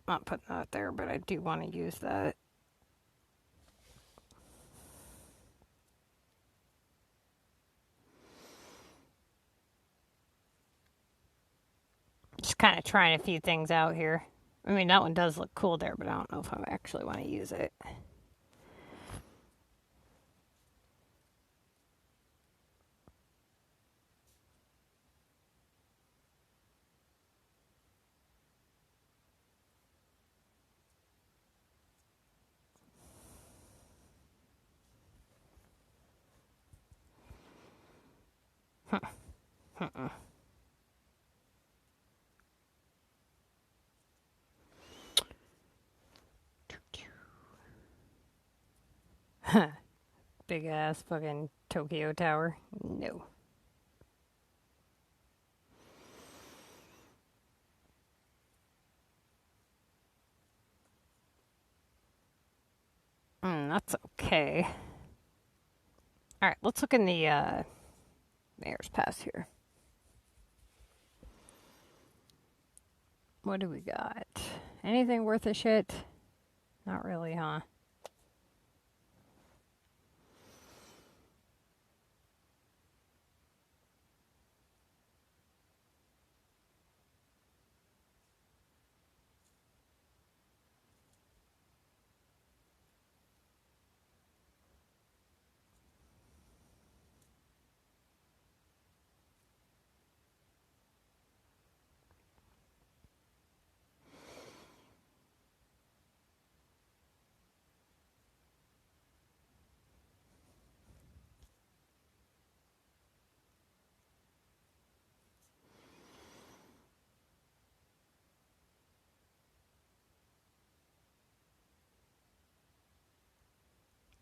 Not putting that there, but I do want to use that. Just kind of trying a few things out here. I mean, that one does look cool there, but I don't know if I actually want to use it. Big ass fucking Tokyo Tower. No. That's okay. Alright, let's look in the Mayor's Pass here. What do we got? Anything worth a shit? Not really, huh?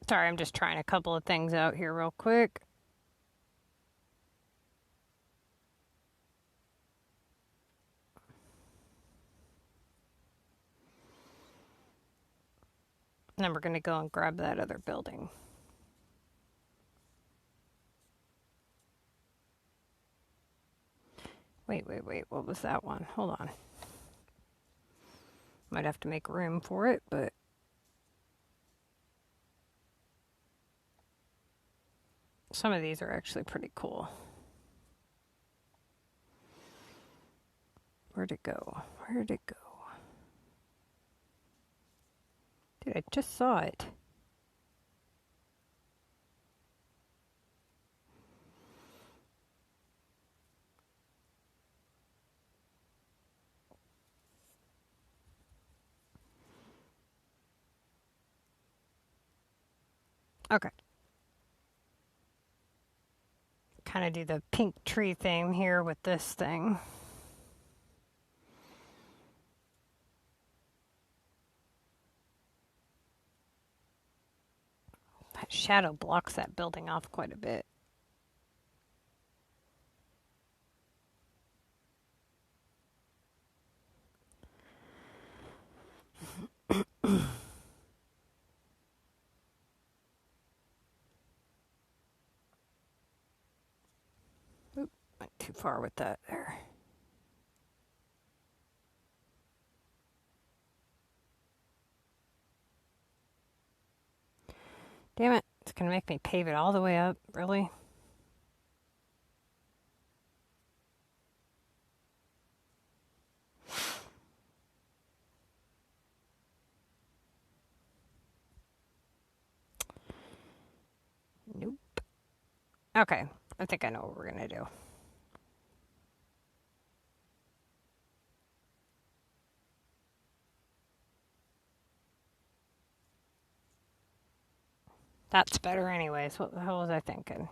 Sorry, I'm just trying a couple of things out here real quick. And then we're going to go and grab that other building. Wait. What was that one? Hold on. Might have to make room for it, but... some of these are actually pretty cool. Where'd it go? Dude, I just saw it. Okay. Kind of do the pink tree thing here with this thing. That shadow blocks that building off quite a bit. Oop, went too far with that there. Damn it, it's gonna make me pave it all the way up, really? Nope. Okay, I think I know what we're gonna do. That's better anyways. What the hell was I thinking?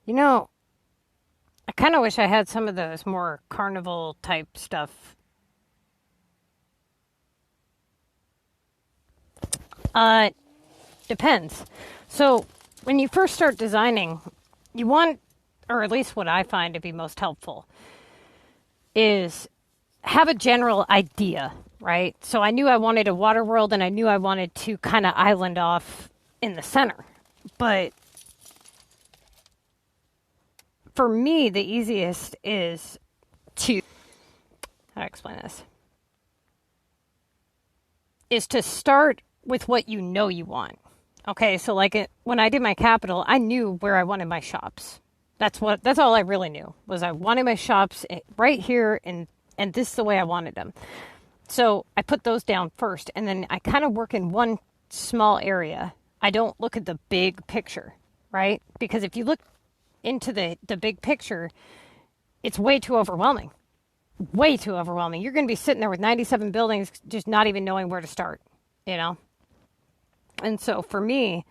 You know, I kind of wish I had some of those more carnival type stuff. Depends. So, when you first start designing, you want, or at least what I find to be most helpful, is have a general idea, right? So I knew I wanted a water world, and I knew I wanted to kind of island off in the center. But for me, the easiest is to, how do I explain this? Is to start with what you know you want. Okay, so like when I did my capital, I knew where I wanted my shops. That's all I really knew, was I wanted my shops right here, and this is the way I wanted them. So I put those down first, and then I kind of work in one small area. I don't look at the big picture, right? Because if you look into the big picture, it's way too overwhelming. Way too overwhelming. You're going to be sitting there with 97 buildings, just not even knowing where to start, you know? And so for me,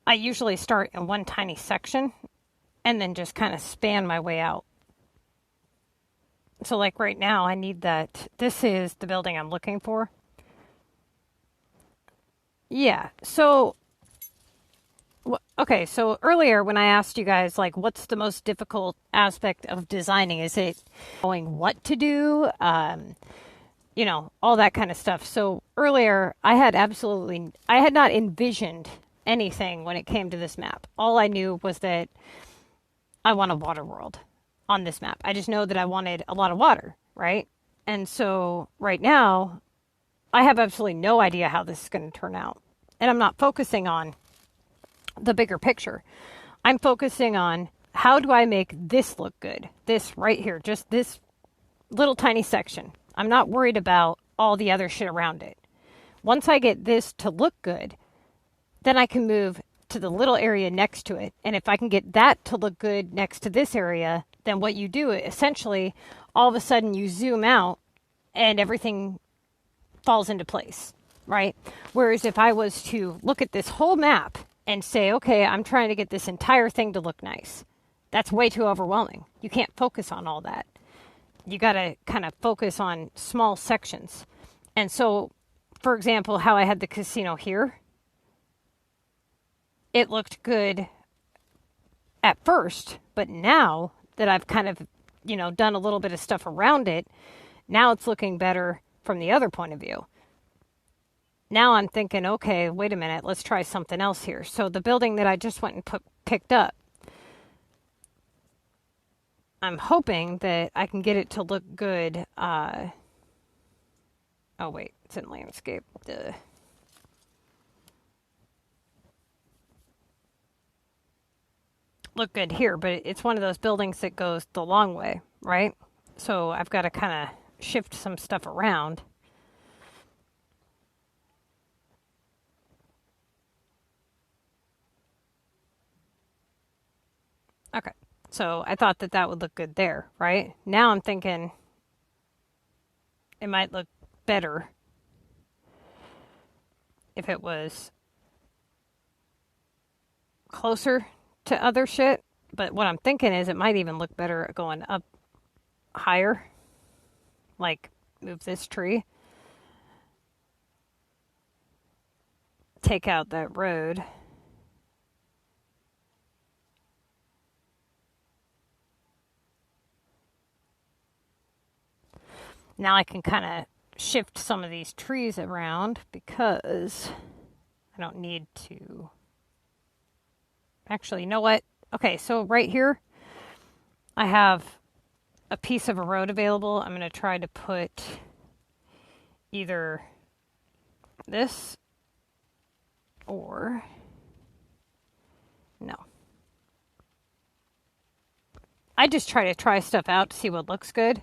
I usually start in one tiny section and then just kind of span my way out. So like right now, I need that. This is the building I'm looking for. Yeah. So, okay. So earlier when I asked you guys, like, what's the most difficult aspect of designing? Is it knowing what to do? You know, all that kind of stuff. So earlier I had not envisioned anything when it came to this map. All I knew was that I want a water world on this map. I just know that I wanted a lot of water, right? And so right now I have absolutely no idea how this is going to turn out. And I'm not focusing on the bigger picture. I'm focusing on, how do I make this look good? This right here, just this little tiny section. I'm not worried about all the other shit around it. Once I get this to look good, then I can move to the little area next to it. And if I can get that to look good next to this area, then what you do, essentially, all of a sudden you zoom out and everything falls into place, right? Whereas if I was to look at this whole map and say, okay, I'm trying to get this entire thing to look nice, that's way too overwhelming. You can't focus on all that. You got to kind of focus on small sections. And so, for example, how I had the casino here, it looked good at first, but now that I've kind of, you know, done a little bit of stuff around it, now it's looking better from the other point of view. Now I'm thinking, okay, wait a minute, let's try something else here. So the building that I just went and picked up, I'm hoping that I can get it to look good. Oh, wait, it's in landscape. Duh. Look good here, but it's one of those buildings that goes the long way, right? So I've got to kind of shift some stuff around. Okay. So I thought that would look good there, right? Now I'm thinking it might look better if it was closer to other shit. But what I'm thinking is it might even look better going up higher. Like, move this tree. Take out that road. Now I can kind of shift some of these trees around because I don't need to. Actually, you know what? Okay, so right here, I have a piece of a road available. I'm going to try to put either this or no. I just try stuff out to see what looks good.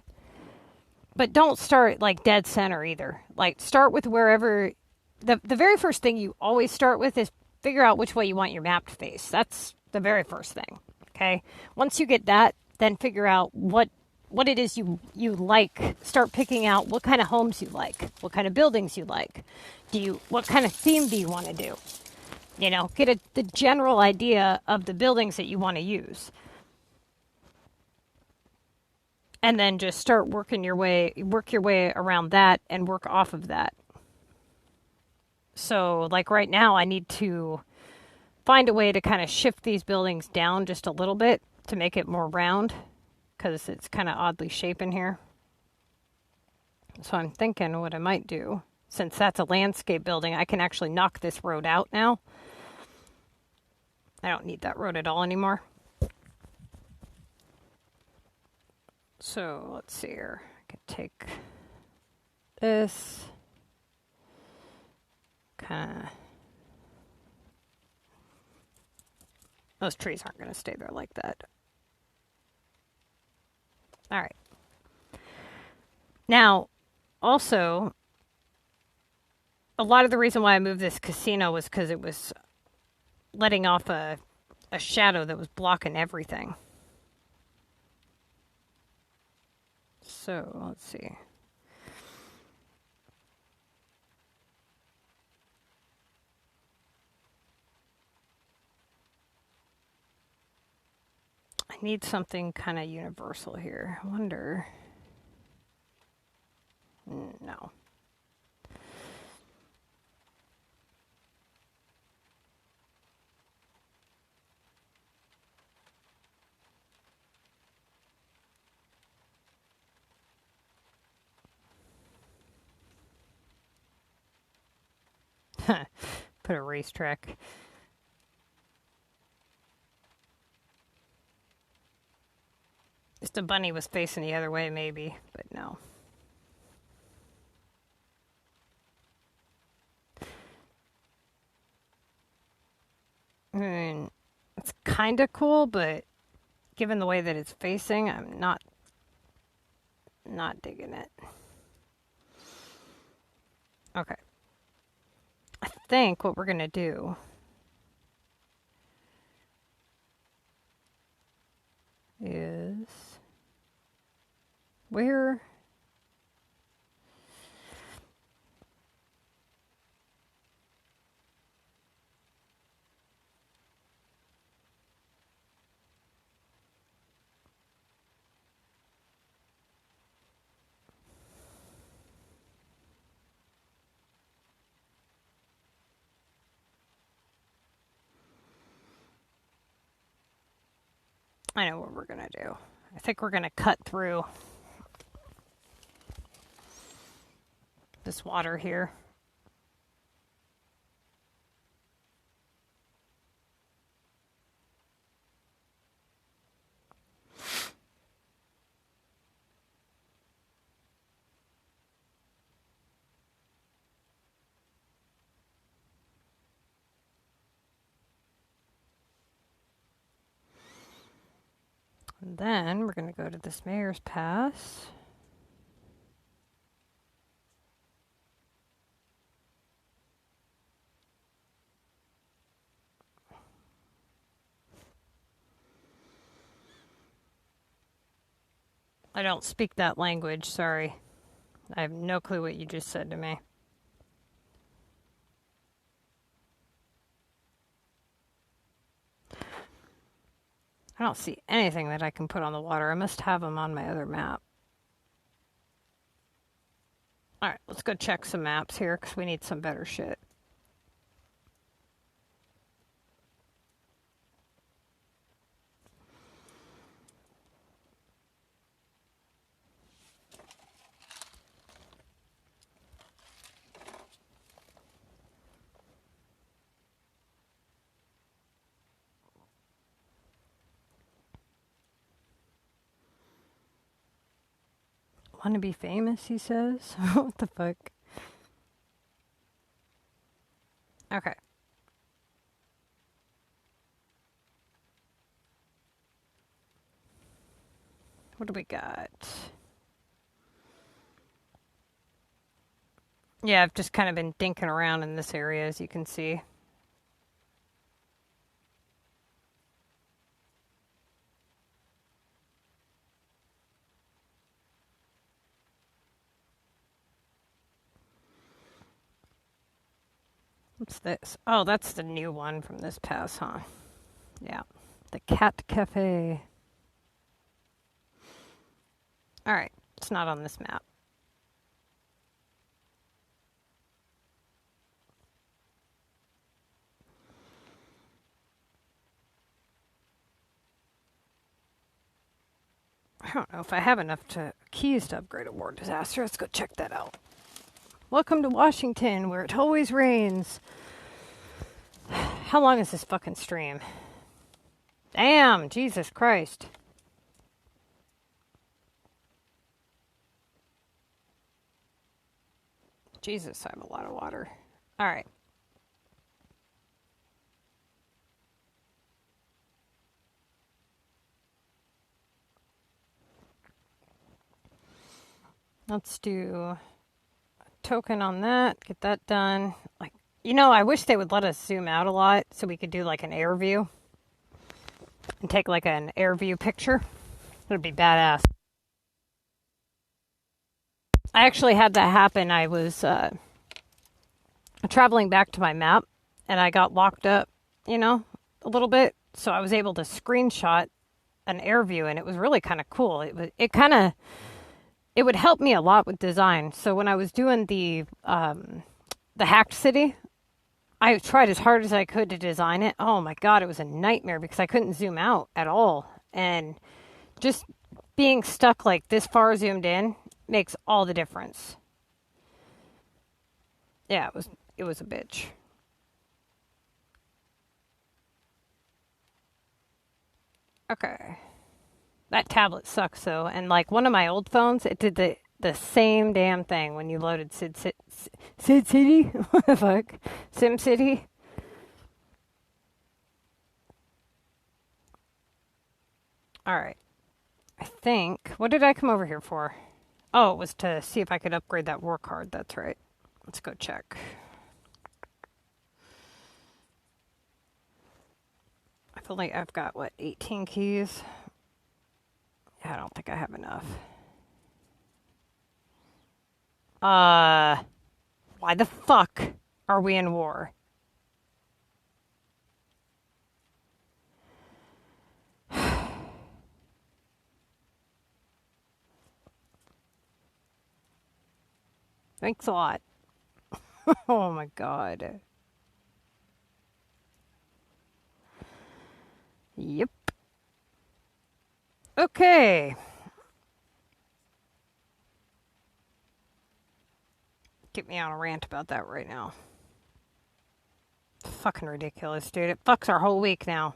But don't start like dead center either. Like, start with wherever. The very first thing you always start with is figure out which way you want your map to face. That's the very first thing. Okay. Once you get that, then figure out what it is you like. Start picking out what kind of homes you like, what kind of buildings you like. What kind of theme do you want to do? You know, get the general idea of the buildings that you want to use. And then just start work your way around that and work off of that. So like right now I need to find a way to kind of shift these buildings down just a little bit to make it more round because it's kind of oddly shaped in here. So I'm thinking what I might do, since that's a landscape building, I can actually knock this road out now. I don't need that road at all anymore. So let's see here. I could take this, kind of. Those trees aren't going to stay there like that. All right. Now, also, a lot of the reason why I moved this casino was because it was letting off a shadow that was blocking everything. So, let's see. I need something kind of universal here. I wonder. No. Put a racetrack. If the bunny was facing the other way, maybe, but no. I mean, it's kind of cool, but given the way that it's facing, I'm not digging it. Okay. I think what we're going to do is where I know what we're going to do. I think we're going to cut through this water here. And then we're going to go to this Mayor's Pass. I don't speak that language, sorry. I have no clue what you just said to me. I don't see anything that I can put on the water. I must have them on my other map. Alright, let's go check some maps here because we need some better shit. Want to be famous, he says? What the fuck? Okay. What do we got? Yeah, I've just kind of been dinking around in this area, as you can see. What's this? Oh, that's the new one from this pass, huh? Yeah. The Cat Cafe. Alright, it's not on this map. I don't know if I have enough keys to upgrade a war disaster. Let's go check that out. Welcome to Washington, where it always rains. How long is this fucking stream? Damn, Jesus Christ. Jesus, I have a lot of water. All right. Let's do a token on that. Get that done. Like, you know, I wish they would let us zoom out a lot so we could do like an air view and take like an air view picture. That'd be badass. I actually had that happen. I was traveling back to my map and I got locked up, you know, a little bit. So I was able to screenshot an air view and it was really kind of cool. It would help me a lot with design. So when I was doing the hacked city, I tried as hard as I could to design it. Oh my God, it was a nightmare because I couldn't zoom out at all. And just being stuck like this far zoomed in makes all the difference. Yeah, it was a bitch. Okay. That tablet sucks though. And like one of my old phones, it did the same damn thing when you loaded SimCity? What the fuck? SimCity? Alright. I think... What did I come over here for? Oh, it was to see if I could upgrade that war card. That's right. Let's go check. I feel like I've got, what, 18 keys? Yeah, I don't think I have enough. Why the fuck are we in war? Thanks a lot. Oh my God. Yep. Okay. Get me on a rant about that right now. It's fucking ridiculous, dude. It fucks our whole week now.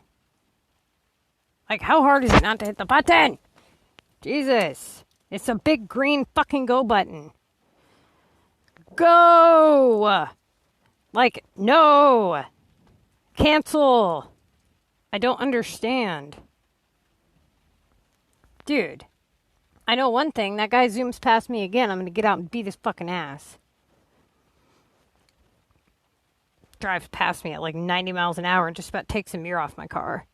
Like, how hard is it not to hit the button? Jesus. It's a big green fucking go button. Go! Like, no! Cancel! I don't understand. Dude. I know one thing. That guy zooms past me again. I'm gonna get out and beat his fucking ass. Drives past me at like 90 miles an hour and just about takes a mirror off my car.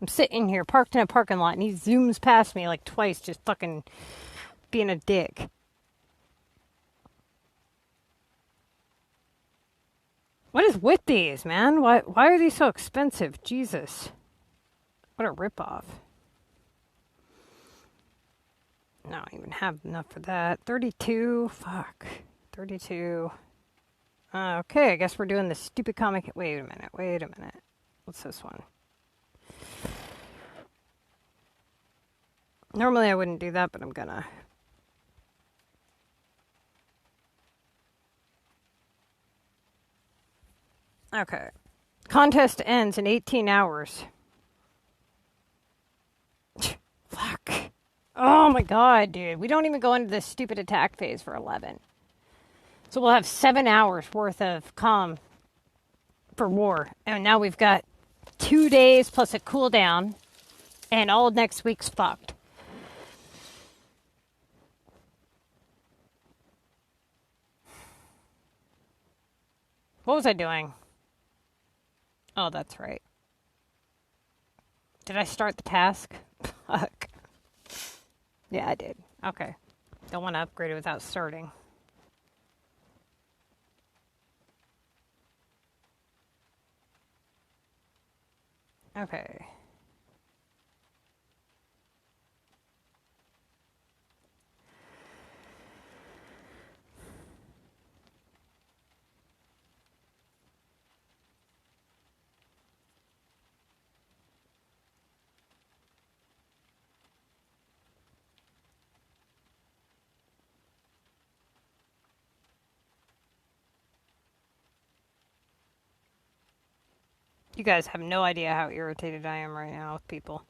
I'm sitting here parked in a parking lot and he zooms past me like twice just fucking being a dick. What is with these, man? Why are these so expensive? Jesus. What a ripoff. I don't even have enough for that. 32? Fuck. 32. Okay, I guess we're doing the stupid comic. Wait a minute. What's this one? Normally I wouldn't do that, but I'm gonna. Okay. Contest ends in 18 hours. Fuck. Oh my God, dude. We don't even go into this stupid attack phase for 11. So we'll have 7 hours worth of comm for war. And now we've got 2 days plus a cooldown. And all next week's fucked. What was I doing? Oh, that's right. Did I start the task? Fuck. Yeah, I did. Okay. Don't want to upgrade it without starting. Okay. You guys have no idea how irritated I am right now with people.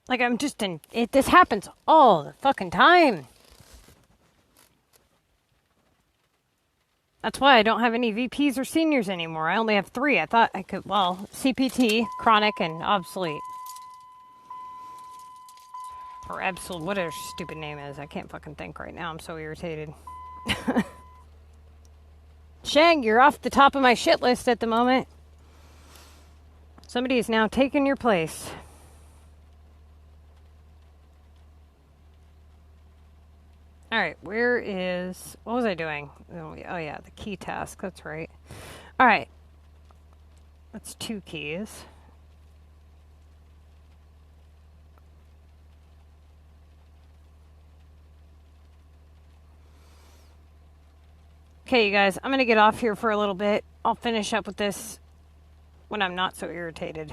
Like, I'm just in... This happens all the fucking time. That's why I don't have any VPs or seniors anymore. I only have 3. I thought I could... Well, CPT, chronic, and obsolete. Or absolute... Whatever stupid name is. I can't fucking think right now. I'm so irritated. Shang, you're off the top of my shit list at the moment. Somebody is now taking your place. Alright, where is... What was I doing? Oh, yeah, the key task. That's right. Alright. That's 2 keys. Okay, you guys, I'm going to get off here for a little bit. I'll finish up with this when I'm not so irritated.